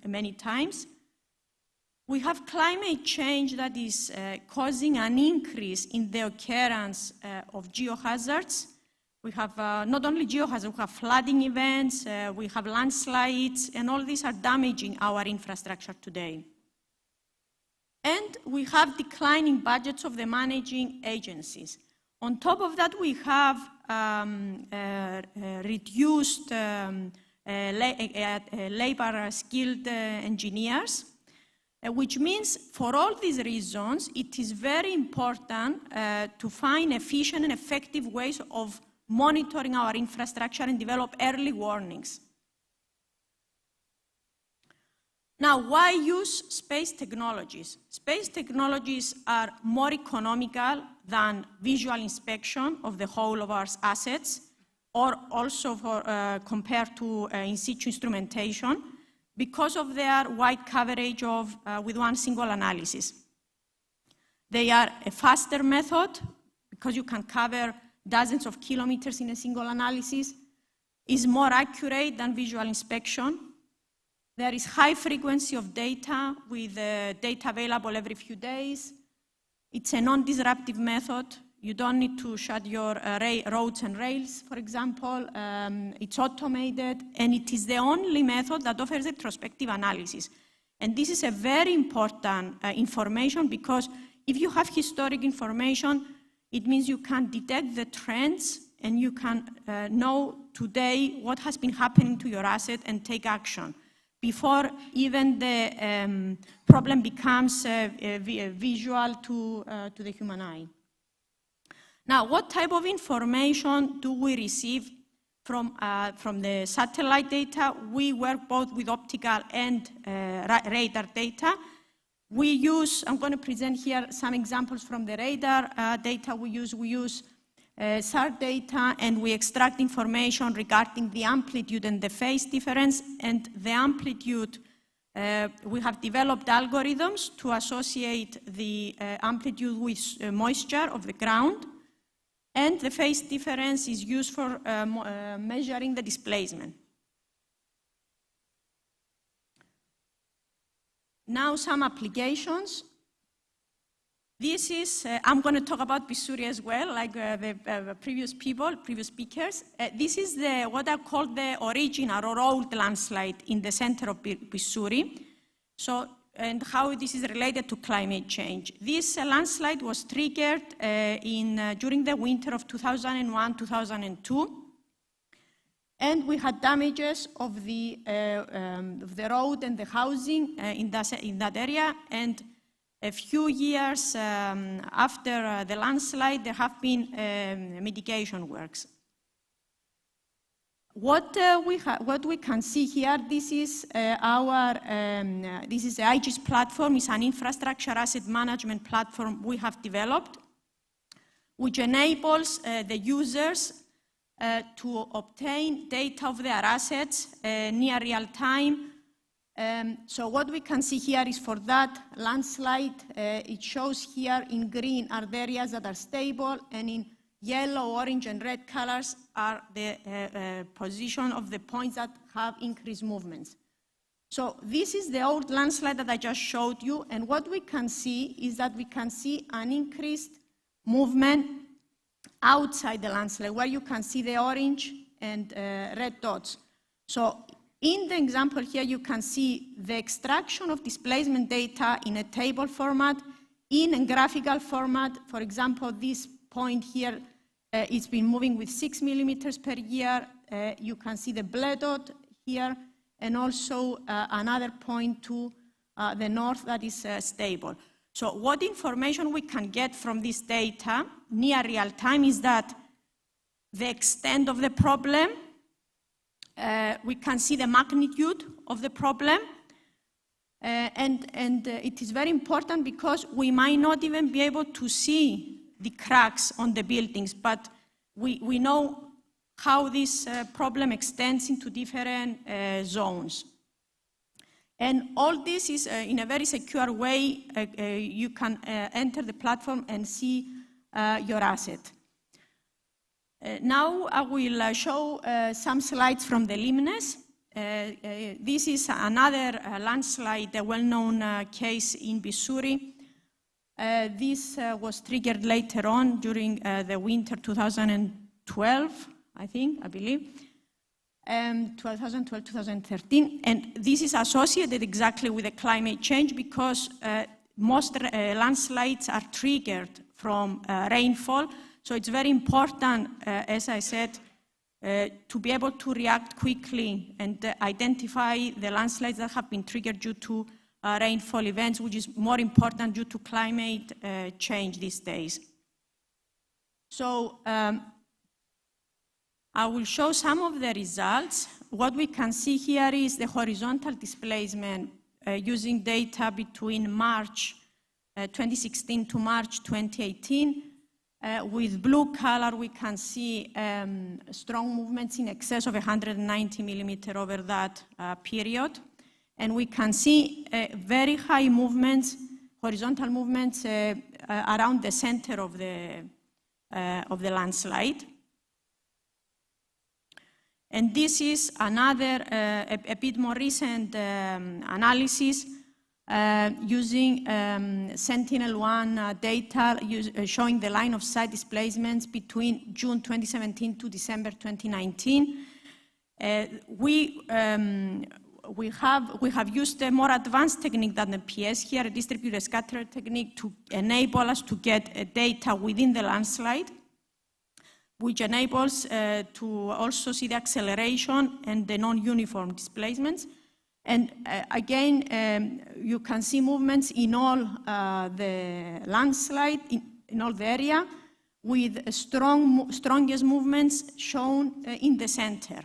many times. We have climate change that is causing an increase in the occurrence of geohazards. We have not only geohazards, we have flooding events, we have landslides, and all these are damaging our infrastructure today. And we have declining budgets of the managing agencies. On top of that, we have reduced labor-skilled engineers, which means for all these reasons, it is very important to find efficient and effective ways of monitoring our infrastructure and develop early warnings. Now, why use space technologies? Space technologies are more economical than visual inspection of the whole of our assets, or also for, compared to in situ instrumentation, because of their wide coverage of, with one single analysis. They are a faster method, because you can cover dozens of kilometers in a single analysis, is more accurate than visual inspection. There is high frequency of data, with data available every few days. It's a non-disruptive method. You don't need to shut your roads and rails, for example. It's automated, and it is the only method that offers retrospective analysis. And this is a very important information, because if you have historic information, it means you can detect the trends and you can know today what has been happening to your asset and take action before even the problem becomes visual to the human eye. Now, what type of information do we receive from the satellite data? We work both with optical and radar data. We use, I'm going to present here some examples from the radar data we use. We use SAR data, and we extract information regarding the amplitude and the phase difference. And the amplitude, we have developed algorithms to associate the amplitude with moisture of the ground. And the phase difference is used for measuring the displacement. Now some applications. This is, I'm going to talk about Pissouri as well, like the previous speakers. This is what I call the original or old landslide in the center of Pissouri. So, and how this is related to climate change. This landslide was triggered during the winter of 2001-2002. And we had damages of the road and the housing in that area. And a few years after the landslide, there have been mitigation works. What we can see here, this is the IGIS platform. It's an infrastructure asset management platform we have developed, which enables the users to obtain data of their assets near real time. So what we can see here is for that landslide, it shows here in green are the areas that are stable, and in yellow, orange, and red colors are the position of the points that have increased movements. So this is the old landslide that I just showed you, and what we can see is that we can see an increased movement outside the landslide, where you can see the orange and red dots. So in the example here, you can see the extraction of displacement data in a table format, in a graphical format. For example, this point here, it's been moving with 6 millimeters per year. You can see the black dot here, and also another point to the north that is stable. So what information we can get from this data near real time is that the extent of the problem, we can see the magnitude of the problem, and it is very important because we might not even be able to see the cracks on the buildings, but we know how this problem extends into different zones. And all this is in a very secure way. You can enter the platform and see your asset. Now I will show some slides from the Limnes. This is another landslide, a well-known case in Pissouri. This was triggered later on during the winter 2012, I believe. 2012-2013, and this is associated exactly with the climate change because most landslides are triggered from rainfall. So it's very important, as I said, to be able to react quickly and identify the landslides that have been triggered due to rainfall events, which is more important due to climate change these days. So I will show some of the results. What we can see here is the horizontal displacement using data between March 2016 to March 2018. With blue color, we can see strong movements in excess of 190 millimeters over that period. And we can see very high movements, horizontal movements around the center of the landslide. And this is another, a bit more recent analysis using Sentinel-1 data showing the line of sight displacements between June 2017 to December 2019. We have used a more advanced technique than the PS here, a distributed scatter technique, to enable us to get data within the landslide. which enables to also see the acceleration and the non-uniform displacements. And again, you can see movements in all the landslide, in all the area, with strongest movements shown in the center,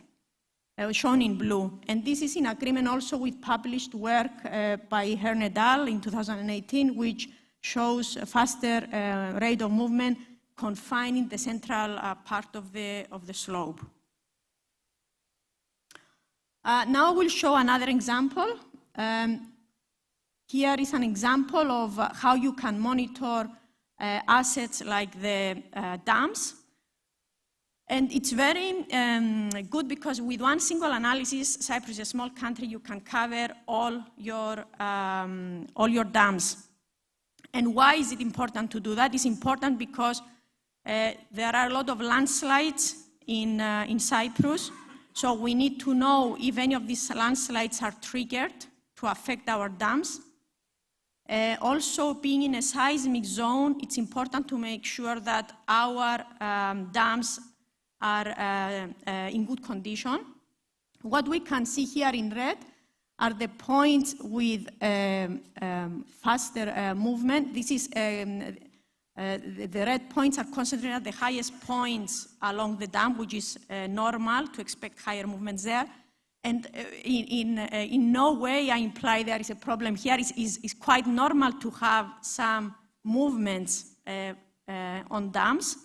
shown in blue. And this is in agreement also with published work by Hern et al. In 2018, which shows a faster rate of movement confining the central part of the slope. Now we'll show another example. Here is an example of how you can monitor assets like the dams. And it's very good because with one single analysis, Cyprus is a small country, you can cover all your dams. And why is it important to do that? It's important because there are a lot of landslides in Cyprus. So we need to know if any of these landslides are triggered to affect our dams. Also, being in a seismic zone, it's important to make sure that our dams are in good condition. What we can see here in red are the points with faster movement. This is the red points are concentrated at the highest points along the dam, which is normal to expect higher movements there. And in no way I imply there is a problem here. It's quite normal to have some movements on dams,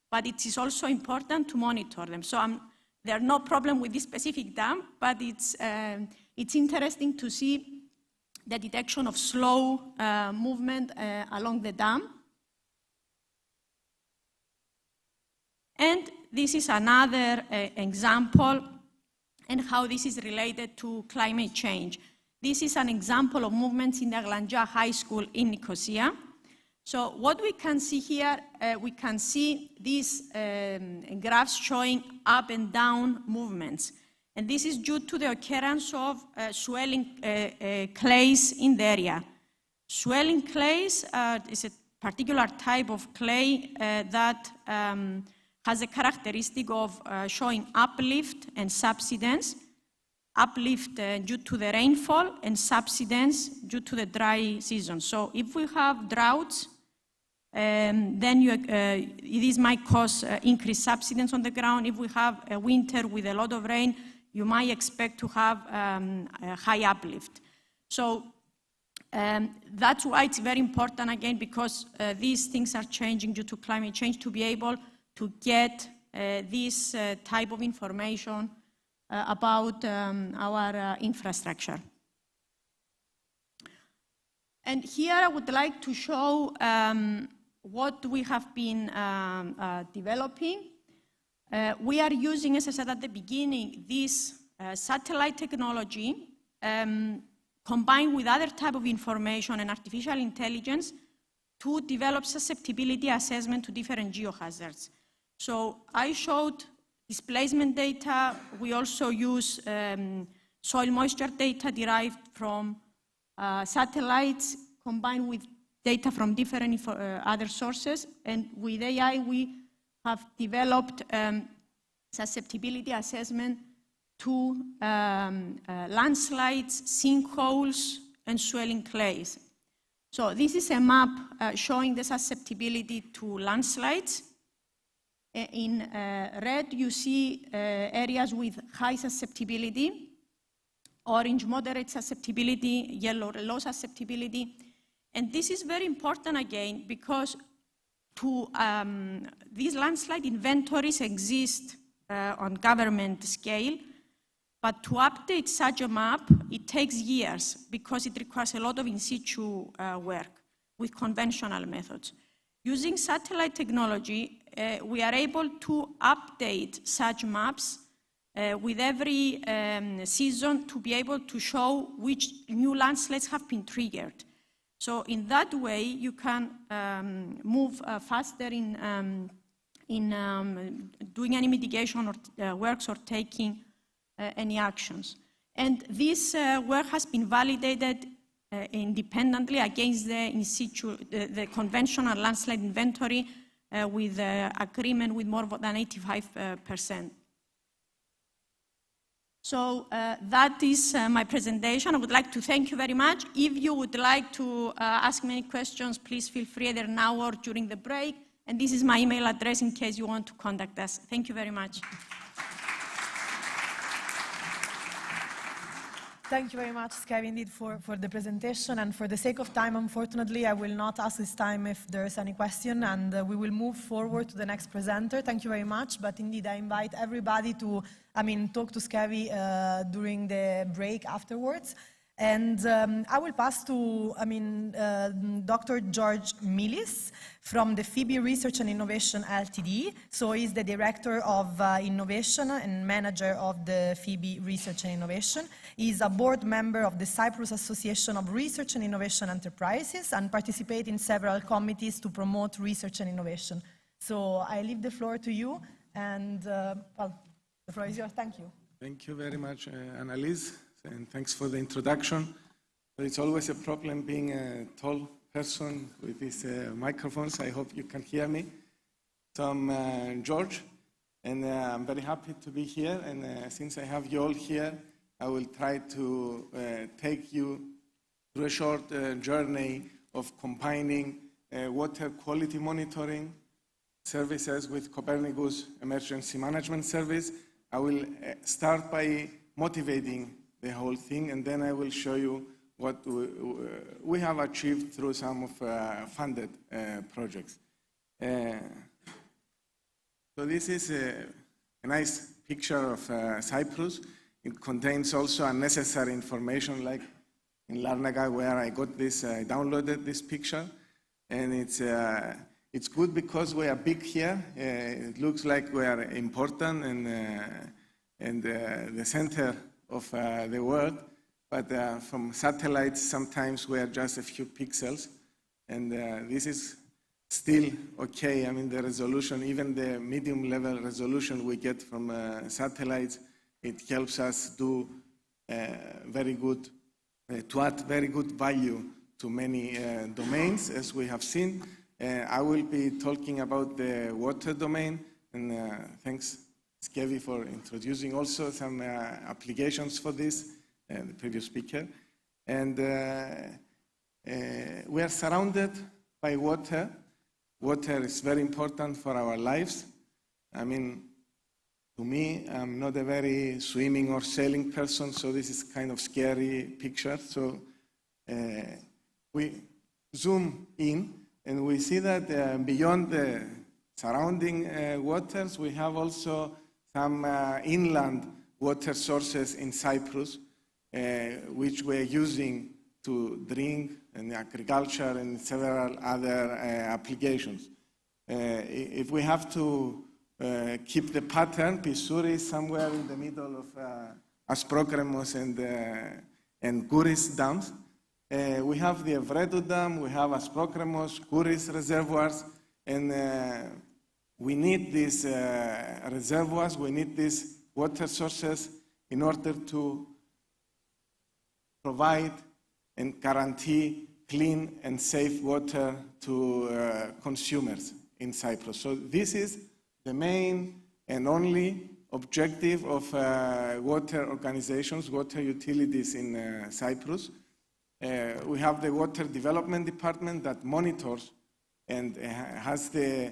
but it is also important to monitor them. So there's no problem with this specific dam, but it's interesting to see the detection of slow movement along the dam. And this is another example and how this is related to climate change. This is an example of movements in the Aglangia High School in Nicosia. So what we can see here, we can see these graphs showing up and down movements. And this is due to the occurrence of swelling clays in the area. Swelling clays is a particular type of clay that has a characteristic of showing uplift and subsidence. Uplift due to the rainfall and subsidence due to the dry season. So if we have droughts, then this might cause increased subsidence on the ground. If we have a winter with a lot of rain, you might expect to have a high uplift. So that's why it's very important, again, because these things are changing due to climate change, to be able to get this type of information about our infrastructure. And here I would like to show what we have been developing. We are using, as I said at the beginning, this satellite technology combined with other type of information and artificial intelligence to develop susceptibility assessment to different geohazards. So I showed displacement data. We also use soil moisture data derived from satellites combined with data from different other sources. And with AI, we have developed susceptibility assessment to landslides, sinkholes, and swelling clays. So this is a map showing the susceptibility to landslides. In red, you see areas with high susceptibility, orange, moderate susceptibility, yellow, low susceptibility. And this is very important, again, because these landslide inventories exist on government scale, but to update such a map, it takes years because it requires a lot of in situ work with conventional methods. Using satellite technology, we are able to update such maps with every season to be able to show which new landslides have been triggered. So in that way, you can move faster in doing any mitigation or works or taking any actions. And this work has been validated independently against the in situ, the conventional landslide inventory with agreement with more than 85%. So that is my presentation. I would like to thank you very much. If you would like to ask me any questions, please feel free either now or during the break. And this is my email address in case you want to contact us. Thank you very much. Thank you very much, Skevi, indeed, for the presentation. And for the sake of time, unfortunately, I will not ask this time if there's any question, and we will move forward to the next presenter. Thank you very much. But indeed, I invite everybody to, talk to Skevi during the break afterwards. And I will pass to, Dr. George Millis from the Phoebe Research and Innovation Ltd. So he's the Director of Innovation and Manager of the Phoebe Research and Innovation. He's a board member of the Cyprus Association of Research and Innovation Enterprises and participates in several committees to promote research and innovation. So I leave the floor to you, and well, the floor is yours. Thank you. Thank you very much, Annalise. And thanks for the introduction. It's always a problem being a tall person with these microphones. I hope you can hear me. So I'm George, and I'm very happy to be here. And since I have you all here, I will try to take you through a short journey of combining water quality monitoring services with Copernicus Emergency Management Service. I will start by motivating the whole thing, and then I will show you what we have achieved through some of funded projects. So this is a nice picture of Cyprus. It contains also unnecessary information, like in Larnaca, where I got this, I downloaded this picture, and it's good because we are big here. It looks like we are important and the center of the world, but from satellites sometimes we are just a few pixels, and this is still okay. The resolution, even the medium level resolution we get from satellites, it helps us do very good, to add very good value to many domains, as we have seen. I will be talking about the water domain, and thanks Skevi for introducing also some applications for this, the previous speaker. And we are surrounded by water. Water is very important for our lives. To me, I'm not a very swimming or sailing person, so this is kind of scary picture. So we zoom in, and we see that beyond the surrounding waters, we have also some inland water sources in Cyprus, which we're using to drink and agriculture and several other applications. If we have to keep the pattern, Pissouri is somewhere in the middle of Asprokremos and Kouris dams. We have the Evretou Dam, we have Asprokremos, Kouris reservoirs, and we need these reservoirs, we need these water sources in order to provide and guarantee clean and safe water to consumers in Cyprus. So this is the main and only objective of water organizations, water utilities in Cyprus. We have the Water Development Department that monitors and has the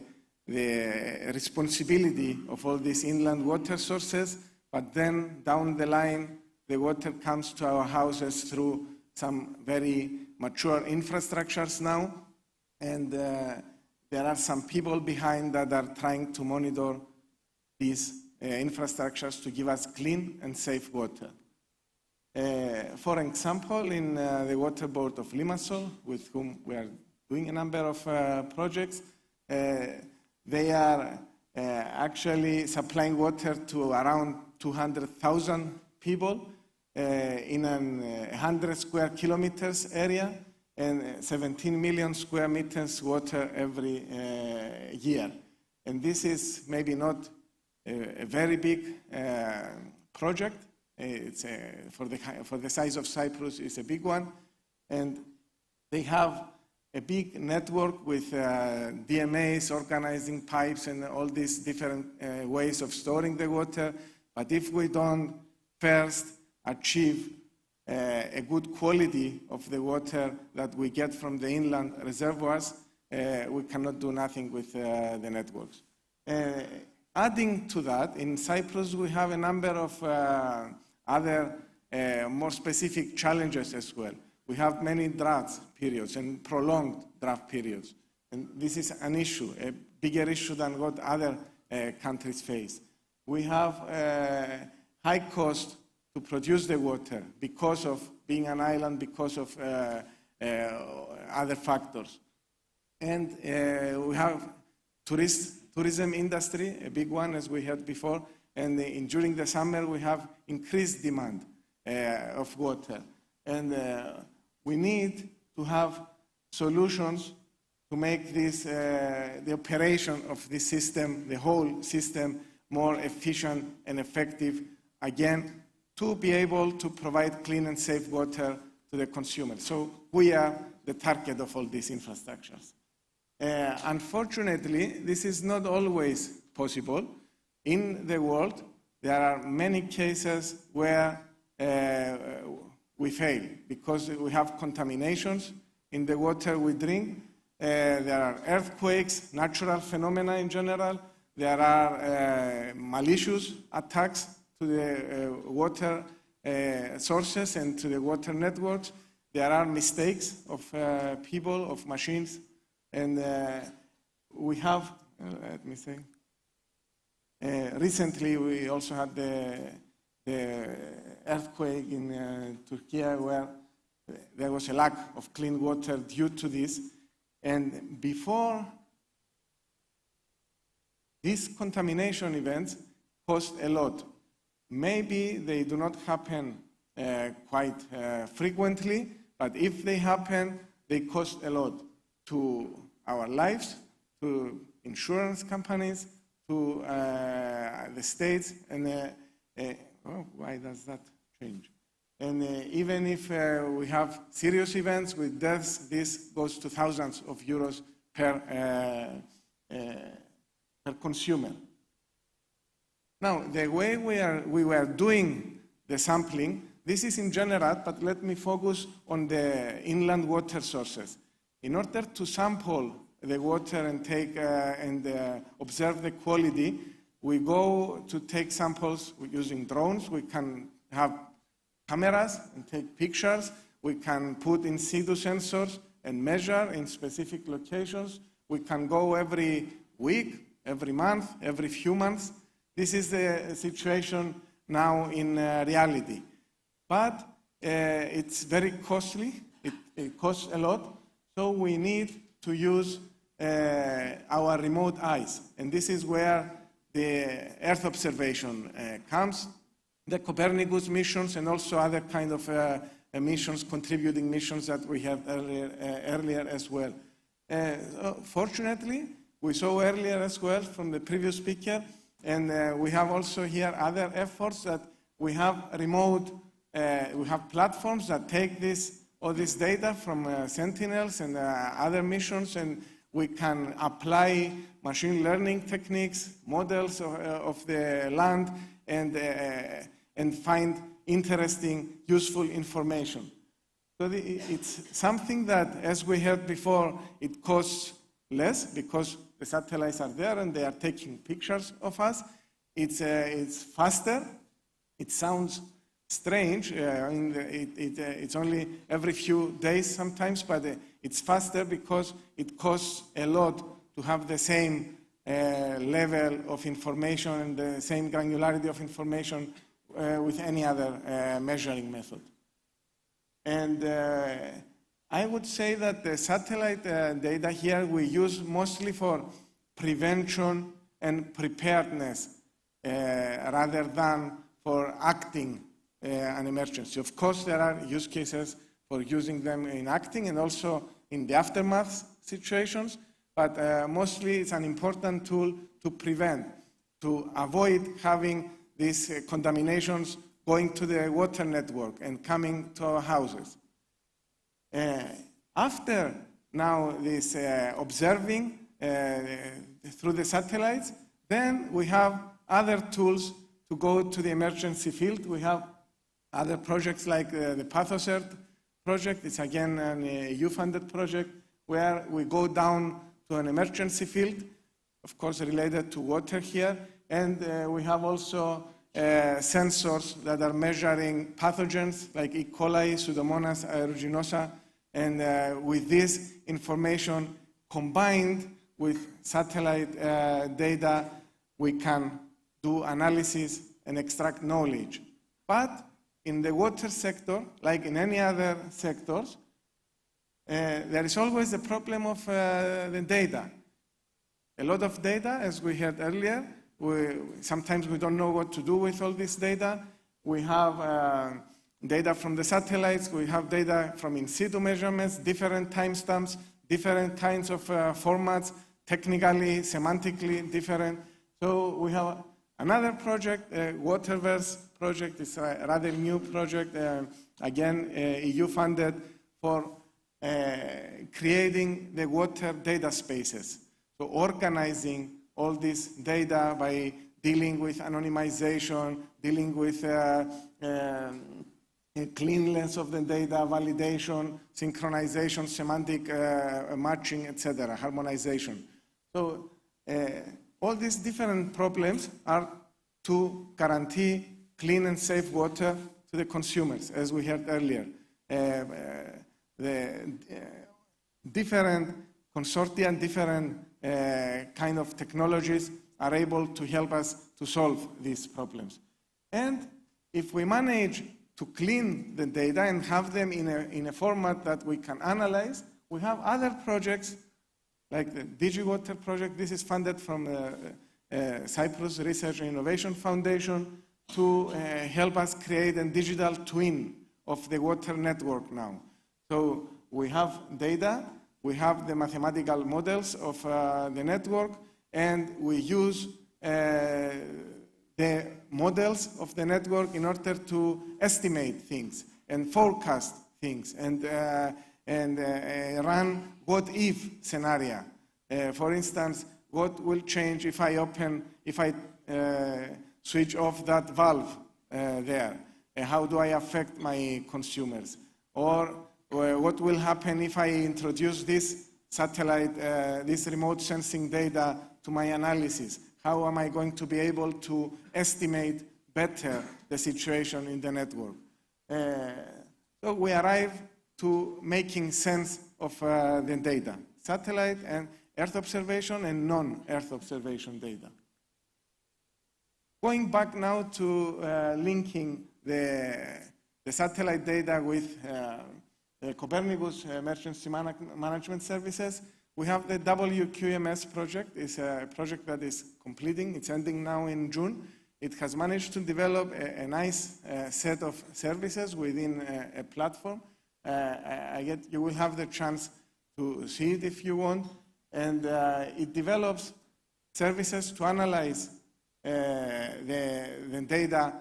responsibility of all these inland water sources, but then down the line, the water comes to our houses through some very mature infrastructures now, and there are some people behind that are trying to monitor these infrastructures to give us clean and safe water. For example, in the Water Board of Limassol, with whom we are doing a number of projects, they are actually supplying water to around 200,000 people in a 100 square kilometers area and 17 million square meters water every year. And this is maybe not a very big project. It's for the size of Cyprus, it's a big one. And they have a big network with DMAs, organizing pipes, and all these different ways of storing the water. But if we don't first achieve a good quality of the water that we get from the inland reservoirs, we cannot do nothing with the networks. Adding to that, in Cyprus we have a number of other more specific challenges as well. We have many drought periods and prolonged drought periods. And this is an issue, a bigger issue than what other countries face. We have high cost to produce the water because of being an island, because of other factors. And we have tourism industry, a big one, as we had before. And during the summer, we have increased demand of water. And we need to have solutions to make this, the operation of this system, the whole system, more efficient and effective, again, to be able to provide clean and safe water to the consumer. So we are the target of all these infrastructures. Unfortunately, this is not always possible. In the world, there are many cases where we fail because we have contaminations in the water we drink. There are earthquakes, natural phenomena in general. There are malicious attacks to the water sources and to the water networks. There are mistakes of people, of machines. And we have, let me say, recently we also had the earthquake in Turkey where there was a lack of clean water due to this. And before these contamination events cost a lot. Maybe they do not happen quite frequently, but if they happen, they cost a lot to our lives, to insurance companies, to the states, and why does that change? And even if we have serious events with deaths, this goes to thousands of euros per consumer. Now, the way we were doing the sampling, this is in general, but let me focus on the inland water sources. In order to sample the water and take and observe the quality, we go to take samples using drones. We can have cameras and take pictures. We can put in situ sensors and measure in specific locations. We can go every week, every month, every few months. This is the situation now in reality. But it's very costly. It costs a lot. So we need to use our remote eyes. And this is where the Earth observation comes, the Copernicus missions, and also other kind of missions, contributing missions that we had earlier as well. Fortunately, we saw earlier as well from the previous speaker, and we have also here other efforts that we have remote, we have platforms that take all this data from Sentinels and other missions, and we can apply machine learning techniques, models of the land, and find interesting, useful information. So it's something that, as we heard before, it costs less because the satellites are there and they are taking pictures of us. It's faster. It sounds strange. It's only every few days sometimes, but it's faster because it costs a lot to have the same level of information and the same granularity of information with any other measuring method. And I would say that the satellite data here we use mostly for prevention and preparedness rather than for acting an emergency. Of course, there are use cases for using them in acting and also in the aftermath situations, but mostly it's an important tool to prevent, to avoid having these contaminations going to the water network and coming to our houses. After now this observing through the satellites. Then we have other tools to go to the emergency field. We have other projects like the PathosEarth project. It's again an EU-funded project where we go down to an emergency field, of course related to water here, and we have also sensors that are measuring pathogens like E. coli, Pseudomonas aeruginosa, and with this information combined with satellite data, we can do analysis and extract knowledge. But in the water sector, like in any other sectors, there is always the problem of the data. A lot of data, as we heard earlier, sometimes we don't know what to do with all this data. We have data from the satellites, we have data from in situ measurements, different timestamps, different kinds of formats, technically, semantically different. So we have another project, Waterverse project. It's a rather new project, again, EU funded, for creating the water data spaces. So organizing all this data by dealing with anonymization, dealing with cleanliness of the data, validation, synchronization, semantic matching, etc., harmonization. So all these different problems are to guarantee clean and safe water to the consumers, as we heard earlier. The different consortia and different kind of technologies are able to help us to solve these problems. And if we manage to clean the data and have them in a format that we can analyze, we have other projects like the DigiWater project. This is funded from the Cyprus Research and Innovation Foundation to help us create a digital twin of the water network now. So we have data, we have the mathematical models of the network, and we use the models of the network in order to estimate things and forecast things and run what-if scenario. For instance, what will change if I switch off that valve there? How do I affect my consumers? Or what will happen if I introduce this satellite, this remote sensing data to my analysis? How am I going to be able to estimate better the situation in the network? So we arrive to making sense of the data, satellite and Earth observation and non-Earth observation data. Going back now to linking the satellite data with the Copernicus Emergency Management Services, we have the WQMS project. It's a project that is completing. It's ending now in June. It has managed to develop a nice set of services within a platform. You will have the chance to see it if you want. And it develops services to analyze the data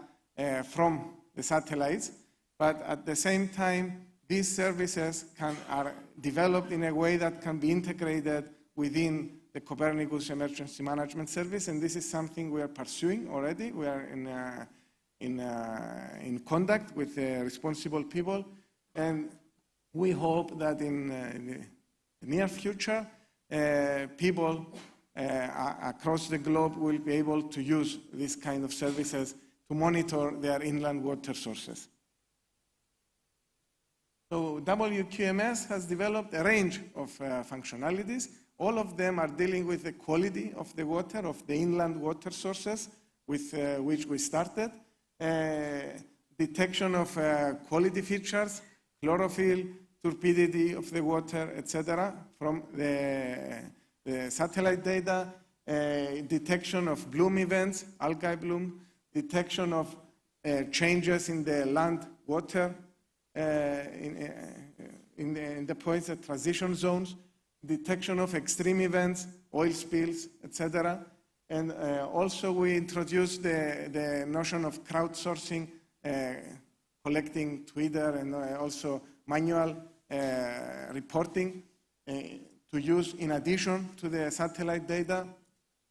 from the satellites, but at the same time, these services are developed in a way that can be integrated within the Copernicus Emergency Management Service, and this is something we are pursuing already. We are in contact with responsible people, and we hope that in the near future, people across the globe will be able to use this kind of services to monitor their inland water sources. So WQMS has developed a range of functionalities. All of them are dealing with the quality of the water, of the inland water sources with which we started. Detection of quality features, chlorophyll, turbidity of the water, etc. from the satellite data, detection of bloom events, algae bloom, detection of changes in the land water, in the points at transition zones, detection of extreme events, oil spills, etc. And also we introduced the notion of crowdsourcing, collecting Twitter and also manual reporting. to use in addition to the satellite data.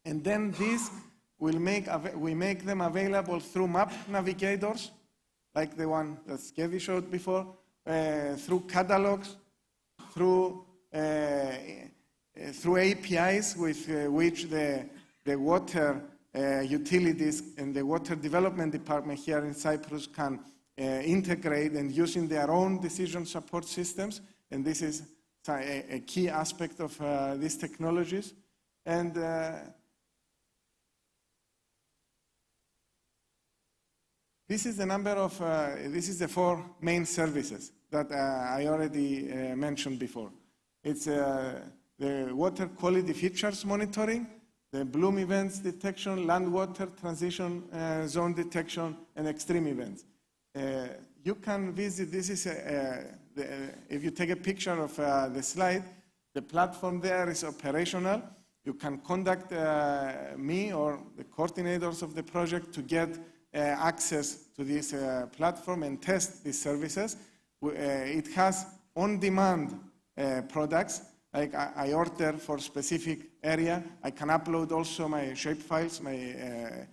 And then this will we make them available through map navigators, like the one that Skevi showed before, through catalogs, through APIs with which the water utilities and the water development department here in Cyprus can integrate and using their own decision support systems. And this is a key aspect of these technologies. And this is the number of, this is the 4 main services that I already mentioned before. It's the water quality features monitoring, the bloom events detection, land water transition zone detection, and extreme events. You can visit, this is, if you take a picture of the slide, the platform there is operational. You can contact me or the coordinators of the project to get access to this platform and test these services. It has on-demand products. Like I order for specific area. I can upload also my shapefiles, my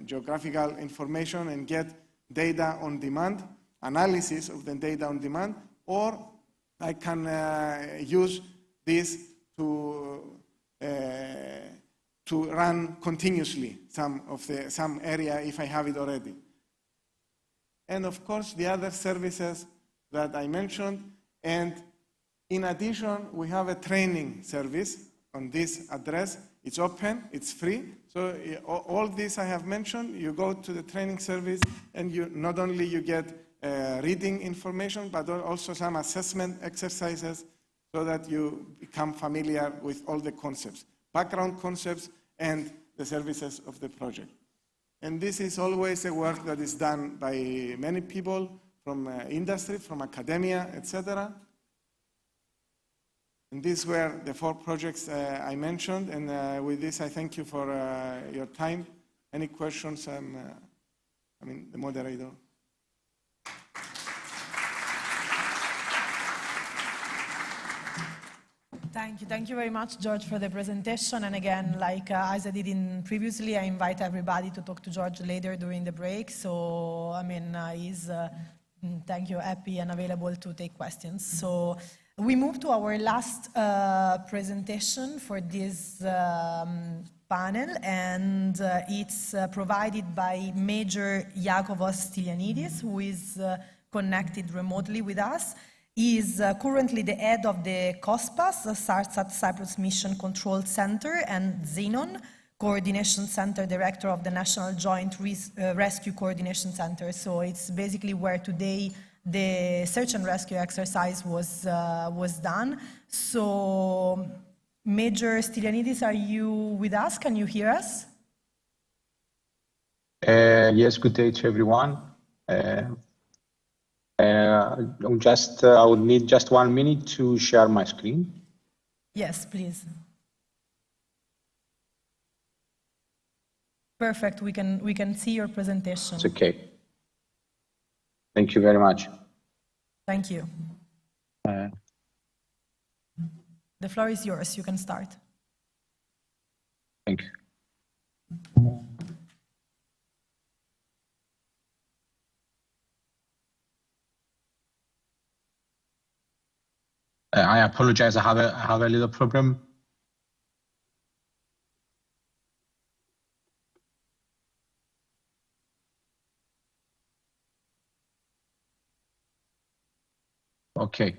geographical information, and get data on demand, analysis of the data on demand, or I can use this to run continuously some area if I have it already. And of course, the other services that I mentioned. And in addition, we have a training service on this address. It's open, it's free. So all this I have mentioned, you go to the training service and you not only you get reading information, but also some assessment exercises so that you become familiar with all the concepts, background concepts, and the services of the project. And this is always a work that is done by many people from industry, from academia, etc. And these were the 4 projects I mentioned. And with this, I thank you for your time. Any questions? The moderator. Thank you very much, George, for the presentation. And again, like as I did previously, I invite everybody to talk to George later during the break. So, he's, thank you, happy and available to take questions. So we move to our last presentation for this panel, and it's provided by Major Iakovos Stylianidis, who is connected remotely with us. He is currently the head of the COSPAS, the SARSAT Cyprus Mission Control Center, and Xenon Coordination Center, director of the National Joint Rescue Coordination Center. So it's basically where today the search and rescue exercise was done. So, Major Stylianidis, are you with us? Can you hear us? Yes, good day to everyone. I would need just 1 minute to share my screen. Yes, please. Perfect. We can see your presentation. It's okay. Thank you very much. Thank you. The floor is yours. You can start. Thank you. I apologize. I have a little problem. Okay.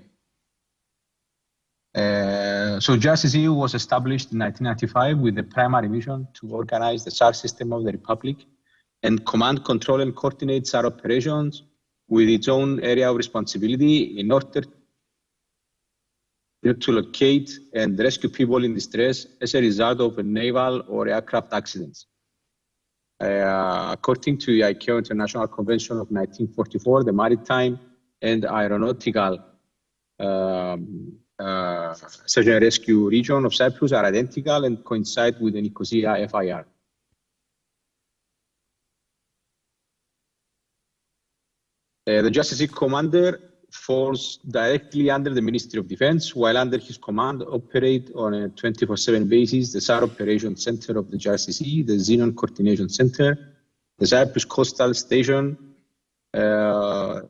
So Justice EU was established in 1995 with the primary mission to organize the SAR system of the Republic and command, control, and coordinate SAR operations with its own area of responsibility in order to locate and rescue people in distress as a result of a naval or aircraft accidents. According to the ICAO International Convention of 1944, the maritime and aeronautical search and rescue region of Cyprus are identical and coincide with the Nicosia FIR. The Justice Commander falls directly under the Ministry of Defense, while under his command operate on a 24/7 basis the SAR Operation Center of the JRCC, the Xenon Coordination Center, the Cyprus Coastal Station, the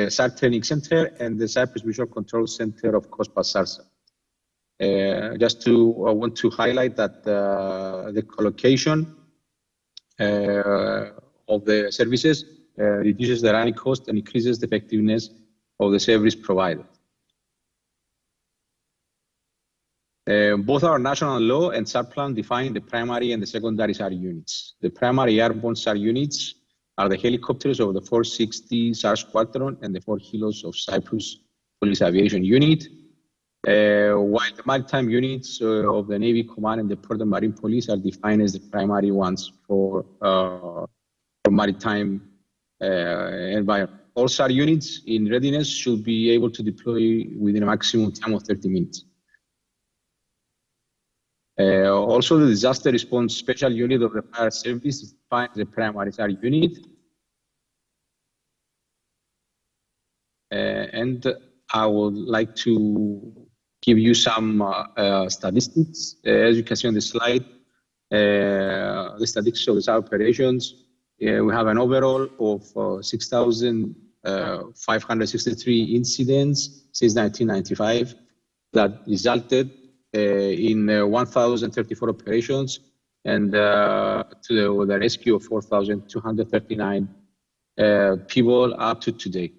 SAR Training Center, and the Cyprus Mission Control Center of COSPA SARSA. I want to highlight that the collocation of the services reduces the running cost and increases the effectiveness of the service provided. Both our national law and SAR plan define the primary and the secondary SAR units. The primary airborne SAR units are the helicopters of the 460 SAR Squadron and the 4 Helos of Cyprus Police Aviation Unit, while the maritime units of the Navy Command and the Port and Marine Police are defined as the primary ones for maritime environment. All SAR units in readiness should be able to deploy within a maximum time of 30 minutes. Also, the Disaster Response Special Unit of the Fire Service is defined as a primary SAR unit. And I would like to give you some statistics. As you can see on the slide, the statistics of the SAR operations. We have an overall of 6,563 incidents since 1995 that resulted in 1,034 operations and to the rescue of 4,239 people up to today.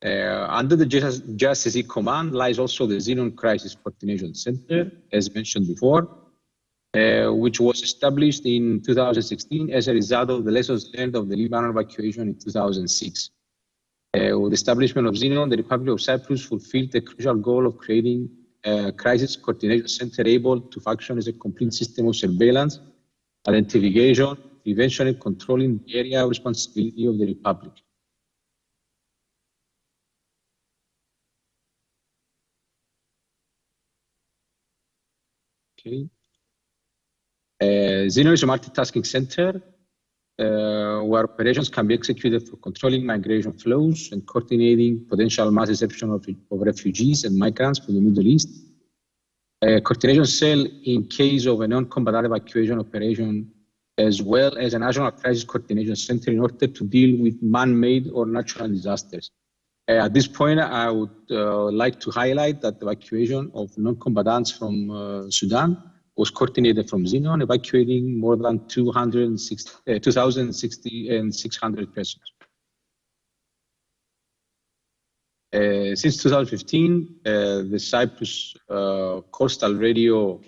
Under the JRCC command lies also the Xenon Crisis Coordination Center, as mentioned before, which was established in 2016 as a result of the lessons learned of the Lebanon evacuation in 2006. With the establishment of Xenon, the Republic of Cyprus fulfilled the crucial goal of creating a crisis coordination center able to function as a complete system of surveillance, identification, prevention, and controlling the area of responsibility of the Republic. Okay. Xenon is a multitasking center where operations can be executed for controlling migration flows and coordinating potential mass reception of refugees and migrants from the Middle East. A coordination cell in case of a non-combatant evacuation operation, as well as a national crisis coordination center in order to deal with man-made or natural disasters. At this point, I would like to highlight that the evacuation of non-combatants from Sudan was coordinated from Xenon, evacuating more than 2,600 persons. Since 2015, the Cyprus Coastal Radio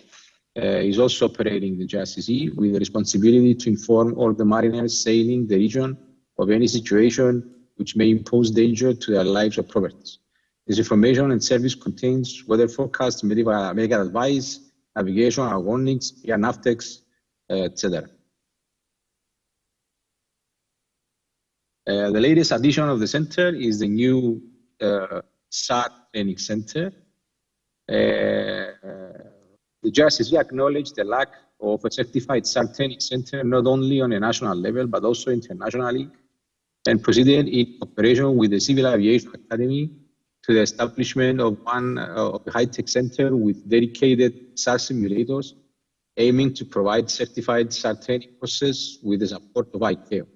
is also operating the JRCC with the responsibility to inform all the mariners sailing the region of any situation which may impose danger to their lives or properties. This information and service contains weather forecasts, medical advice, navigation, warnings, navtex, etc. The latest addition of the center is the new SAR Training Center. The JRCC acknowledged the lack of a certified SAR Training Center not only on a national level but also internationally, and proceeded in cooperation with the Civil Aviation Academy to the establishment of a high-tech center with dedicated SAR simulators, aiming to provide certified SAR training courses with the support of ICAO.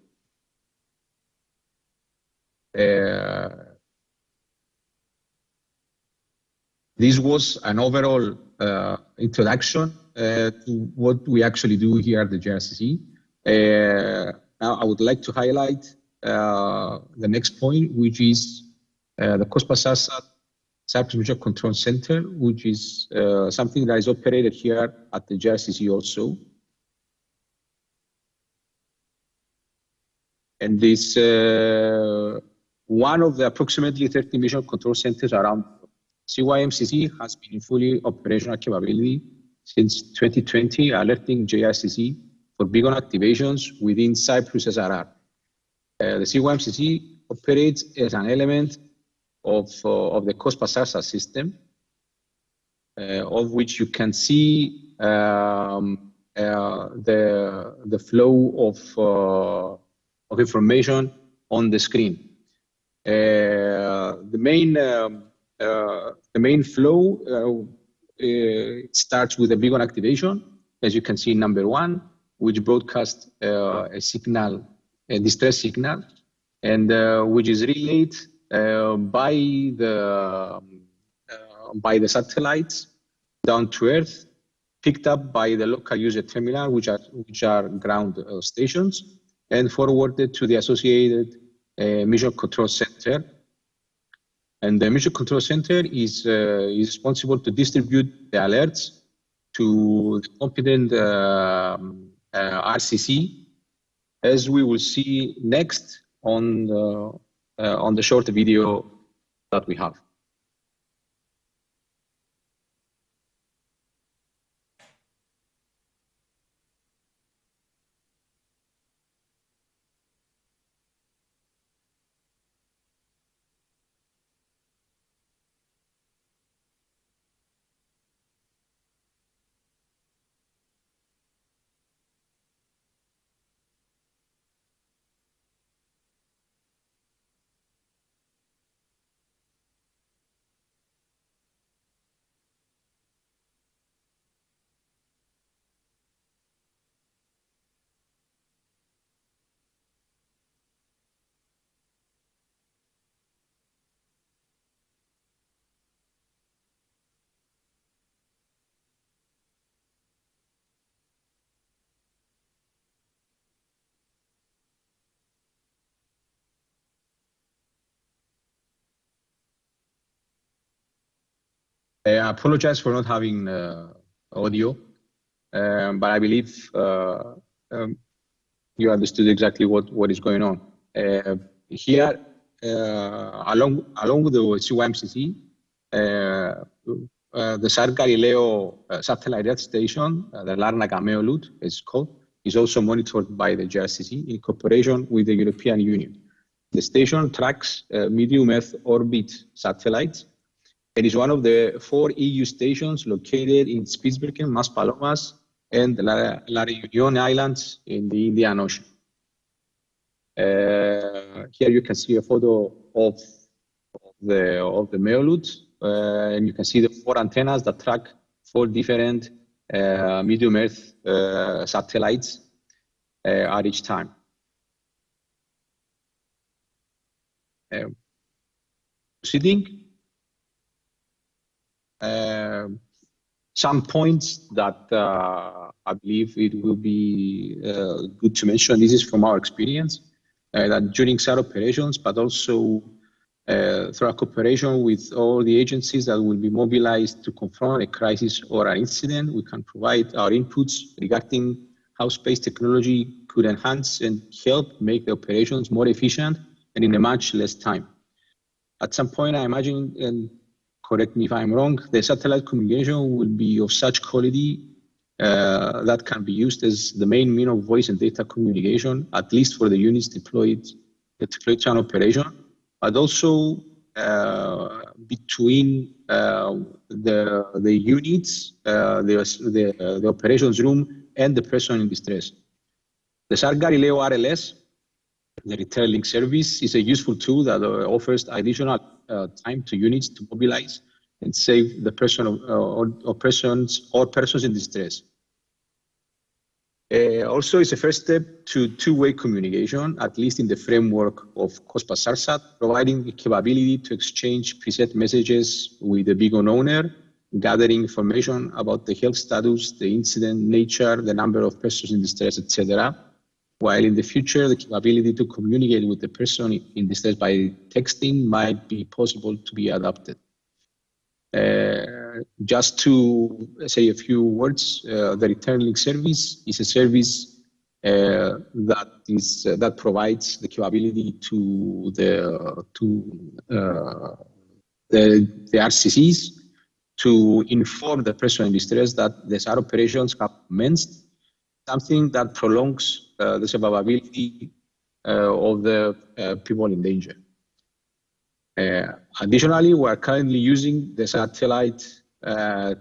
This was an overall introduction to what we actually do here at the JRCC. Now I would like to highlight the next point, which is the COSPA SARSA Cyprus Mission Control Center, which is something that is operated here at the JRCC also. And this one of the approximately 30 mission control centers around. CYMCC has been in fully operational capability since 2020, alerting JRCC for beacon activations within Cyprus SRR. The CYMCC operates as an element of the COSPA SARSA system, of which you can see the flow of information on the screen. The main flow it starts with a beacon activation, as you can see in number 1, which broadcasts a signal, a distress signal, and which is relayed by the satellites down to Earth, picked up by the local user terminal, which are ground stations, and forwarded to the associated Mission Control Center. And the Mission Control Center is responsible to distribute the alerts to the competent RCC, as we will see next on the short video that we have. I apologize for not having audio, but I believe you understood exactly what is going on. Here, along with the CYMCC, the SAR Galileo satellite Earth station, the Larnaca Meolud is called, is also monitored by the GRCC in cooperation with the European Union. The station tracks medium Earth orbit satellites. It is one of the 4 EU stations located in Spitsbergen, Maspalomas, and La Reunion Islands in the Indian Ocean. Here you can see a photo of the Meolud, and you can see the 4 antennas that track 4 different medium Earth satellites at each time. Proceeding. Some points that I believe it will be good to mention. This is from our experience, that during SAR operations, but also through a cooperation with all the agencies that will be mobilized to confront a crisis or an incident, we can provide our inputs regarding how space technology could enhance and help make the operations more efficient and in a much less time. At some point, I imagine, and correct me if I'm wrong, the satellite communication will be of such quality that can be used as the main mean of voice and data communication, at least for the units deployed to an operation, but also between the units, the operations room, and the person in distress. The SAR Galileo RLS, the return link service, is a useful tool that offers additional time to units to mobilize and save the person or persons in distress. Also, it's a first step to two-way communication, at least in the framework of COSPAS SARSAT, providing the capability to exchange preset messages with the beacon owner, gathering information about the health status, the incident nature, the number of persons in distress, etc. While in the future, the capability to communicate with the person in distress by texting might be possible to be adapted. Just to say a few words, the return link service is a service that provides the capability to the RCCs to inform the person in distress that the SAR operations have commenced, something that prolongs the survivability of the people in danger. Additionally, we are currently using the satellite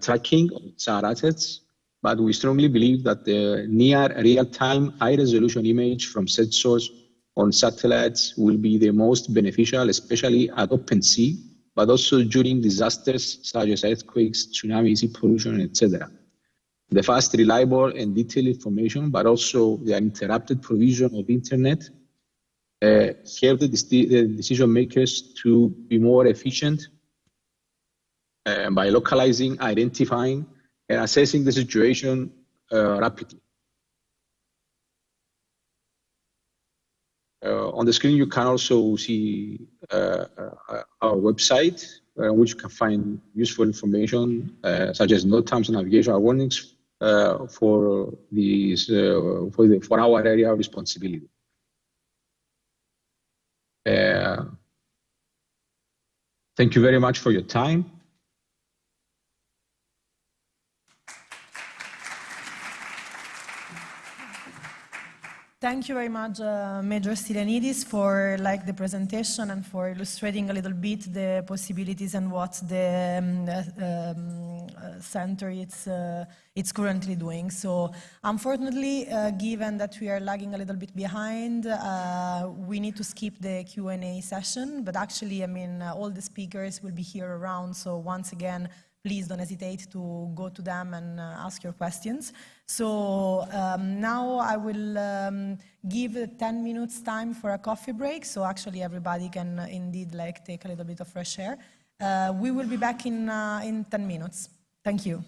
tracking of SAR assets, but we strongly believe that the near real-time high-resolution image from said source on satellites will be the most beneficial, especially at open sea, but also during disasters such as earthquakes, tsunamis, sea pollution, etc. The fast, reliable, and detailed information, but also the uninterrupted provision of internet help the decision makers to be more efficient by localizing, identifying, and assessing the situation rapidly. On the screen, you can also see our website, which you can find useful information, such as no terms and navigation warnings for our area of responsibility. Thank you very much for your time. Thank you very much, Major Stylianidis, for the presentation and for illustrating a little bit the possibilities and what the center it's currently doing. So, unfortunately, given that we are lagging a little bit behind, we need to skip the Q&A session. But actually, I mean, all the speakers will be here around. So once again, please don't hesitate to go to them and ask your questions. So now I will give 10 minutes time for a coffee break. So actually everybody can indeed take a little bit of fresh air. We will be back in 10 minutes. Thank you.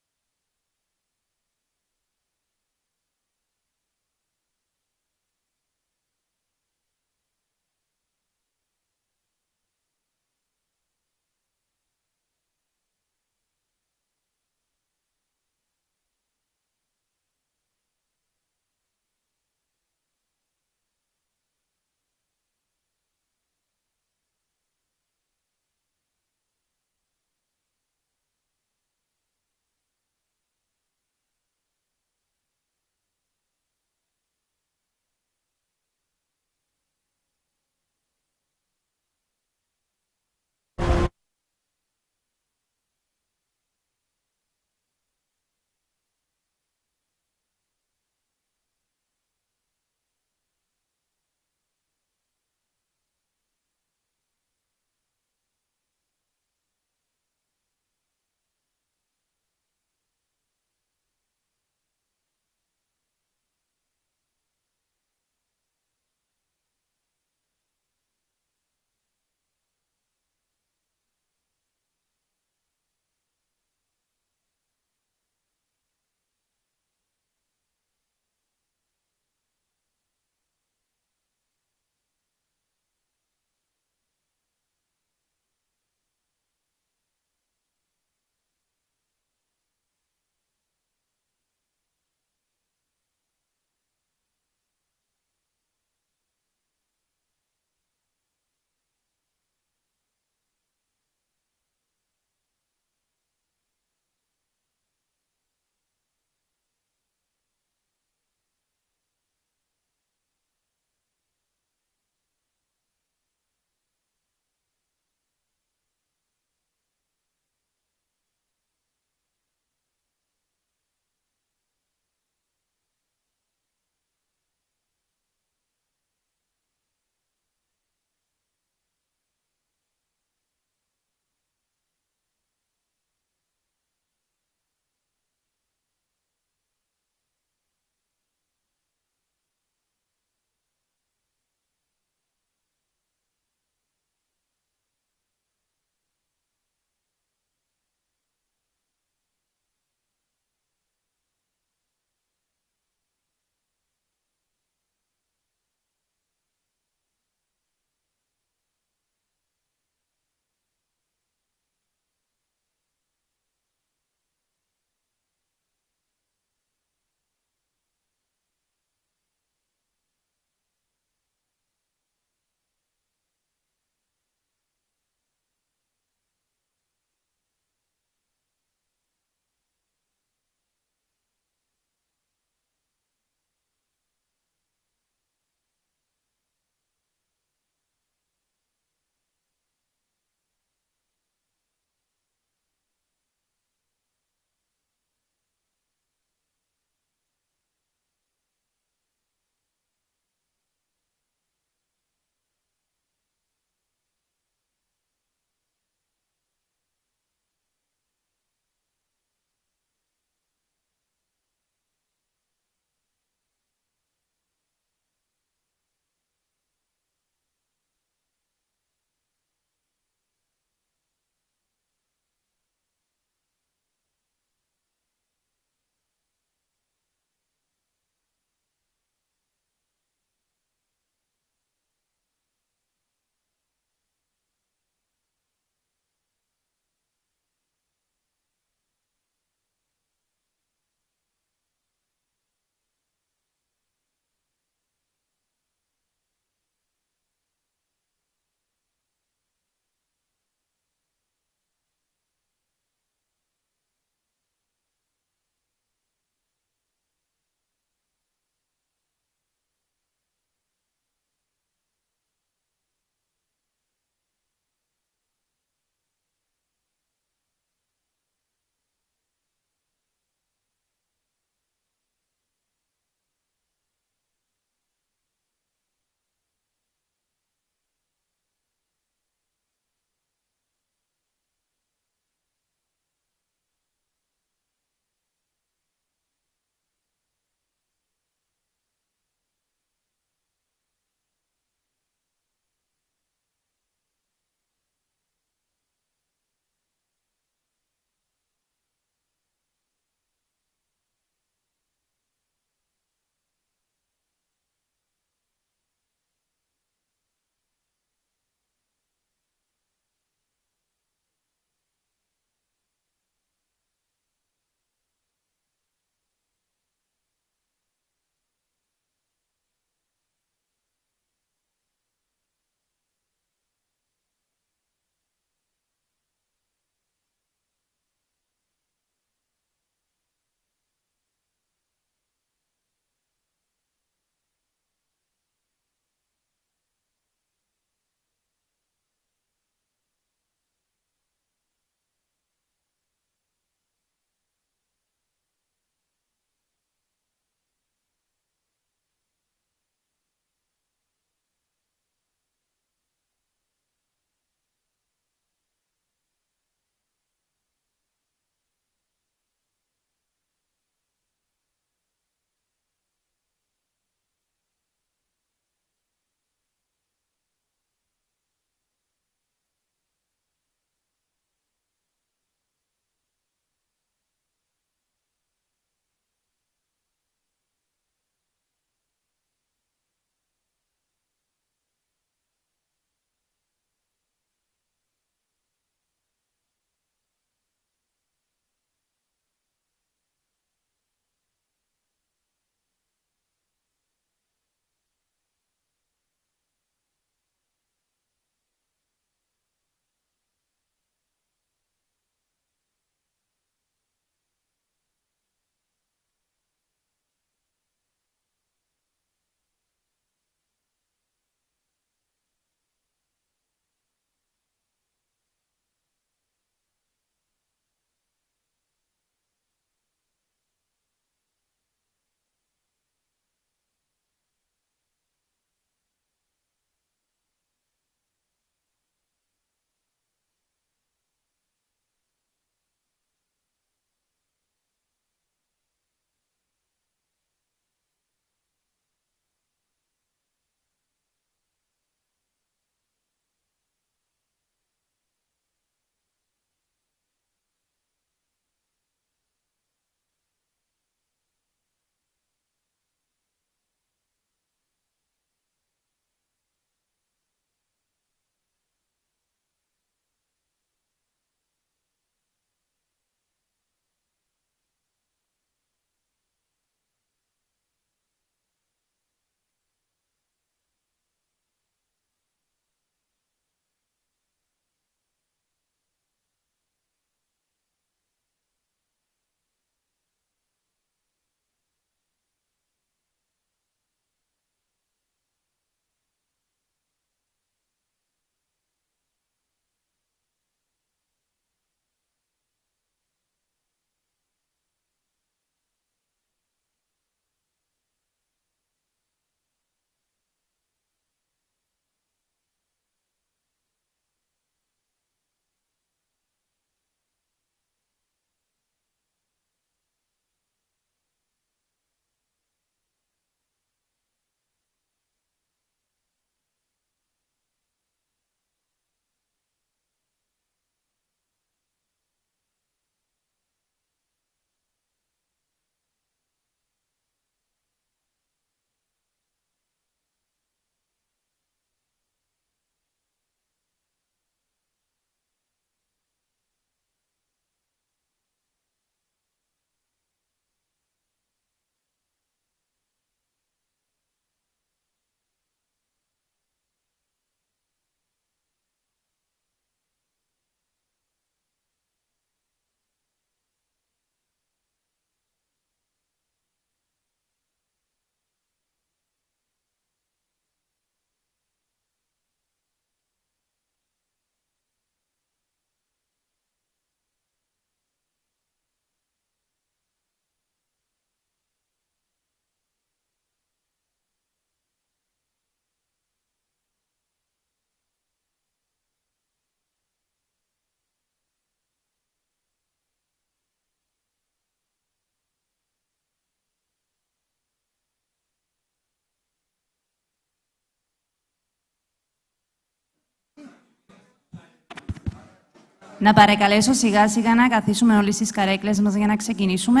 Να παρακαλέσω σιγά σιγά να καθίσουμε όλοι στις καρέκλες μας για να ξεκινήσουμε.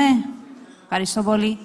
Ευχαριστώ πολύ.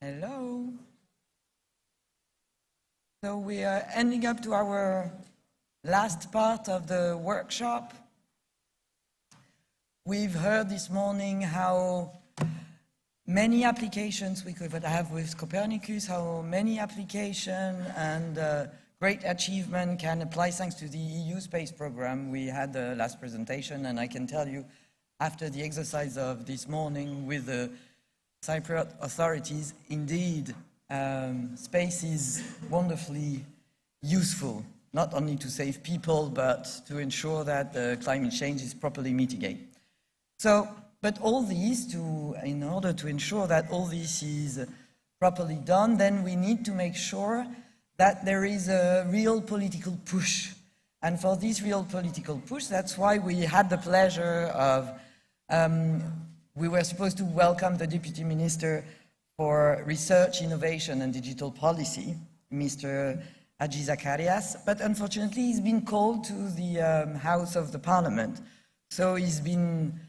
Hello. So we are ending up to our last part of the workshop. We've heard this morning how many applications we could have with Copernicus, how many applications and great achievement can apply thanks to the EU space program. We had the last presentation, and I can tell you, after the exercise of this morning with the Cypriot authorities, indeed, space is wonderfully useful, not only to save people, but to ensure that climate change is properly mitigated. So, but all these, in order to ensure that all this is properly done, then we need to make sure that there is a real political push. And for this real political push, that's why we had the pleasure of we were supposed to welcome the Deputy Minister for Research, Innovation and Digital Policy, Mr. Haji Zakarias, but unfortunately he's been called to the House of the Parliament. So he's been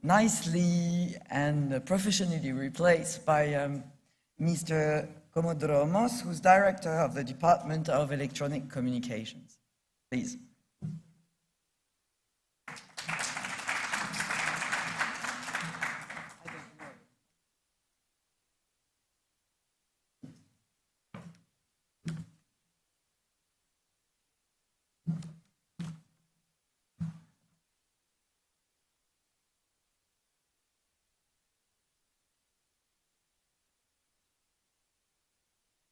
nicely and professionally replaced by Mr. Komodoromos, who's Director of the Department of Electronic Communications. Please.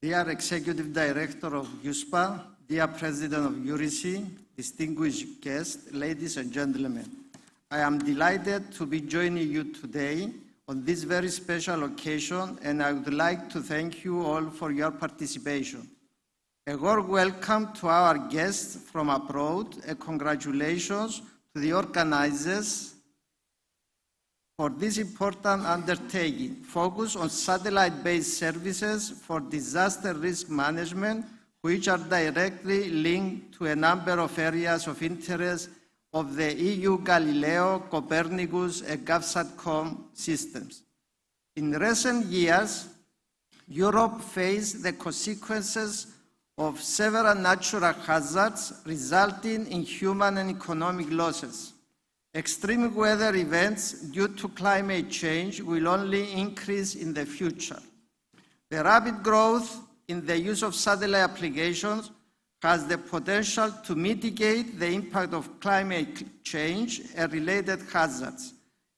Dear Executive Director of USPA, dear President of EURISI, distinguished guests, ladies and gentlemen, I am delighted to be joining you today on this very special occasion, and I would like to thank you all for your participation. A warm welcome to our guests from abroad, and congratulations to the organizers for this important undertaking, focused on satellite-based services for disaster risk management, which are directly linked to a number of areas of interest of the EU Galileo, Copernicus, and GovSatcom systems. In recent years, Europe faced the consequences of several natural hazards resulting in human and economic losses. Extreme weather events due to climate change will only increase in the future. The rapid growth in the use of satellite applications has the potential to mitigate the impact of climate change and related hazards.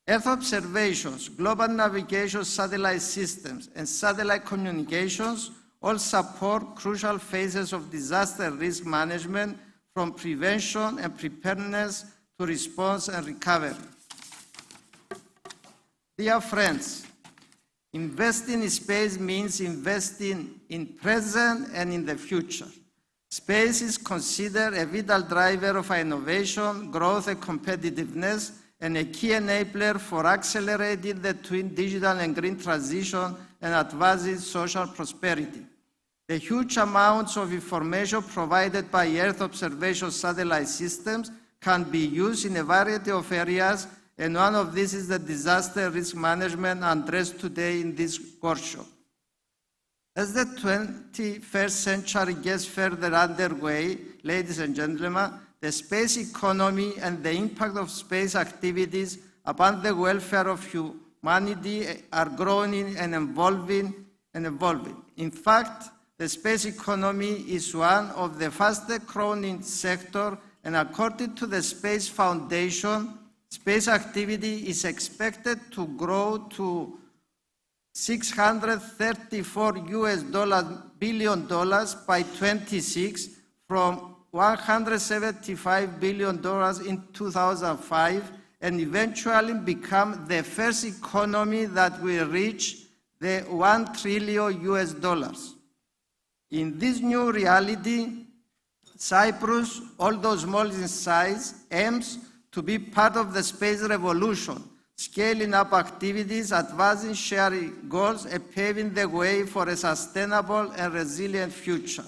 Earth observations, global navigation satellite systems, and satellite communications all support crucial phases of disaster risk management, from prevention and preparedness to response and recovery. Dear friends, investing in space means investing in present and in the future. Space is considered a vital driver of innovation, growth, and competitiveness, and a key enabler for accelerating the twin digital and green transition and advancing social prosperity. The huge amounts of information provided by Earth observation satellite systems can be used in a variety of areas, and one of these is the disaster risk management addressed today in this workshop. As the 21st century gets further underway, ladies and gentlemen, the space economy and the impact of space activities upon the welfare of humanity are growing and evolving. In fact, the space economy is one of the fastest growing sectors, and according to the Space Foundation, space activity is expected to grow to $634 billion by 2026 from $175 billion in 2005, and eventually become the first economy that will reach the $1 trillion. In this new reality, Cyprus, although small in size, aims to be part of the space revolution, scaling up activities, advancing sharing goals, and paving the way for a sustainable and resilient future.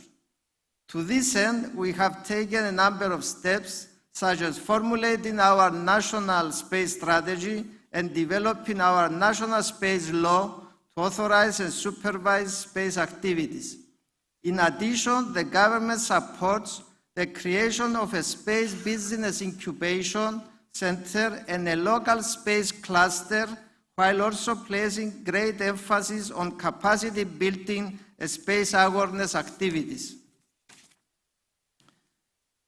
To this end, we have taken a number of steps, such as formulating our national space strategy and developing our national space law to authorize and supervise space activities. In addition, the government supports the creation of a space business incubation center and a local space cluster, while also placing great emphasis on capacity building and space awareness activities.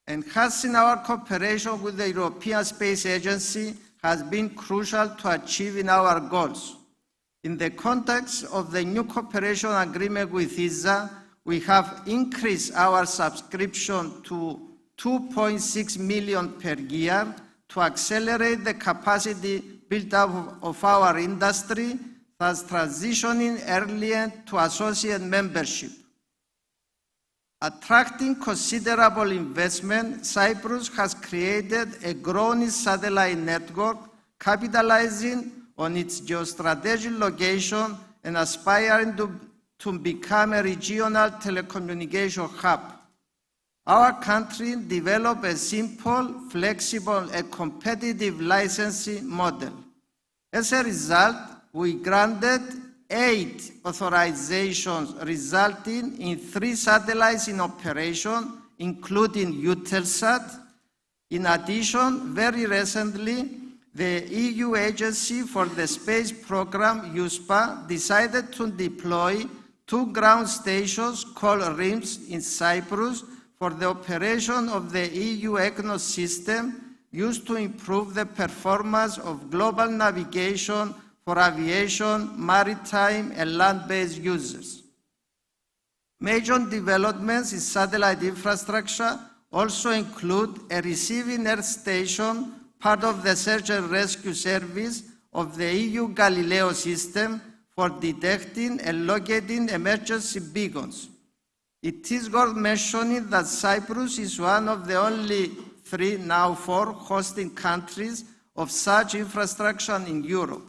Enhancing our cooperation with the European Space Agency has been crucial to achieving our goals. In the context of the new cooperation agreement with ESA, we have increased our subscription to 2.6 million per year to accelerate the capacity build-up of our industry, thus transitioning earlier to associate membership. Attracting considerable investment, Cyprus has created a growing satellite network, capitalizing on its geostrategic location and aspiring to become a regional telecommunication hub. Our country developed a simple, flexible, and competitive licensing model. As a result, we granted 8 authorizations, resulting in 3 satellites in operation, including Eutelsat. In addition, very recently, the EU Agency for the Space Programme, USPA, decided to deploy 2 ground stations called RIMS in Cyprus for the operation of the EU EGNOS system used to improve the performance of global navigation for aviation, maritime, and land-based users. Major developments in satellite infrastructure also include a receiving Earth station, part of the search and rescue service of the EU Galileo system for detecting and locating emergency beacons. It is worth mentioning that Cyprus is one of the only 3, now 4, hosting countries of such infrastructure in Europe.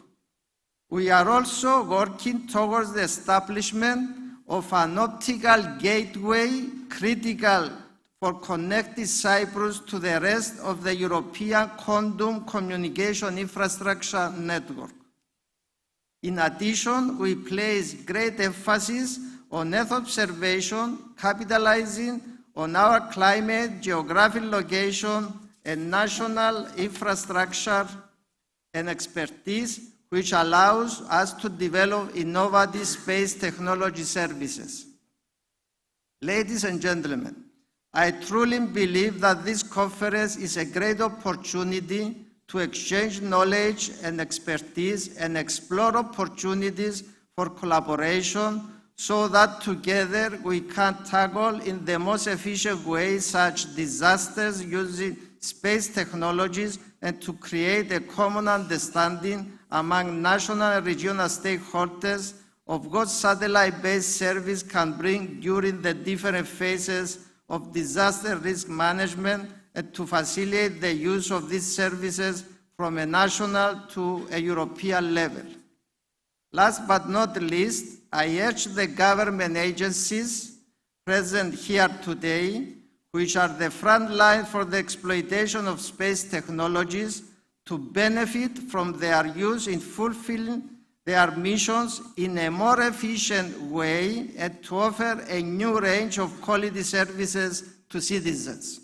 We are also working towards the establishment of an optical gateway critical for connecting Cyprus to the rest of the European quantum communication infrastructure network. In addition, we place great emphasis on Earth observation, capitalizing on our climate, geographic location, and national infrastructure and expertise, which allows us to develop innovative space technology services. Ladies and gentlemen, I truly believe that this conference is a great opportunity to exchange knowledge and expertise and explore opportunities for collaboration so that together we can tackle in the most efficient way such disasters using space technologies and to create a common understanding among national and regional stakeholders of what satellite-based service can bring during the different phases of disaster risk management and to facilitate the use of these services from a national to a European level. Last but not least, I urge the government agencies present here today, which are the front line for the exploitation of space technologies, to benefit from their use in fulfilling their missions in a more efficient way and to offer a new range of quality services to citizens.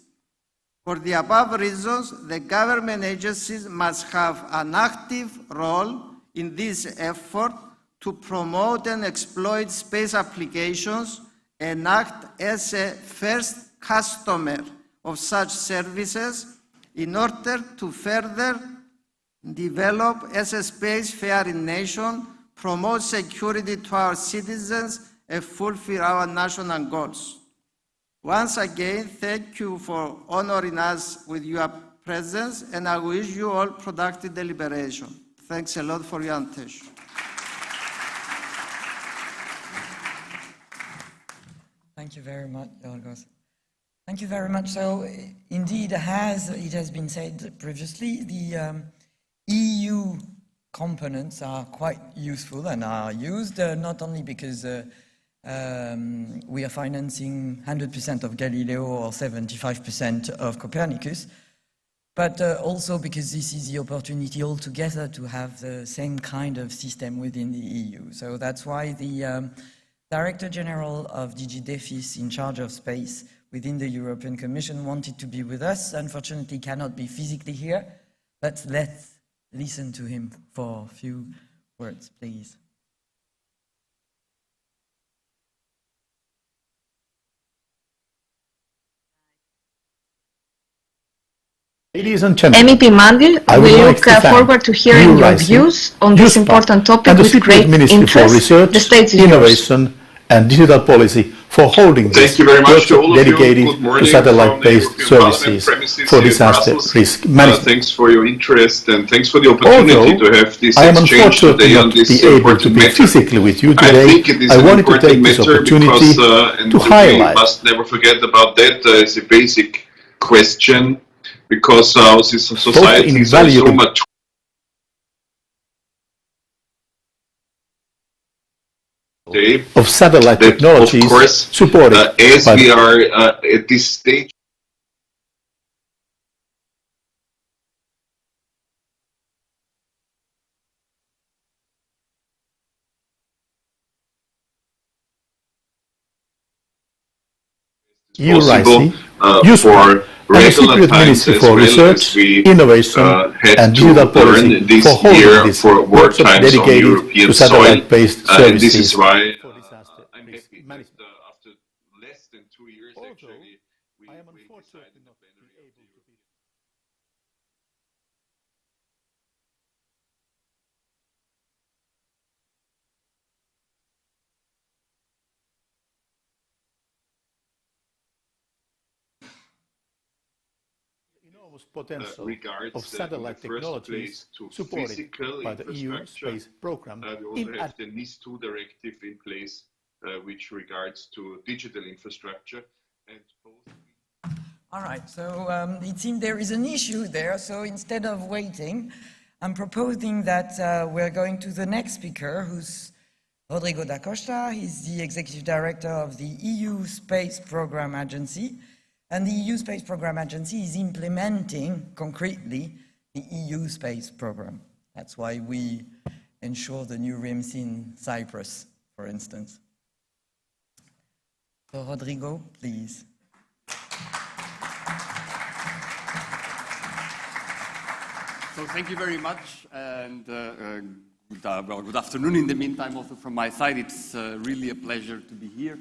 For the above reasons, the government agencies must have an active role in this effort to promote and exploit space applications and act as a first customer of such services in order to further develop as a space-faring nation, promote security to our citizens, and fulfill our national goals. Once again, thank you for honoring us with your presence, and I wish you all productive deliberation. Thanks a lot for your attention. Thank you very much, Yorgos. Thank you very much. So, indeed, as it has been said previously, the EU components are quite useful and are used not only because we are financing 100% of Galileo or 75% of Copernicus, but also because this is the opportunity altogether to have the same kind of system within the EU. So that's why the Director General of DG DEFIS in charge of space within the European Commission wanted to be with us. Unfortunately, cannot be physically here, but let's listen to him for a few words, please. Ladies and gentlemen, MEP Mandil, we look forward to hearing your views on this important topic with great interest. The stage is yours. Innovation and Digital Policy for holding this workshop dedicated to satellite-based services for disaster risk management. Thanks for your interest and thanks for the opportunity to have this exchange today on this important matter. Physically with you today. I think it is an important matter because, and we must never forget about that, it's a basic question because our society is so much of satellite technologies, of course, supported as we are at this stage. Possible for regular times as well as we had to learn this year for war times on European soil. And this is why I'm happy that after less than 2 years actually we decided in the plenary of the European. potential regards of satellite in the first technologies place to supported physical by the EU infrastructure. space program. We also have the NIS2 directive in place, which regards to digital infrastructure. And both. All right, so it seems there is an issue there. So instead of waiting, I'm proposing that we're going to the next speaker, who's Rodrigo da Costa. He's the Executive Director of the EU Space Program Agency. And the EU Space Program Agency is implementing concretely the EU Space Program. That's why we ensure the new RIMS in Cyprus, for instance. So Rodrigo, please. So thank you very much, and good afternoon in the meantime also from my side. It's really a pleasure to be here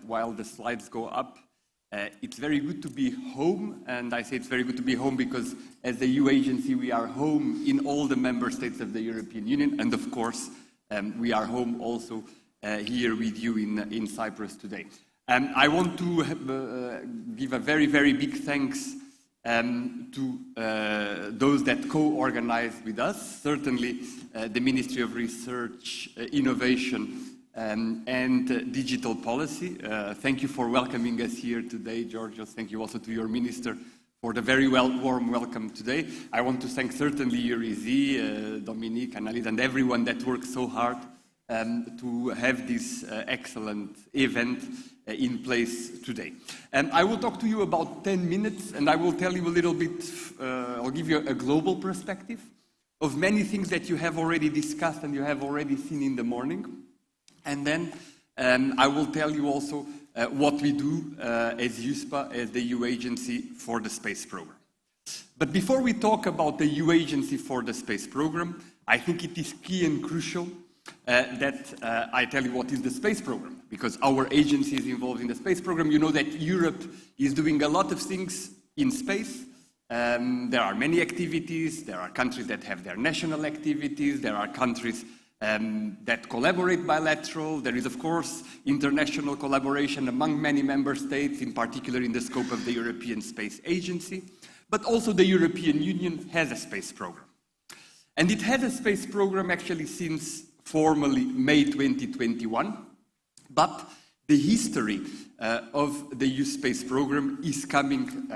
while the slides go up. It's very good to be home, and I say it's very good to be home because as the EU agency we are home in all the member states of the European Union, and of course we are home also here with you in Cyprus today. I want to give a very, very big thanks to those that co-organized with us, certainly the Ministry of Research, Innovation and Digital Policy. Thank you for welcoming us here today, Georgios. Thank you also to your minister for the very warm welcome today. I want to thank certainly Eurizi, Dominique, Annalise, and everyone that worked so hard to have this excellent event in place today. I will talk to you about 10 minutes, and I will tell you a little bit, I'll give you a global perspective of many things that you have already discussed and you have already seen in the morning. And then I will tell you also what we do as USPA, as the EU agency for the space program. But before we talk about the EU agency for the space program, I think it is key and crucial that I tell you what is the space program, because our agency is involved in the space program. You know that Europe is doing a lot of things in space. There are many activities. There are countries that have their national activities. There are countries that collaborate bilateral. There is, of course, international collaboration among many member states, in particular in the scope of the European Space Agency. But also the European Union has a space program. And it has a space program actually since formally May 2021, but the history of the EU space program is coming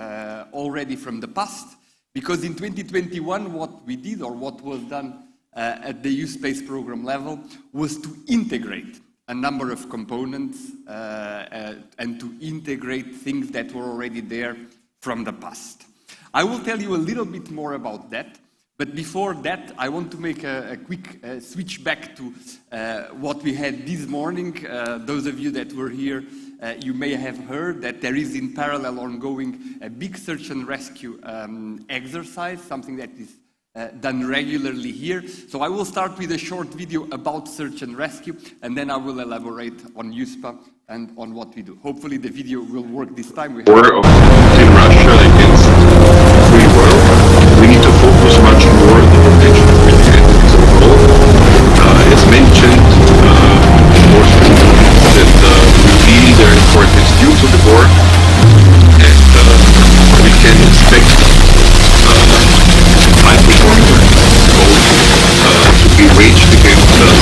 already from the past, because in 2021 what we did, or what was done at the EU space program level, was to integrate a number of components and to integrate things that were already there from the past. I will tell you a little bit more about that. But before that, I want to make a quick switch back to what we had this morning. Those of you that were here, you may have heard that there is in parallel ongoing a big search and rescue exercise, something that is done regularly here. So I will start with a short video about search and rescue, and then I will elaborate on USPA and on what we do. Hopefully the video will work this time. War of Putin Russia against the free world. We need to focus much more on the protection of entities overall. As mentioned, most that we feel their importance due to the war, and we can expect high performance goals to be waged against us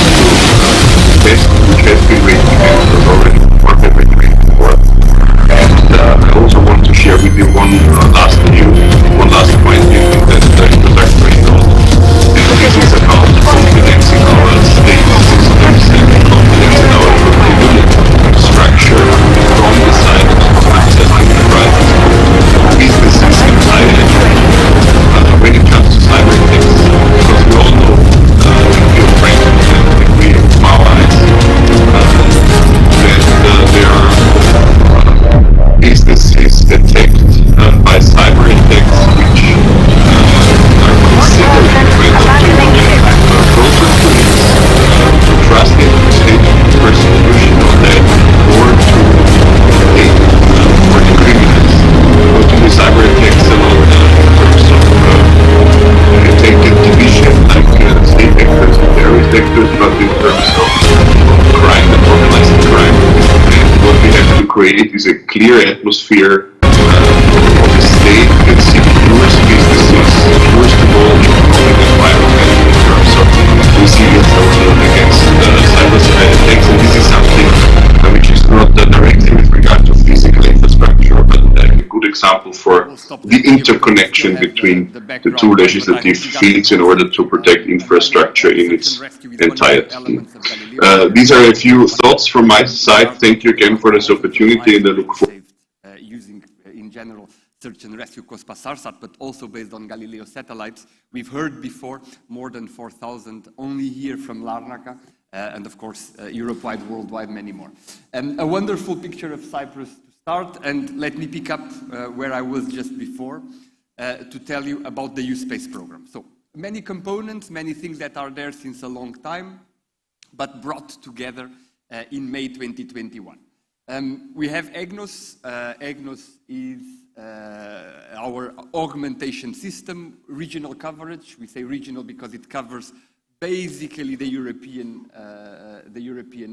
to best which has been waged against us already before February 24th. And I also want to share with you one last point here that introductory note. And this is about confidence in our state systems and confidence in our capability to structure from the side of governments and enterprises, businesses and higher when it comes to cyber attacks. Because we all know, we feel frightened and we our eyes that there are businesses attacked by cyber attacks which are considered to trust in the persecution of that, or to take for the criminals, or to do cyber attacks alone in terms of attack division, like state actors and terrorist actors, but in terms of crime and organized crime. And what we have to create is a clear atmosphere of a state that secures example, for the interconnection between the two legislative fields in order to protect infrastructure in its entirety. These are a few thoughts from my side. Thank you again for this opportunity, and I look forward. Using, in general, search and rescue COSPA-SARSAT, but also based on Galileo satellites. We've heard before more than 4,000 only here from Larnaca, and of course, Europe-wide, worldwide, many more. A wonderful picture of Cyprus to start, and let me pick up where I was just before to tell you about the U-Space program. So many components, many things that are there since a long time, but brought together in May 2021. We have EGNOS. EGNOS is our augmentation system, regional coverage. We say regional because it covers basically the European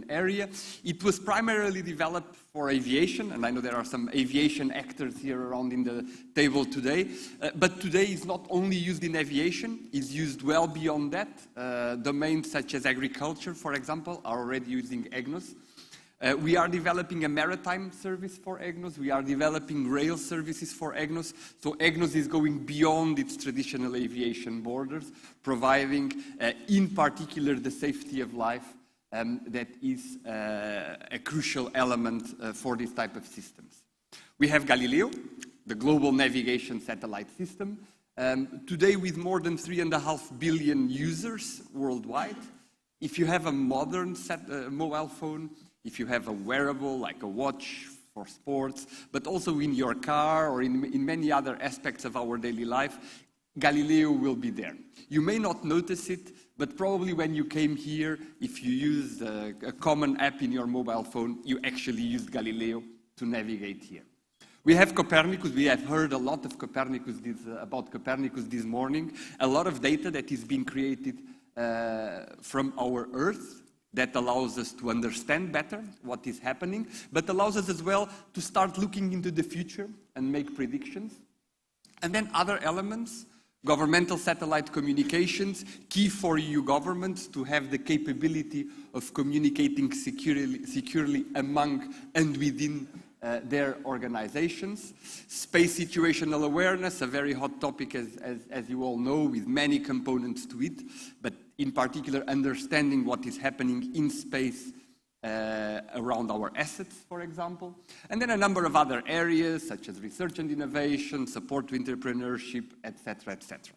area. It was primarily developed for aviation, and I know there are some aviation actors here around in the table today, but today it's not only used in aviation, it's used well beyond that. Domains such as agriculture, for example, are already using EGNOS. We are developing a maritime service for EGNOS. We are developing rail services for EGNOS. So EGNOS is going beyond its traditional aviation borders, providing, in particular, the safety of life that is a crucial element for this type of systems. We have Galileo, the global navigation satellite system, today with more than 3.5 billion users worldwide. If you have a modern mobile phone, if you have a wearable like a watch for sports, but also in your car or in many other aspects of our daily life, Galileo will be there. You may not notice it, but probably when you came here, if you used a common app in your mobile phone, you actually used Galileo to navigate here. We have Copernicus. We have heard a lot of about Copernicus this morning. A lot of data that is being created from our Earth, that allows us to understand better what is happening, but allows us as well to start looking into the future and make predictions. And then other elements, governmental satellite communications, key for EU governments to have the capability of communicating securely among and within their organizations. Space situational awareness, a very hot topic as you all know, with many components to it, but in particular understanding what is happening in space around our assets, for example. And then a number of other areas such as research and innovation, support to entrepreneurship, etc., etc.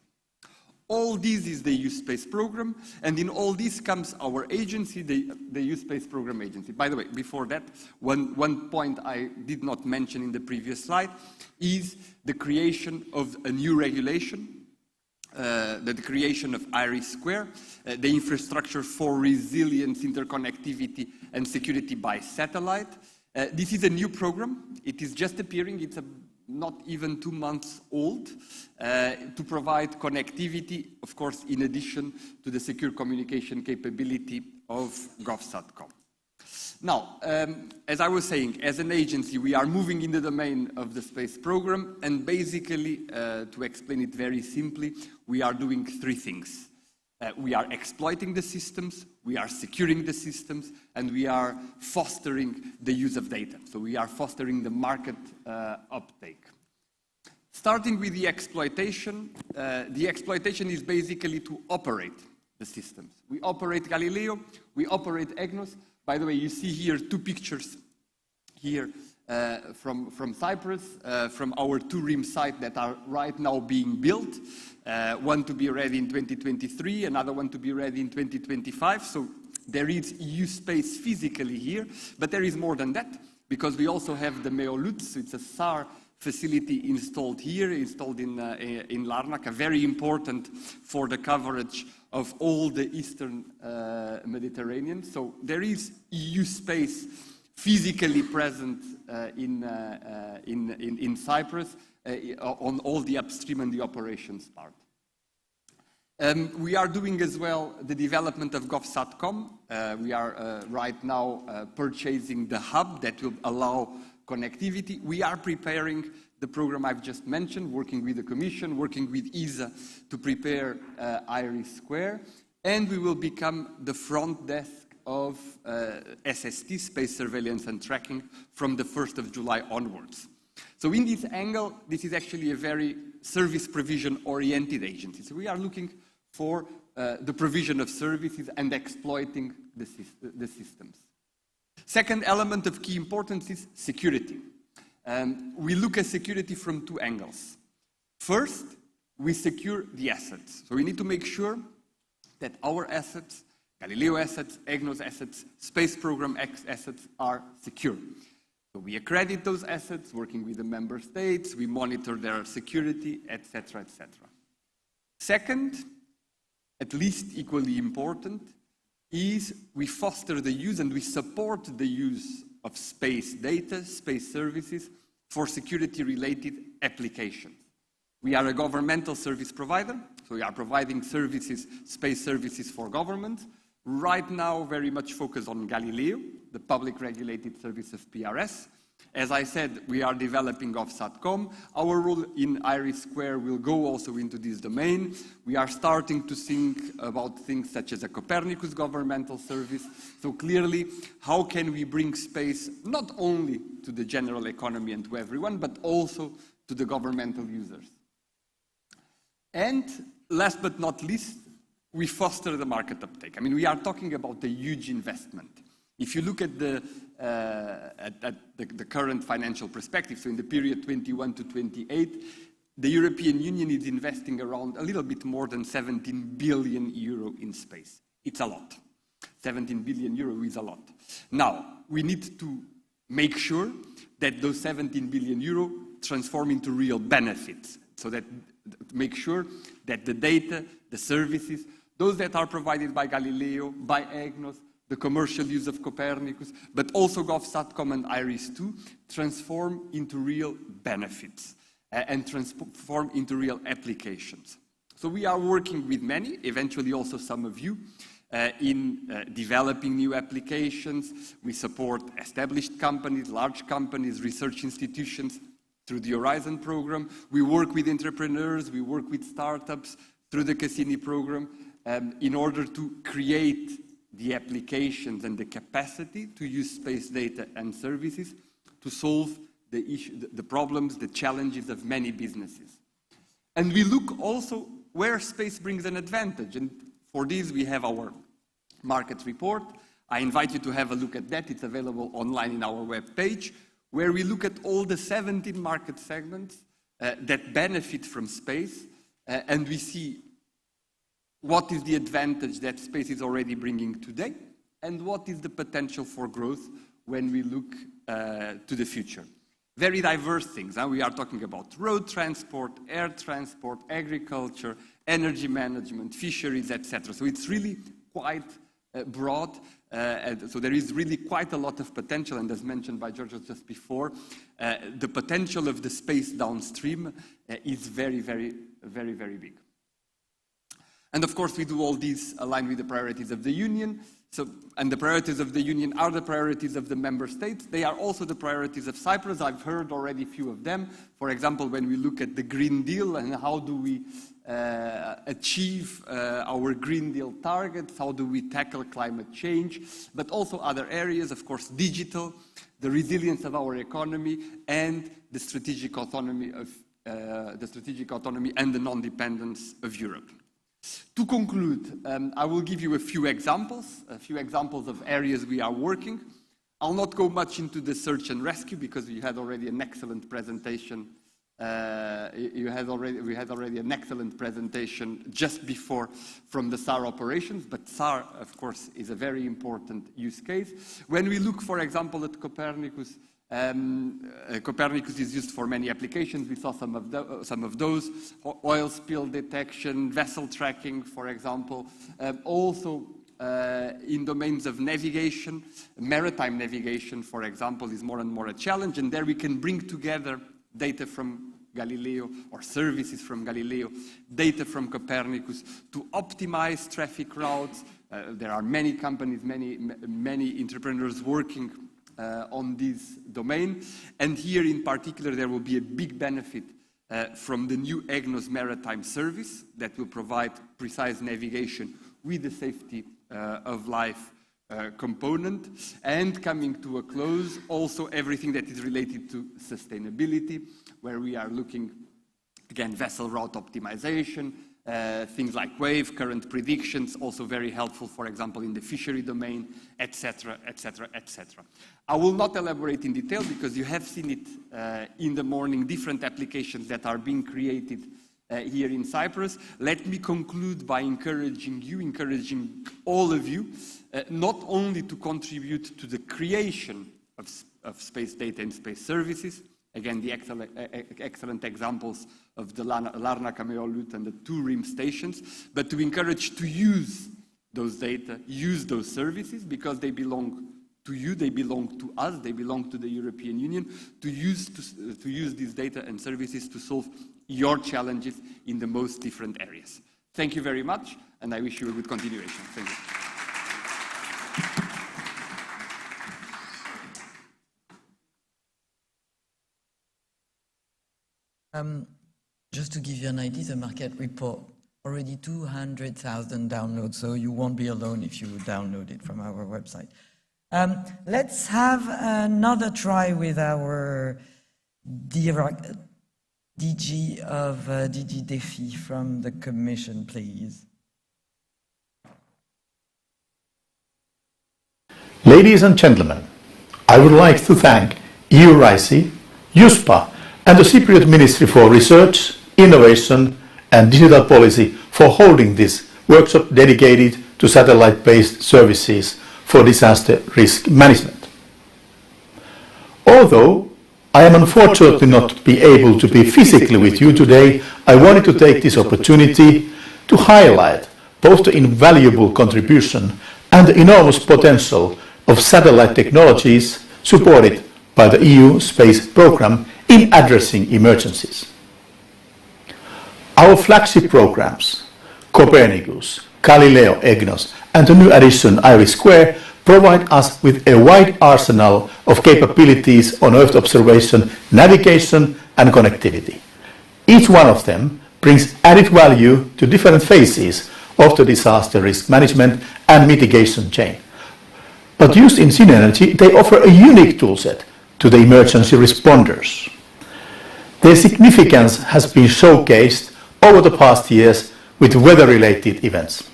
All this is the U-Space program, and in all this comes our agency, the U-Space Program Agency. By the way, before that, one point I did not mention in the previous slide is the creation of a new regulation, the creation of IRIS², the infrastructure for resilience, interconnectivity, and security by satellite. This is a new program. It is just appearing. It's not even 2 months old, to provide connectivity, of course, in addition to the secure communication capability of GovSatcom. Now, as I was saying, as an agency, we are moving in the domain of the space program, and basically, to explain it very simply, we are doing 3 things. We are exploiting the systems, we are securing the systems, and we are fostering the use of data. So we are fostering the market uptake. Starting with the exploitation is basically to operate the systems. We operate Galileo, we operate EGNOS. By the way, you see here 2 pictures here from Cyprus, from our 2 RIM sites that are right now being built. One to be ready in 2023, another one to be ready in 2025. So there is EU space physically here, but there is more than that, because we also have the Meolutz. It's a SAR facility installed here, installed in Larnaca, very important for the coverage of all the Eastern Mediterranean. So there is EU space physically present in Cyprus on all the upstream and the operations part. We are doing as well the development of GovSatcom. We are right now purchasing the hub that will allow connectivity. We are preparing the program I've just mentioned, working with the Commission, working with ESA to prepare IRIS², and we will become the front desk of SST, Space Surveillance and Tracking, from the 1st of July onwards. So in this angle, this is actually a very service provision-oriented agency. So we are looking for the provision of services and exploiting the systems. Second element of key importance is security. We look at security from two angles. First, we secure the assets. So we need to make sure that our assets, Galileo assets, EGNOS assets, space program assets are secure. So we accredit those assets, working with the member states, we monitor their security, etc., etc. Second, at least equally important, is we foster the use and we support the use of space data, space services for security-related applications. We are a governmental service provider, so we are providing services, space services for government. Right now, very much focused on Galileo, the public regulated service of PRS. As I said, we are developing GovSatcom. Our role in IRIS Square will go also into this domain. We are starting to think about things such as a Copernicus governmental service. So clearly, how can we bring space not only to the general economy and to everyone, but also to the governmental users? And last but not least, we foster the market uptake. I mean, we are talking about a huge investment. If you look at the current financial perspective, so in the period 21 to 28, the European Union is investing around a little bit more than 17 billion euro in space. It's a lot. 17 billion euro is a lot. Now, we need to make sure that those 17 billion euro transform into real benefits, so that make sure that the data, the services, those that are provided by Galileo, by EGNOS, the commercial use of Copernicus, but also GovSatcom and IRIS2, transform into real benefits and transform into real applications. So we are working with many, eventually also some of you, in developing new applications. We support established companies, large companies, research institutions through the Horizon program. We work with entrepreneurs, we work with startups through the Cassini program in order to create the applications and the capacity to use space data and services to solve the problems, the challenges of many businesses. And we look also where space brings an advantage. And for this, we have our market report. I invite you to have a look at that. It's available online in our webpage, where we look at all the 17 market segments that benefit from space, and we see what is the advantage that space is already bringing today, and what is the potential for growth when we look to the future. Very diverse things. We are talking about road transport, air transport, agriculture, energy management, fisheries, etc. So it's really quite broad. So there is really quite a lot of potential, and as mentioned by Georgios just before, the potential of the space downstream is very, very, very, very big. And of course, we do all these aligned with the priorities of the Union. And the priorities of the Union are the priorities of the member states. They are also the priorities of Cyprus. I've heard already a few of them. For example, when we look at the Green Deal and how do we achieve our Green Deal targets, how do we tackle climate change, but also other areas, of course, digital, the resilience of our economy, and the strategic autonomy and the non-dependence of Europe. To conclude, I will give you a few examples of areas we are working. I'll not go much into the search and rescue because you had already an excellent presentation. We had already an excellent presentation just before from the SAR operations, but SAR, of course, is a very important use case. When we look, for example, at Copernicus, Copernicus is used for many applications. We saw some of those, oil spill detection, vessel tracking, for example. Also in domains of navigation, maritime navigation, for example, is more and more a challenge. And there we can bring together data from Galileo or services from Galileo, data from Copernicus to optimize traffic routes. There are many companies, many entrepreneurs working on this domain. And here in particular, there will be a big benefit from the new EGNOS maritime service that will provide precise navigation with the safety of life component. And coming to a close, also everything that is related to sustainability, where we are looking, again, vessel route optimization, things like wave, current predictions, also very helpful, for example, in the fishery domain, etc., etc., etc. I will not elaborate in detail because you have seen it in the morning, different applications that are being created here in Cyprus. Let me conclude by encouraging all of you, not only to contribute to the creation of space data and space services, again, the excellent examples of the Larnaca Meolut and the two RIM stations, but to encourage to use those data, use those services, because they belong to you, they belong to us, they belong to the European Union, to use these data and services to solve your challenges in the most different areas. Thank you very much, and I wish you a good continuation. Thank you. Just to give you an idea, the market report, already 200,000 downloads, so you won't be alone if you download it from our website. Let's have another try with our DG of DG Defi from the Commission, please. Ladies and gentlemen, I would like to thank EURISI, USPA, and the Cypriot Ministry for Research, Innovation and Digital Policy for holding this workshop dedicated to satellite-based services for disaster risk management. Although I am unfortunately not be able to be physically with you today, I wanted to take this opportunity to highlight both the invaluable contribution and the enormous potential of satellite technologies supported by the EU space program in addressing emergencies. Our flagship programs, Copernicus, Galileo, EGNOS, and the new addition IRIS² provide us with a wide arsenal of capabilities on Earth observation, navigation, and connectivity. Each one of them brings added value to different phases of the disaster risk management and mitigation chain. But used in synergy, they offer a unique toolset to the emergency responders. Their significance has been showcased over the past years with weather-related events.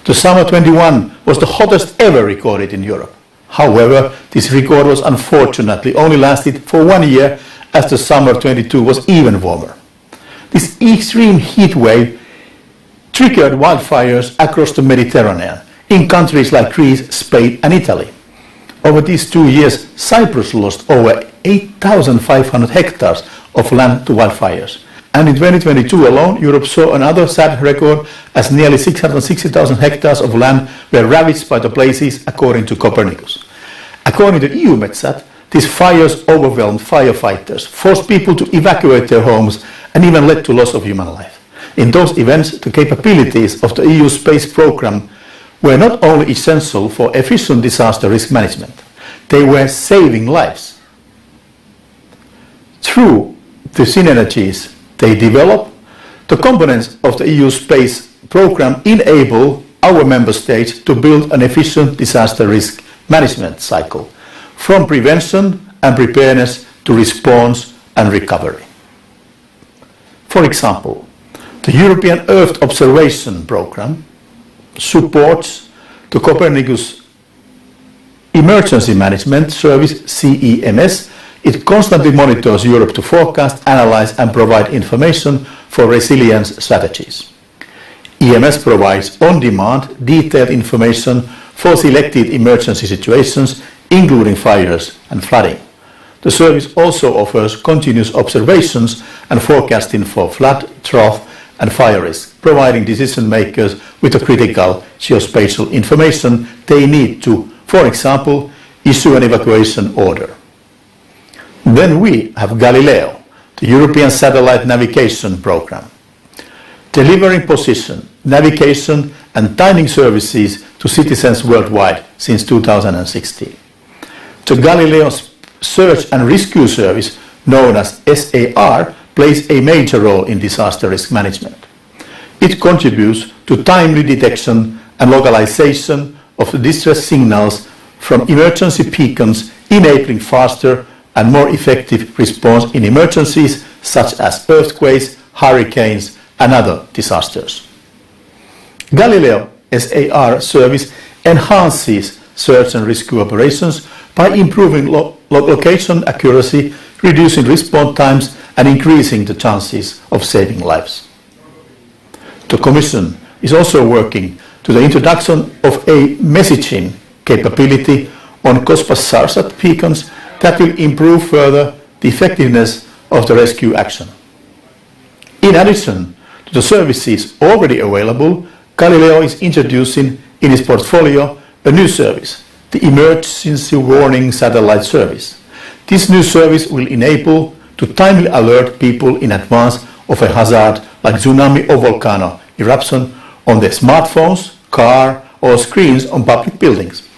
The summer 21 was the hottest ever recorded in Europe. However, this record was unfortunately only lasted for 1 year, as the summer 22 was even warmer. This extreme heat wave triggered wildfires across the Mediterranean in countries like Greece, Spain and Italy. Over these 2 years, Cyprus lost over 8,500 hectares of land to wildfires. And in 2022 alone, Europe saw another sad record as nearly 660,000 hectares of land were ravaged by the blazes, according to Copernicus. According to EUMETSAT, these fires overwhelmed firefighters, forced people to evacuate their homes, and even led to loss of human life. In those events, the capabilities of the EU space program were not only essential for efficient disaster risk management, they were saving lives. Through the synergies they develop, the components of the EU space program enable our member states to build an efficient disaster risk management cycle, from prevention and preparedness to response and recovery. For example, the European Earth Observation Programme supports the Copernicus Emergency Management Service, CEMS. It constantly monitors Europe to forecast, analyze and provide information for resilience strategies. EMS provides on-demand, detailed information for selected emergency situations, including fires and flooding. The service also offers continuous observations and forecasting for flood, drought and fire risk, providing decision makers with the critical geospatial information they need to, for example, issue an evacuation order. Then we have Galileo, the European Satellite Navigation Programme, delivering position, navigation and timing services to citizens worldwide since 2016. The Galileo Search and Rescue Service, known as SAR, plays a major role in disaster risk management. It contributes to timely detection and localization of the distress signals from emergency beacons, enabling faster and more effective response in emergencies such as earthquakes, hurricanes, and other disasters. Galileo SAR service enhances search and rescue operations by improving location accuracy, reducing response times, and increasing the chances of saving lives. The Commission is also working to the introduction of a messaging capability on COSPAS-SARSAT beacons that will improve further the effectiveness of the rescue action. In addition to the services already available, Galileo is introducing in its portfolio a new service, the Emergency Warning Satellite Service. This new service will enable to timely alert people in advance of a hazard like tsunami or volcano eruption on their smartphones, car, or screens on public buildings.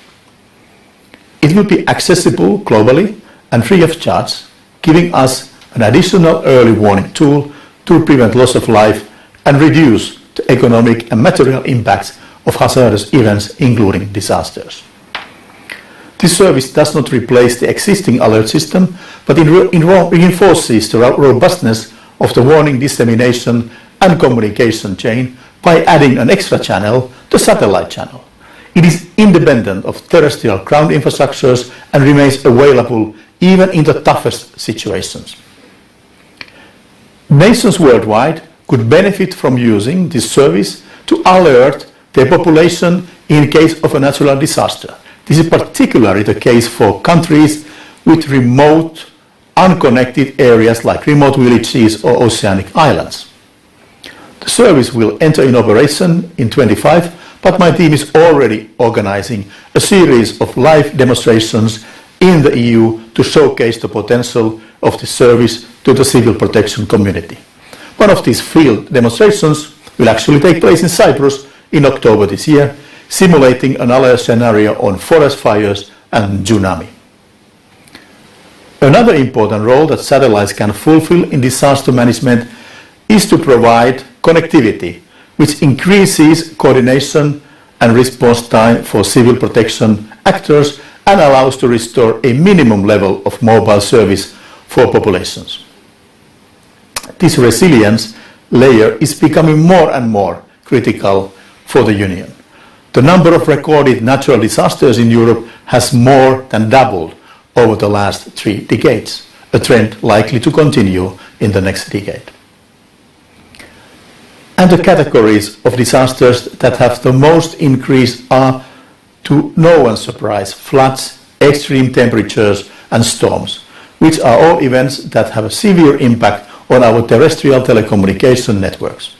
It will be accessible globally and free of charge, giving us an additional early warning tool to prevent loss of life and reduce the economic and material impacts of hazardous events, including disasters. This service does not replace the existing alert system, but it reinforces the robustness of the warning dissemination and communication chain by adding an extra channel, the satellite channel. It is independent of terrestrial ground infrastructures and remains available even in the toughest situations. Nations worldwide could benefit from using this service to alert their population in case of a natural disaster. This is particularly the case for countries with remote, unconnected areas like remote villages or oceanic islands. The service will enter in operation in 2025, but my team is already organizing a series of live demonstrations in the EU to showcase the potential of the service to the civil protection community. One of these field demonstrations will actually take place in Cyprus in October this year, simulating an alert scenario on forest fires and tsunami. Another important role that satellites can fulfill in disaster management is to provide connectivity, which increases coordination and response time for civil protection actors and allows to restore a minimum level of mobile service for populations. This resilience layer is becoming more and more critical for the Union. The number of recorded natural disasters in Europe has more than doubled over the last 3 decades, a trend likely to continue in the next decade. And the categories of disasters that have the most increase are, to no one's surprise, floods, extreme temperatures, and storms, which are all events that have a severe impact on our terrestrial telecommunication networks.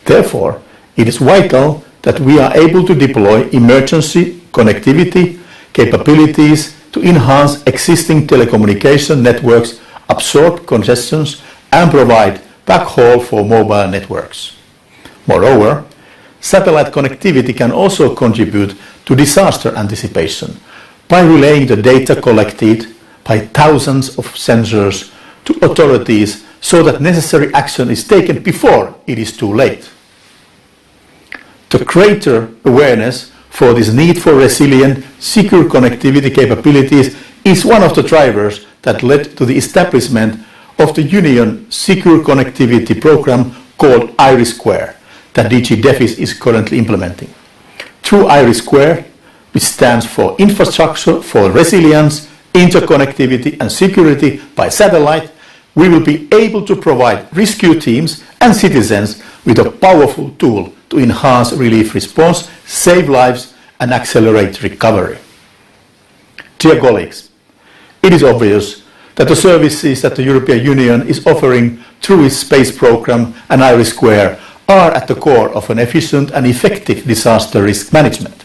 Therefore, it is vital that we are able to deploy emergency connectivity capabilities to enhance existing telecommunication networks, absorb congestions, and provide backhaul for mobile networks. Moreover, satellite connectivity can also contribute to disaster anticipation by relaying the data collected by thousands of sensors to authorities so that necessary action is taken before it is too late. The greater awareness for this need for resilient, secure connectivity capabilities is one of the drivers that led to the establishment of the Union Secure Connectivity Programme called IRIS² that DG DEFIS is currently implementing. Through IRIS², which stands for Infrastructure for Resilience, Interconnectivity and Security by Satellite, we will be able to provide rescue teams and citizens with a powerful tool to enhance relief response, save lives, and accelerate recovery. Dear colleagues, it is obvious that the services that the European Union is offering through its space program and IRIS² are at the core of an efficient and effective disaster risk management.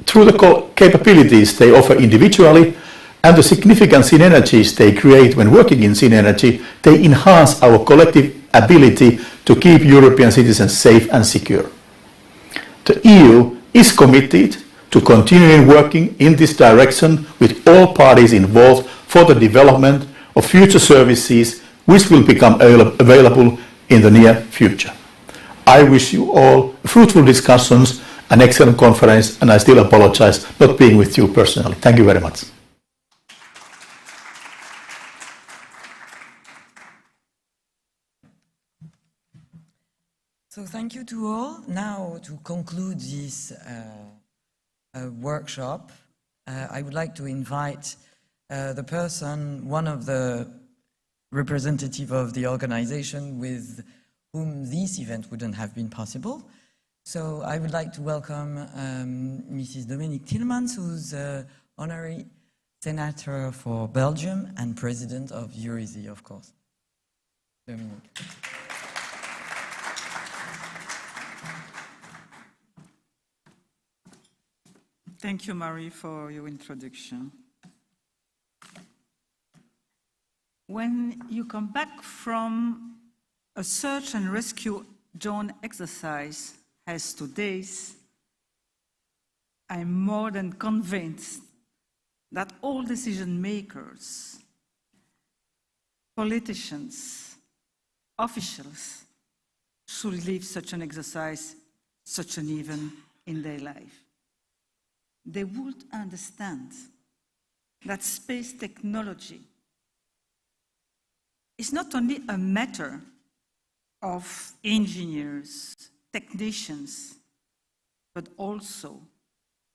Through the capabilities they offer individually and the significant synergies they create when working in synergy, they enhance our collective ability to keep European citizens safe and secure. The EU is committed to continuing working in this direction with all parties involved for the development of future services which will become available in the near future. I wish you all fruitful discussions an excellent conference, and I still apologize not being with you personally. Thank you very much. So thank you to all. Now, to conclude this workshop, I would like to invite the person, one of the representative of the organization with whom this event wouldn't have been possible. So I would like to welcome Mrs. Dominique Tielemans, who's honorary senator for Belgium and president of EURISI, of course. Dominique. Thank you, Marie, for your introduction. When you come back from a search and rescue drone exercise as today's, I'm more than convinced that all decision makers, politicians, officials should live such an exercise, such an event in their life. They would understand that space technology is not only a matter of engineers, technicians, but also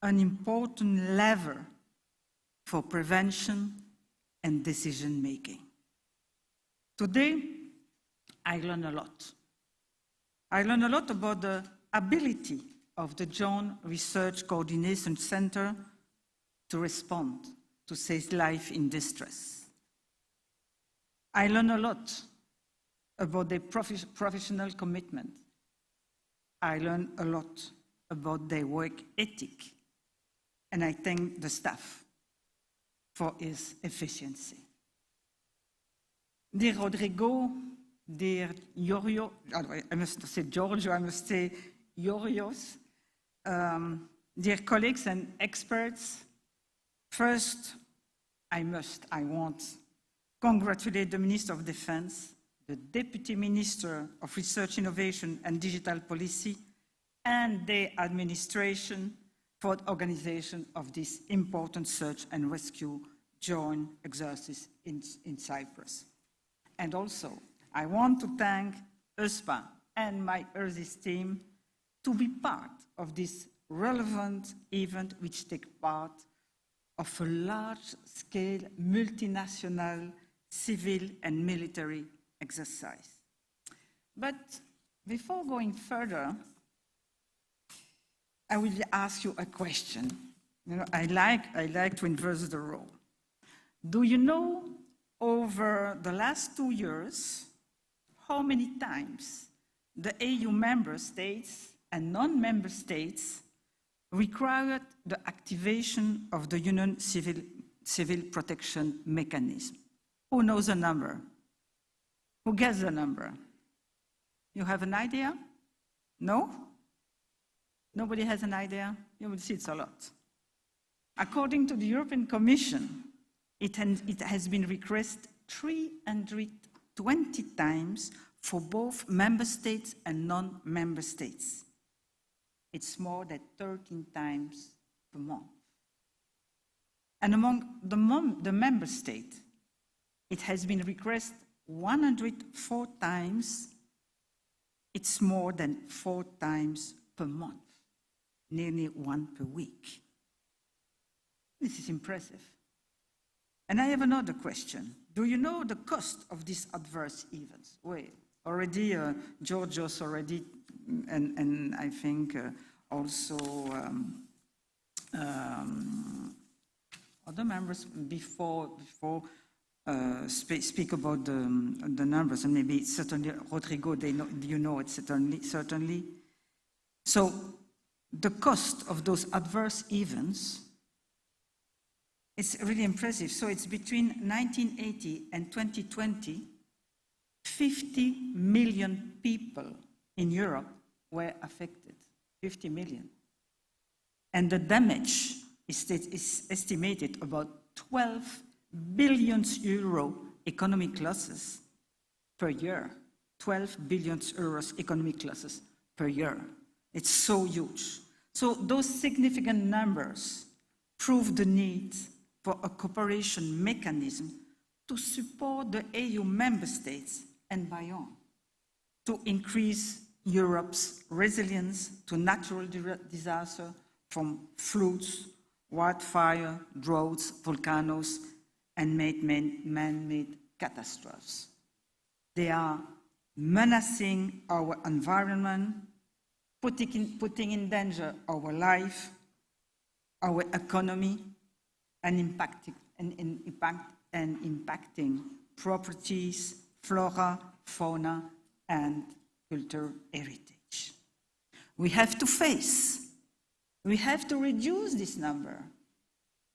an important lever for prevention and decision making. Today, I learned a lot. I learned a lot about the ability of the Joint Research Coordination Center to respond to save life in distress. I learned a lot about their professional commitment. I learned a lot about their work ethic, and I thank the staff for its efficiency. Dear Rodrigo, dear Yorio, I must say Giorgio, I must say Yorios, dear colleagues and experts, first, I want congratulate the Minister of Defense, the Deputy Minister of Research, Innovation and Digital Policy, and the administration for the organization of this important search and rescue joint exercise in Cyprus. And also, I want to thank USPA and my EURISI team to be part of this relevant event which takes part of a large-scale multinational civil and military exercise. But before going further, I will ask you a question. You know, I like to inverse the role. Do you know over the last 2 years how many times the EU member states and non-member states required the activation of the Union Civil Protection Mechanism? Who knows the number? Who gets the number? You have an idea? No? Nobody has an idea? You will see it's a lot. According to the European Commission, it has been requested 320 times for both member states and non-member states. It's more than 13 times per month. And among the member states, it has been requested 104 times. It's more than 4 times per month, nearly 1 per week. This is impressive. And I have another question. Do you know the cost of these adverse events? Well, already, Georgios already, and I think also other members before speak about the numbers, and maybe certainly Rodrigo, you know it certainly. So the cost of those adverse events is really impressive. So it's between 1980 and 2020, 50 million people in Europe were affected, 50 million. And the damage is estimated about 12 billion euro economic losses per year. 12 billion euros economic losses per year. It's so huge. So those significant numbers prove the need for a cooperation mechanism to support the EU member states and beyond, to increase Europe's resilience to natural disaster from floods, wildfire, droughts, volcanoes, and man-made catastrophes. They are menacing our environment, putting in danger our life, our economy, and impacting properties, flora, fauna, and cultural heritage. We have to face, we have to reduce this number,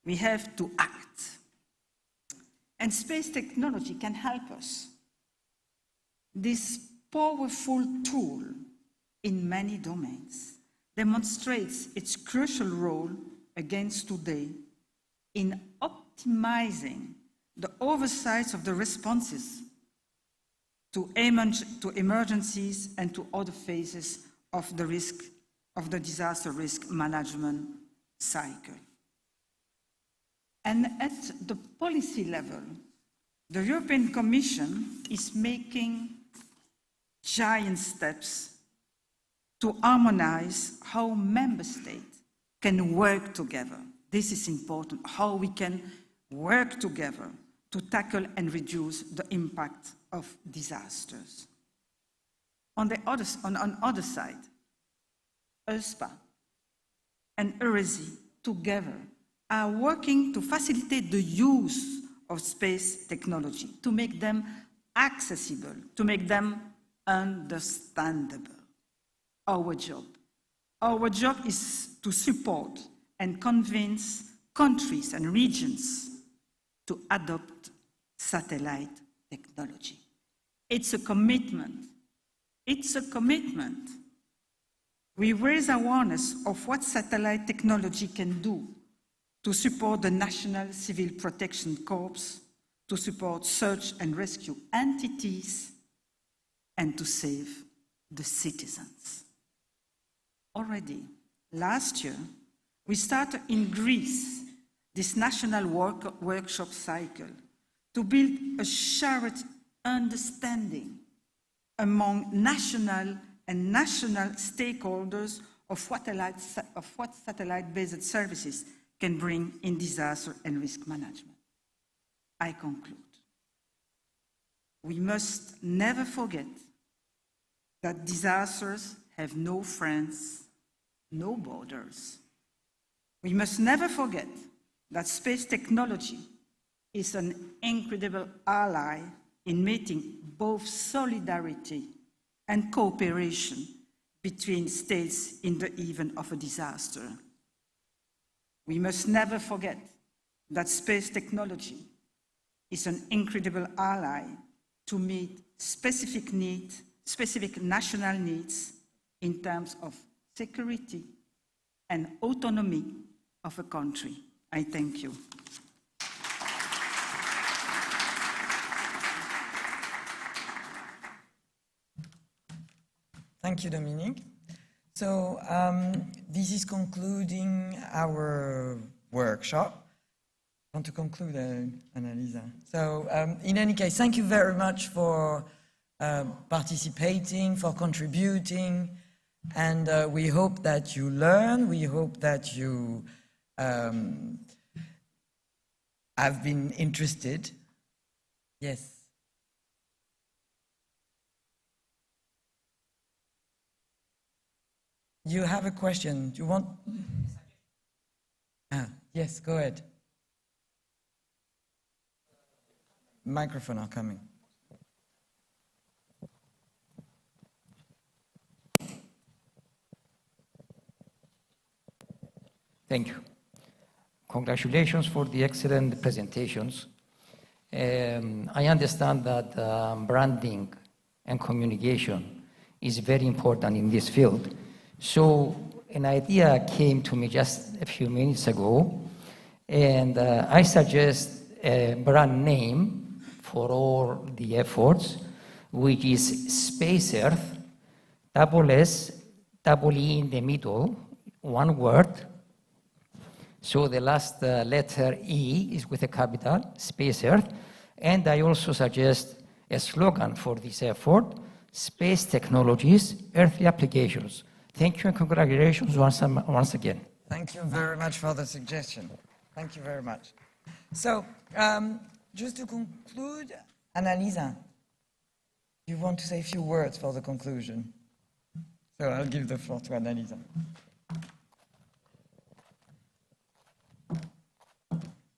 we have to act. And space technology can help us. This powerful tool in many domains demonstrates its crucial role against today in optimizing the oversight of the responses to emergencies and to other phases of the disaster risk management cycle. And at the policy level, the European Commission is making giant steps to harmonize how member states can work together. This is important, how we can work together to tackle and reduce the impact of disasters. On the other side, USPA and EURESI together are working to facilitate the use of space technology, to make them accessible, to make them understandable. Our job is to support and convince countries and regions to adopt satellite technology. It's a commitment. It's a commitment. We raise awareness of what satellite technology can do to support the National Civil Protection Corps, to support search and rescue entities, and to save the citizens. Already, last year, we started in Greece this national workshop cycle to build a shared understanding among national stakeholders of what satellite-based services can bring in disaster and risk management. I conclude. We must never forget that disasters have no friends, no borders. We must never forget that space technology is an incredible ally in meeting both solidarity and cooperation between states in the event of a disaster. We must never forget that space technology is an incredible ally to meet specific national needs in terms of security and autonomy of a country. I thank you. Thank you, Dominique. So this is concluding our workshop. I want to conclude, Annalisa. So in any case, thank you very much for participating, for contributing, and we hope that you learn, we hope that you have been interested. Yes. You have a question. Do you want? Yes, go ahead. Microphone are coming. Thank you. Congratulations for the excellent presentations. I understand that branding and communication is very important in this field. So an idea came to me just a few minutes ago, and I suggest a brand name for all the efforts, which is Space Earth, double S, double E in the middle, one word. So the last letter E is with a capital, Space Earth. And I also suggest a slogan for this effort, Space Technologies, Earthly Applications. Thank you and congratulations once again. Thank you very much for the suggestion. Thank you very much. So, just to conclude, Annalisa, you want to say a few words for the conclusion? So I'll give the floor to Annalisa.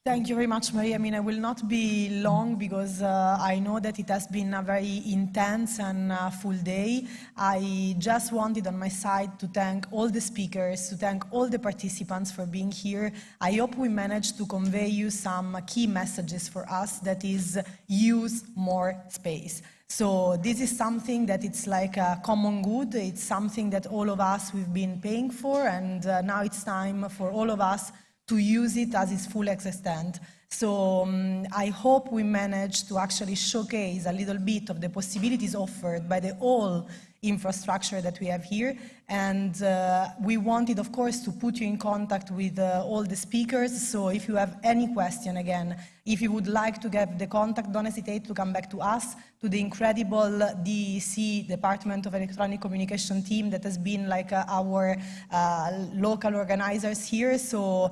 Thank you very much, Maria. I mean, I will not be long because I know that it has been a very intense and full day. I just wanted on my side to thank all the speakers, to thank all the participants for being here. I hope we managed to convey you some key messages for us, that is, use more space. So this is something that it's like a common good. It's something that all of us we've been paying for, and now it's time for all of us to use it as its full extent. So I hope we manage to actually showcase a little bit of the possibilities offered by the whole infrastructure that we have here. And we wanted, of course, to put you in contact with all the speakers. So if you have any question, again, if you would like to get the contact, don't hesitate to come back to us, to the incredible DEC, Department of Electronic Communication team that has been like our local organizers here. So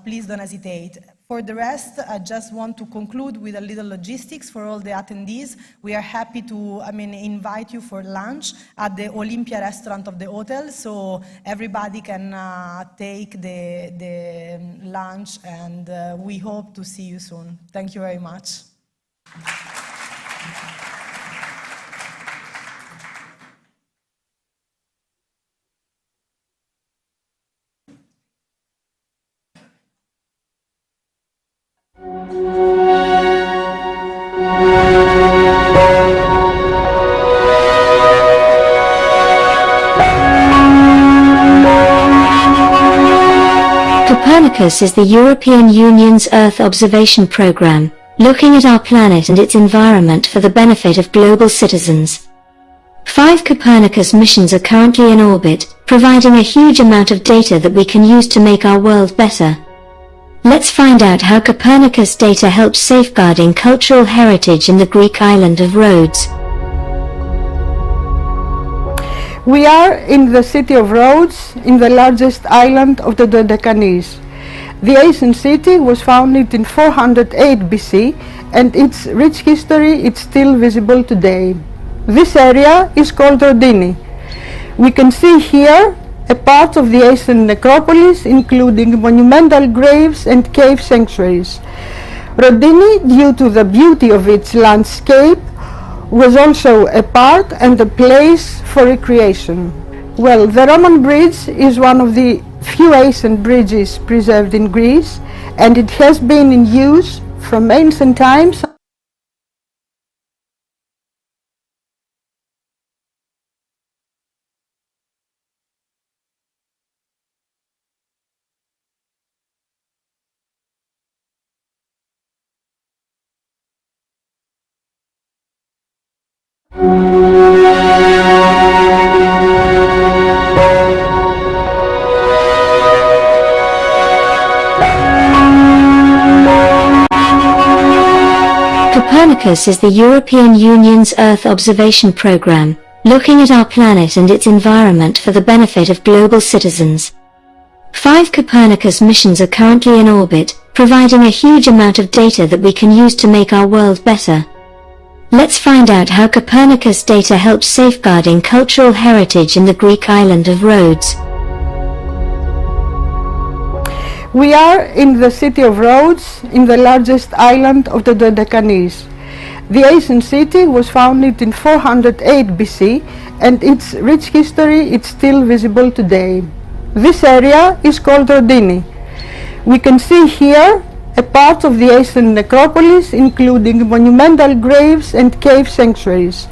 please don't hesitate. For the rest, I just want to conclude with a little logistics for all the attendees. We are happy to, invite you for lunch at the Olympia restaurant of the hotel, so everybody can take the lunch, and we hope to see you soon. Thank you very much. Copernicus is the European Union's Earth observation program, looking at our planet and its environment for the benefit of global citizens. 5 Copernicus missions are currently in orbit, providing a huge amount of data that we can use to make our world better. Let's find out how Copernicus data helps safeguarding cultural heritage in the Greek island of Rhodes. We are in the city of Rhodes, in the largest island of the Dodecanese. The ancient city was founded in 408 BC, and its rich history is still visible today. This area is called Rhodini. We can see here a part of the ancient necropolis, including monumental graves and cave sanctuaries. Rhodini, due to the beauty of its landscape, was also a park and a place for recreation. Well, the Roman bridge is one of the few ancient bridges preserved in Greece, and it has been in use from ancient times. Copernicus is the European Union's Earth observation program, looking at our planet and its environment for the benefit of global citizens. 5 Copernicus missions are currently in orbit, providing a huge amount of data that we can use to make our world better. Let's find out how Copernicus data helps safeguarding cultural heritage in the Greek island of Rhodes. We are in the city of Rhodes, in the largest island of the Dodecanese. The ancient city was founded in 408 BC, and its rich history is still visible today. This area is called Rhodini. We can see here a part of the ancient necropolis, including monumental graves and cave sanctuaries.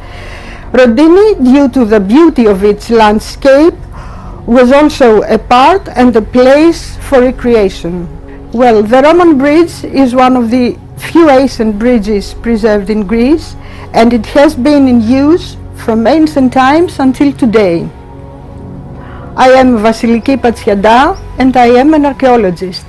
Rhodini, due to the beauty of its landscape, was also a park and a place for recreation. Well, the Roman bridge is one of the few ancient bridges preserved in Greece, and it has been in use from ancient times until today. I am Vasiliki Patsiada and I am an archaeologist.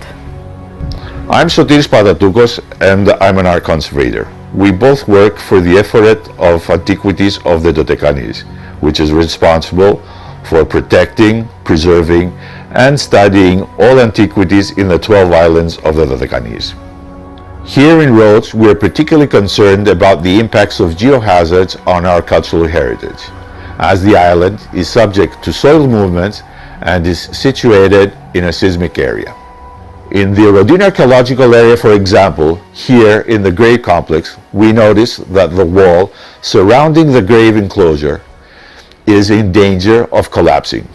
I'm Sotiris Patatoucos and I'm an art conservator. We both work for the Ephorate of Antiquities of the Dodecanese, which is responsible for protecting, preserving, and studying all antiquities in the 12 islands of the Dodecanese. Here in Rhodes, we are particularly concerned about the impacts of geohazards on our cultural heritage, as the island is subject to soil movements and is situated in a seismic area. In the Rhodine archaeological area, for example, here in the grave complex, we notice that the wall surrounding the grave enclosure is in danger of collapsing.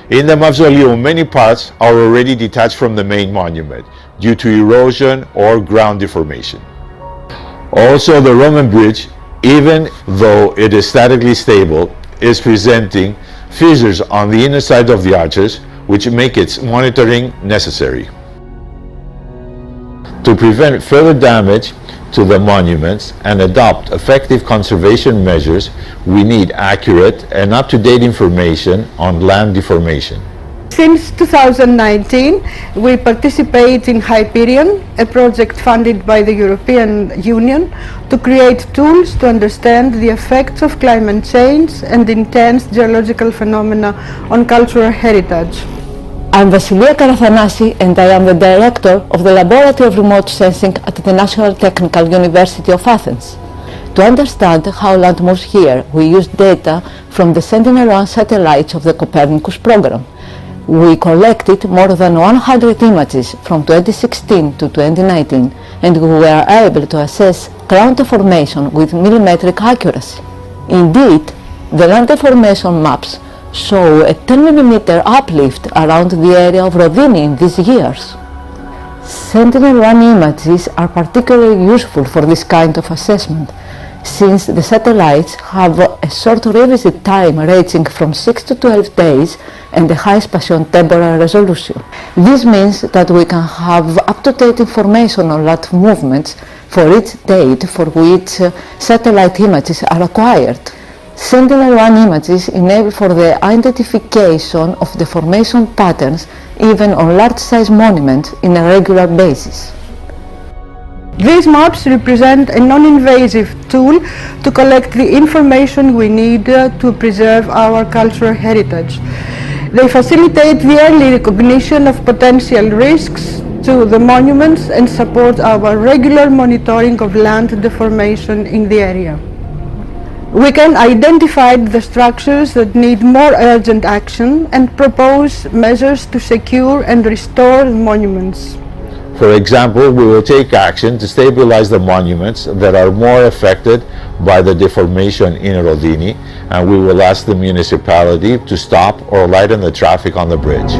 In the mausoleum, many parts are already detached from the main monument due to erosion or ground deformation. Also, the Roman bridge, even though it is statically stable, is presenting fissures on the inner side of the arches, which make its monitoring necessary. To prevent further damage to the monuments and adopt effective conservation measures, we need accurate and up-to-date information on land deformation. Since 2019, we participate in Hyperion, a project funded by the European Union to create tools to understand the effects of climate change and intense geological phenomena on cultural heritage. I'm Vasilia Karathanasi and I am the director of the Laboratory of Remote Sensing at the National Technical University of Athens. To understand how land moves here, we use data from the Sentinel-1 satellites of the Copernicus program. We collected more than 100 images from 2016 to 2019 and we were able to assess ground deformation with millimetric accuracy. Indeed, the land deformation maps show a 10 mm uplift around the area of Rhodine in these years. Sentinel-1 images are particularly useful for this kind of assessment, since the satellites have a short revisit time ranging from 6 to 12 days and a high spatio-temporal resolution. This means that we can have up-to-date information on land movements for each date for which satellite images are acquired. Sentinel-1 images enable for the identification of deformation patterns even on large-size monuments in a regular basis. These maps represent a non-invasive tool to collect the information we need to preserve our cultural heritage. They facilitate the early recognition of potential risks to the monuments and support our regular monitoring of land deformation in the area. We can identify the structures that need more urgent action and propose measures to secure and restore the monuments. For example, we will take action to stabilize the monuments that are more affected by the deformation in Rhodine, and we will ask the municipality to stop or lighten the traffic on the bridge.